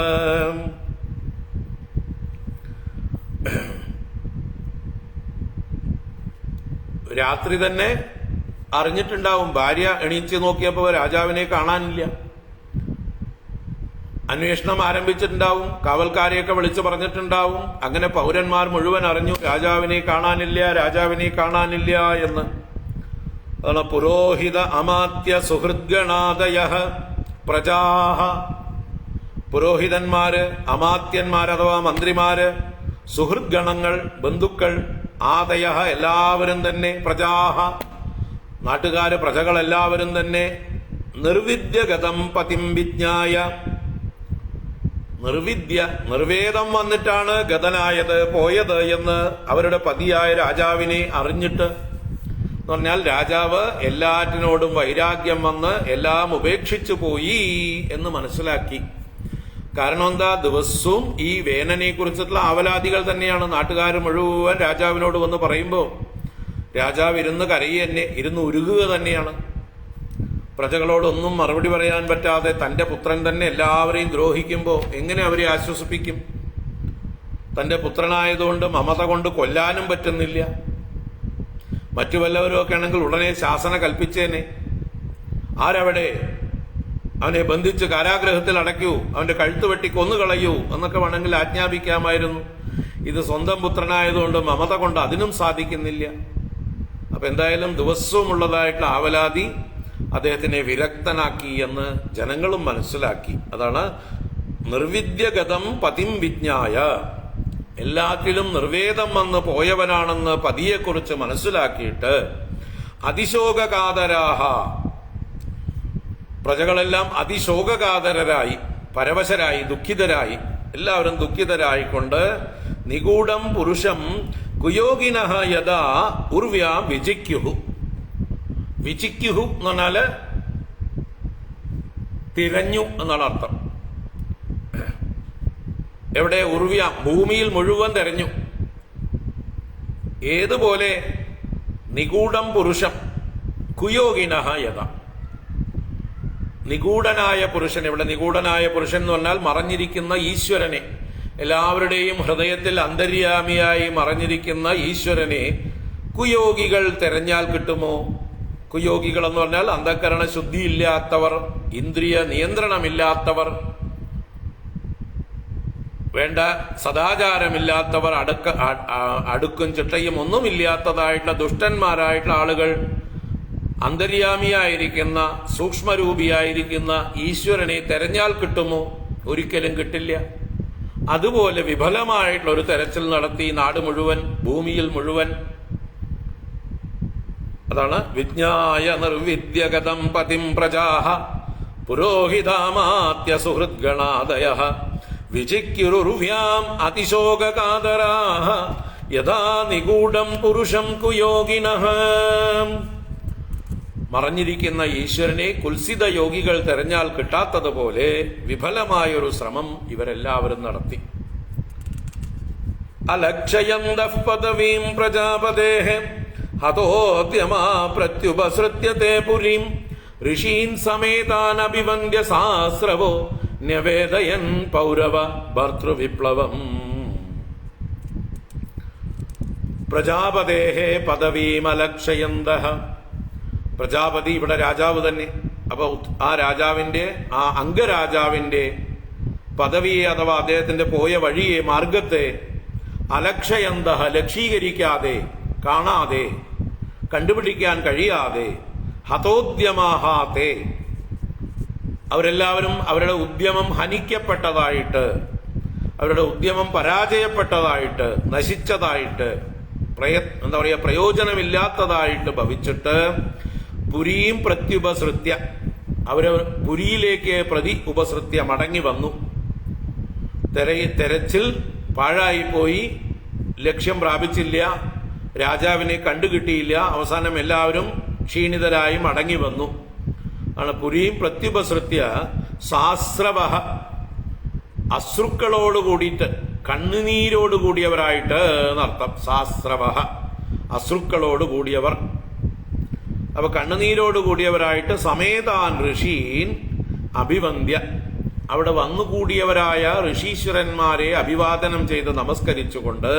രാത്രി തന്നെ അറിഞ്ഞിട്ടുണ്ടാവും, ഭാര്യ എണീച്ച് നോക്കിയപ്പോൾ രാജാവിനെ കാണാനില്ല. അന്വേഷണം ആരംഭിച്ചിട്ടുണ്ടാവും, കാവൽക്കാരെയൊക്കെ വിളിച്ചു പറഞ്ഞിട്ടുണ്ടാവും. അങ്ങനെ പൗരന്മാർ മുഴുവൻ അറിഞ്ഞു, രാജാവിനെ കാണാനില്ല എന്ന്. അതാണ് പുരോഹിത അമാത്യ സുഹൃദ്ഗണാദയഃ പ്രജാഃ. പുരോഹിതന്മാര്, അമാത്യന്മാർ അഥവാ മന്ത്രിമാര്, സുഹൃദ്ഗണങ്ങൾ, ബന്ധുക്കൾ, ആദയഃ എല്ലാവരും തന്നെ, പ്രജാഃ നാട്ടുകാര്, പ്രജകളെല്ലാവരും തന്നെ, നിർവിദ്യഗതം പതിം വിജ്ഞായ, നിർവേദം വന്നിട്ടാണ് ഗതനായത്, പോയത് എന്ന് അവരുടെ പതിയായ രാജാവിനെ അറിഞ്ഞിട്ട്, എന്ന് പറഞ്ഞാൽ രാജാവ് എല്ലാറ്റിനോടും വൈരാഗ്യം വന്ന് എല്ലാം ഉപേക്ഷിച്ചു പോയി എന്ന് മനസ്സിലാക്കി. കാരണം എന്താ? ദിവസവും ഈ വേനനെ കുറിച്ചിട്ടുള്ള ആവലാതികൾ തന്നെയാണ്. നാട്ടുകാർ മുഴുവൻ രാജാവിനോട് വന്ന് പറയുമ്പോൾ രാജാവ് ഇരുന്ന് കരയുക, ഇരുന്ന് ഉരുകുക തന്നെയാണ്. പ്രജകളോടൊന്നും മറുപടി പറയാൻ പറ്റാതെ തന്റെ പുത്രൻ തന്നെ എല്ലാവരെയും ദ്രോഹിക്കുമ്പോൾ എങ്ങനെ അവരെ ആശ്വസിപ്പിക്കും? തന്റെ പുത്രനായതുകൊണ്ട് മമത കൊണ്ട് കൊല്ലാനും പറ്റുന്നില്ല. മറ്റു വല്ലവരും ഒക്കെ ആണെങ്കിൽ ഉടനെ ശാസന കൽപ്പിച്ചേനെ. ആരവിടെ? അവനെ ബന്ധിച്ച് കാരാഗ്രഹത്തിൽ അടയ്ക്കൂ, അവന്റെ കഴുത്ത് വെട്ടി കൊന്നുകളയൂ എന്നൊക്കെ വേണമെങ്കിൽ ആജ്ഞാപിക്കാമായിരുന്നു. ഇത് സ്വന്തം പുത്രനായതുകൊണ്ട് മമത കൊണ്ട് അതിനും സാധിക്കുന്നില്ല. അപ്പൊ എന്തായാലും ദിവസവും ഉള്ളതായിട്ടുള്ള ആവലാതി അദ്ദേഹത്തിനെ വിരക്തനാക്കി എന്ന് ജനങ്ങളും മനസ്സിലാക്കി. അതാണ് നിർവിദ്യഗതം പതിം വിജ്ഞായ, എല്ലാത്തിലും നിർവേദം വന്ന് പോയവനാണെന്ന് പതിയെക്കുറിച്ച് മനസ്സിലാക്കിയിട്ട് അതിശോകകാതരാഹ, പ്രജകളെല്ലാം അതിശോകകാതരായി, പരവശരായി, ദുഃഖിതരായി, എല്ലാവരും ദുഃഖിതരായിക്കൊണ്ട് നിഗൂഢം പുരുഷം കുയോഗിനഃ യഥാ ഉർവ്യാം വിജിക്യുഹു. വിചിക്യുഹു എന്ന് പറഞ്ഞാല് തിരഞ്ഞു എന്നാണ് അർത്ഥം. എവിടെ? ഉർവ്യാം, ഭൂമിയിൽ മുഴുവൻ തെരഞ്ഞു. ഏതുപോലെ? നിഗൂഢം പുരുഷം കുയോഗിനഃ യഥാ, നിഗൂഢനായ പുരുഷൻ. ഇവിടെ നിഗൂഢനായ പുരുഷൻ എന്ന് പറഞ്ഞാൽ മറഞ്ഞിരിക്കുന്ന ഈശ്വരനെ, എല്ലാവരുടെയും ഹൃദയത്തിൽ അന്തര്യാമിയായി മറഞ്ഞിരിക്കുന്ന ഈശ്വരനെ കുയോഗികൾ തെരഞ്ഞാൽ കിട്ടുമോ? കുയോഗികൾ എന്ന് പറഞ്ഞാൽ അന്ധകരണ ശുദ്ധിയില്ലാത്തവർ, ഇന്ദ്രിയ നിയന്ത്രണമില്ലാത്തവർ, വേണ്ട സദാചാരമില്ലാത്തവർ, അടുക്കും ചിട്ടയും ഒന്നുമില്ലാത്തതായിട്ടുള്ള ദുഷ്ടന്മാരായിട്ടുള്ള ആളുകൾ, അന്തര്യാമിയായിരിക്കുന്ന സൂക്ഷ്മരൂപിയായിരിക്കുന്ന ഈശ്വരനെ തെരഞ്ഞാൽ കിട്ടുമോ? ഒരിക്കലും കിട്ടില്ല. അതുപോലെ വിഫലമായിട്ടുള്ള ഒരു തെരച്ചിൽ നടത്തി നാട് മുഴുവൻ, ഭൂമിയിൽ മുഴുവൻ. അതാണ് വിജ്ഞായ നിർവിദ്യഗതം പതിം പ്രജാഹ പുരോഹിതാമാത്യ സുഹൃദ്ഗണാദയഃ വിചിക്യുരുർവ്യാം അതിശോകകാതരാഹ യഥാ നിഗൂഢം പുരുഷം കുയോഗിനഃ. മറഞ്ഞിരിക്കുന്ന ഈശ്വരനെ കുൽസിത യോഗികൾ തെരഞ്ഞാൽ കിട്ടാത്തതുപോലെ വിഫലമായൊരു ശ്രമം ഇവരെല്ലാവരും നടത്തി. അലക്ഷയന്തഃ പദവീം പ്രജാപതേഃ ഹതോദ്യമാ പ്രത്യുപസൃത്യത്തെ പുരീം ഋഷീൻ സമേതാൻ അഭിവന്ദ്യ സഹസ്രവോ ന്യവേദയൻ പൗരവ ഭർതൃവിപ്ലവം. പ്രജാപതേഃ പദവീം അലക്ഷയന്തഃ, പ്രജാപതി ഇവിടെ രാജാവ് തന്നെ. അപ്പൊ ആ രാജാവിന്റെ, ആ അംഗരാജാവിന്റെ പദവിയെ അഥവാ അദ്ദേഹത്തിന്റെ പോയ വഴിയെ, മാർഗത്തെ അലക്ഷയന്തഃ ലക്ഷീകരിക്കാതെ, കാണാതെ, കണ്ടുപിടിക്കാൻ കഴിയാതെ, ഹതോദ്യമാഹാത്തെ അവരെല്ലാവരും അവരുടെ ഉദ്യമം ഹനിക്കപ്പെട്ടതായിട്ട്, അവരുടെ ഉദ്യമം പരാജയപ്പെട്ടതായിട്ട്, നശിച്ചതായിട്ട്, എന്താ പറയുക, പ്രയോജനമില്ലാത്തതായിട്ട് ഭവിച്ചിട്ട് പുരീം പ്രത്യുപസൃത്യ, അവര് പുരിയിലേക്ക് പ്രതി ഉപസൃത്യ മടങ്ങി വന്നു. തെരച്ചിൽ പാഴായിപ്പോയി, ലക്ഷ്യം പ്രാപിച്ചില്ല, രാജാവിനെ കണ്ടുകിട്ടിയില്ല. അവസാനം എല്ലാവരും ക്ഷീണിതരായി മടങ്ങി വന്നു. ആണ് പുരീം പ്രത്യുപസൃത്യ സാസ്രവഃ, അശ്രുക്കളോടുകൂടിയിട്ട്, കണ്ണുനീരോടുകൂടിയവരായിട്ട് എന്നർത്ഥം. സാസ്രവഃ അശ്രുക്കളോടുകൂടിയവർ. അപ്പൊ കണ്ണുനീരോടുകൂടിയവരായിട്ട് സമേതാൻ ഋഷീൻ അഭിവന്ദ്യ, അവിടെ വന്നുകൂടിയവരായ ഋഷീശ്വരന്മാരെ അഭിവാദനം ചെയ്ത് നമസ്കരിച്ചുകൊണ്ട്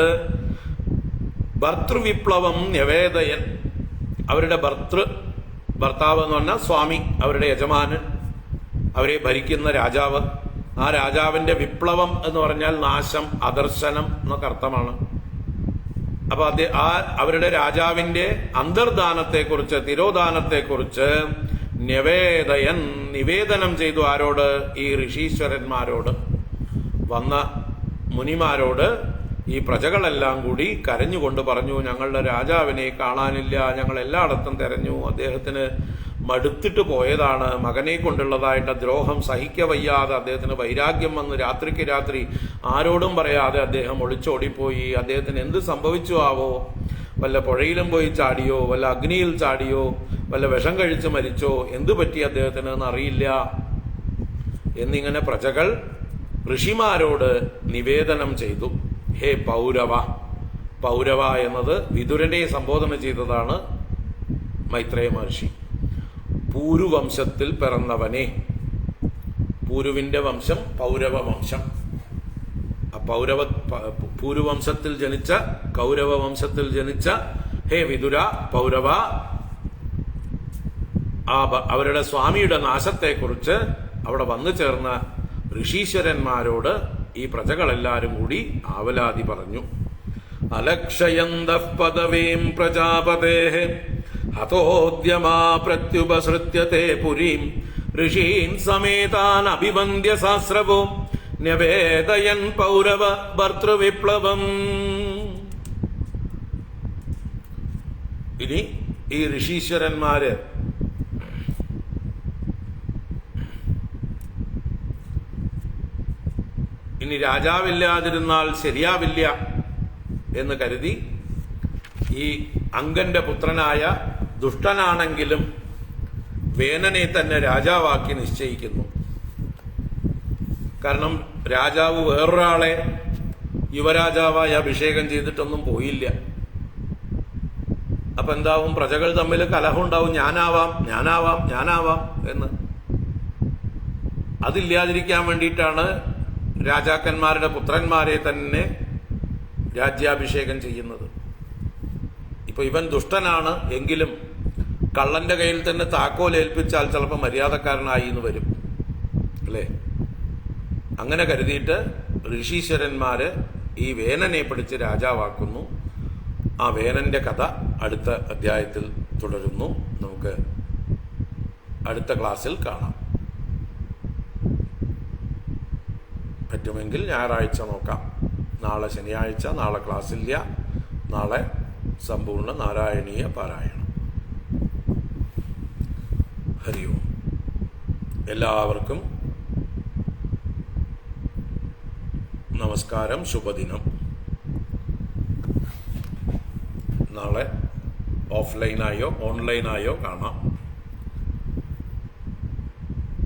ഭർതൃവിപ്ലവം ന്യവേദയൻ, അവരുടെ ഭർത്താവ് എന്ന് പറഞ്ഞാൽ സ്വാമി, അവരുടെ യജമാനൻ, അവരെ ഭരിക്കുന്ന രാജാവ്. ആ രാജാവിന്റെ വിപ്ലവം എന്ന് പറഞ്ഞാൽ നാശം, അദർശനം എന്നൊക്കെ അർത്ഥമാണ്. അപ്പൊ അവരുടെ രാജാവിന്റെ അന്തർദാനത്തെക്കുറിച്ച്, തിരോധാനത്തെക്കുറിച്ച് ന്യവേദയൻ നിവേദനം ചെയ്തു. ആരോട്? ഈ ഋഷീശ്വരന്മാരോട്, വന്ന മുനിമാരോട്. ഈ പ്രജകളെല്ലാം കൂടി കരഞ്ഞുകൊണ്ട് പറഞ്ഞു, ഞങ്ങളുടെ രാജാവിനെ കാണാനില്ല, ഞങ്ങൾ എല്ലായിടത്തും തെരഞ്ഞു, അദ്ദേഹത്തിന് മടുത്തിട്ട് പോയതാണ്, മകനെ കൊണ്ടുള്ളതായിട്ട് ദ്രോഹം സഹിക്കവയ്യാതെ അദ്ദേഹത്തിന് വൈരാഗ്യം വന്ന് രാത്രിക്ക് രാത്രി ആരോടും പറയാതെ അദ്ദേഹം ഒളിച്ചോടിപ്പോയി. അദ്ദേഹത്തിന് എന്ത് സംഭവിച്ചു ആവോ? വല്ല പുഴയിലും പോയി ചാടിയോ, വല്ല അഗ്നിയിൽ ചാടിയോ, വല്ല വിഷം കഴിച്ച് മരിച്ചോ, എന്തു പറ്റി അദ്ദേഹത്തിന് എന്നറിയില്ല എന്നിങ്ങനെ പ്രജകൾ ഋഷിമാരോട് നിവേദനം ചെയ്തു. ഹേ പൗരവ, പൗരവ എന്നത് വിതുരനെ സംബോധന ചെയ്തതാണ് മൈത്രേയ മഹർഷി. പൂരുവംശത്തിൽ പിറന്നവനെ, പൂരുവിന്റെ വംശം പൗരവ വംശം. പൂരുവംശത്തിൽ ജനിച്ച, കൗരവ വംശത്തിൽ ജനിച്ച ഹേ വിതുര, പൗരവ, അവരുടെ സ്വാമിയുടെ നാശത്തെക്കുറിച്ച് അവിടെ വന്നു ചേർന്ന ഋഷീശ്വരന്മാരോട് ഈ പ്രജകളെല്ലാരും കൂടി ആവലാതി പറഞ്ഞു. അലക്ഷയന്തഃ പദവീം പ്രജാപതേഃ ഹതോദ്യമാ പ്രത്യുപസൃത്യത്തെ പുരീം ഋഷീൻ സമേതാൻ അഭിവന്ദ്യ സഹസ്രവോ ന്യവേദയൻ പൗരവ ഭർതൃവിപ്ലവം. ഇനി ഈ ഋഷീശ്വരന്മാര് ഇനി രാജാവില്ലാതിരുന്നാൽ ശരിയാവില്ല എന്ന് കരുതി ഈ അംഗന്റെ പുത്രനായ ദുഷ്ടനാണെങ്കിലും വേനനെ തന്നെ രാജാവാക്കി നിശ്ചയിക്കുന്നു. കാരണം രാജാവ് വേറൊരാളെ യുവരാജാവായി അഭിഷേകം ചെയ്തിട്ടൊന്നും പോയില്ല. അപ്പൊ എന്താവും? പ്രജകൾ തമ്മിൽ കലഹമുണ്ടാവും. ഞാനാവാം എന്ന്. അതില്ലാതിരിക്കാൻ വേണ്ടിയിട്ടാണ് രാജാക്കന്മാരുടെ പുത്രന്മാരെ തന്നെ രാജ്യാഭിഷേകം ചെയ്യുന്നത്. ഇപ്പൊ ഇവൻ ദുഷ്ടനാണ് എങ്കിലും കള്ളന്റെ കയ്യിൽ തന്നെ താക്കോൽ ഏൽപ്പിച്ചാൽ ചിലപ്പോൾ മര്യാദക്കാരനായി എന്ന് വരും, അല്ലേ? അങ്ങനെ കരുതിയിട്ട് ഋഷീശ്വരന്മാര് ഈ വേനനെ പിടിച്ച് രാജാവാക്കുന്നു. ആ വേനന്റെ കഥ അടുത്ത അധ്യായത്തിൽ തുടരുന്നു. നമുക്ക് അടുത്ത ക്ലാസ്സിൽ കാണാം. പറ്റുമെങ്കിൽ ഞായറാഴ്ച നോക്കാം. നാളെ ശനിയാഴ്ച, നാളെ ക്ലാസ്സില്ല. നാളെ സമ്പൂർണ്ണ നാരായണീയ പാരായണം. ഹരി ഓം. എല്ലാവർക്കും നമസ്കാരം, ശുഭദിനം. നാളെ ഓഫ്ലൈനായോ ഓൺലൈനായോ കാണാം.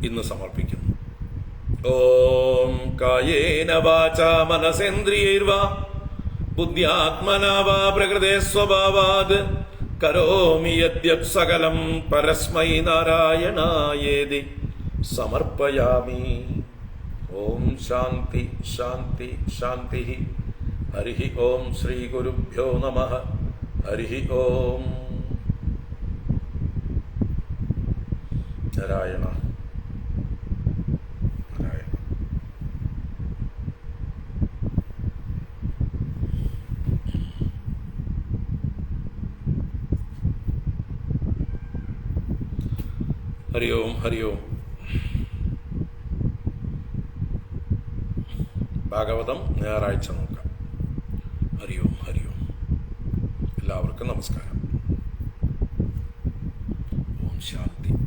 ഇന്ന് സമർപ്പിക്കുന്നു. ഓം കായേന വാചാ മനസേന്ദ്രിയൈർവാ ബുദ്ധ്യാത്മനാ വാ പ്രകൃതേ സ്വഭാവാത് കരോമി യദ്യത് സകലം പരസ്മൈ നാരായണായേതി സമർപ്പയാമി. ഓം ശാന്തി ശാന്തി ശാന്തി. ഹരി ഓം. ശ്രീ ഗുരുഭ്യോ നമഃ. ഹരി ഓം. നാരായണ നാരായണ. ഹരി ഓം. ഹരി ഓം. ഭാഗവതം ഞായറാഴ്ച നോക്കാം. ഹരി ഓം. ഹരി ഓം. എല്ലാവർക്കും നമസ്കാരം. ഓം ശാന്തി.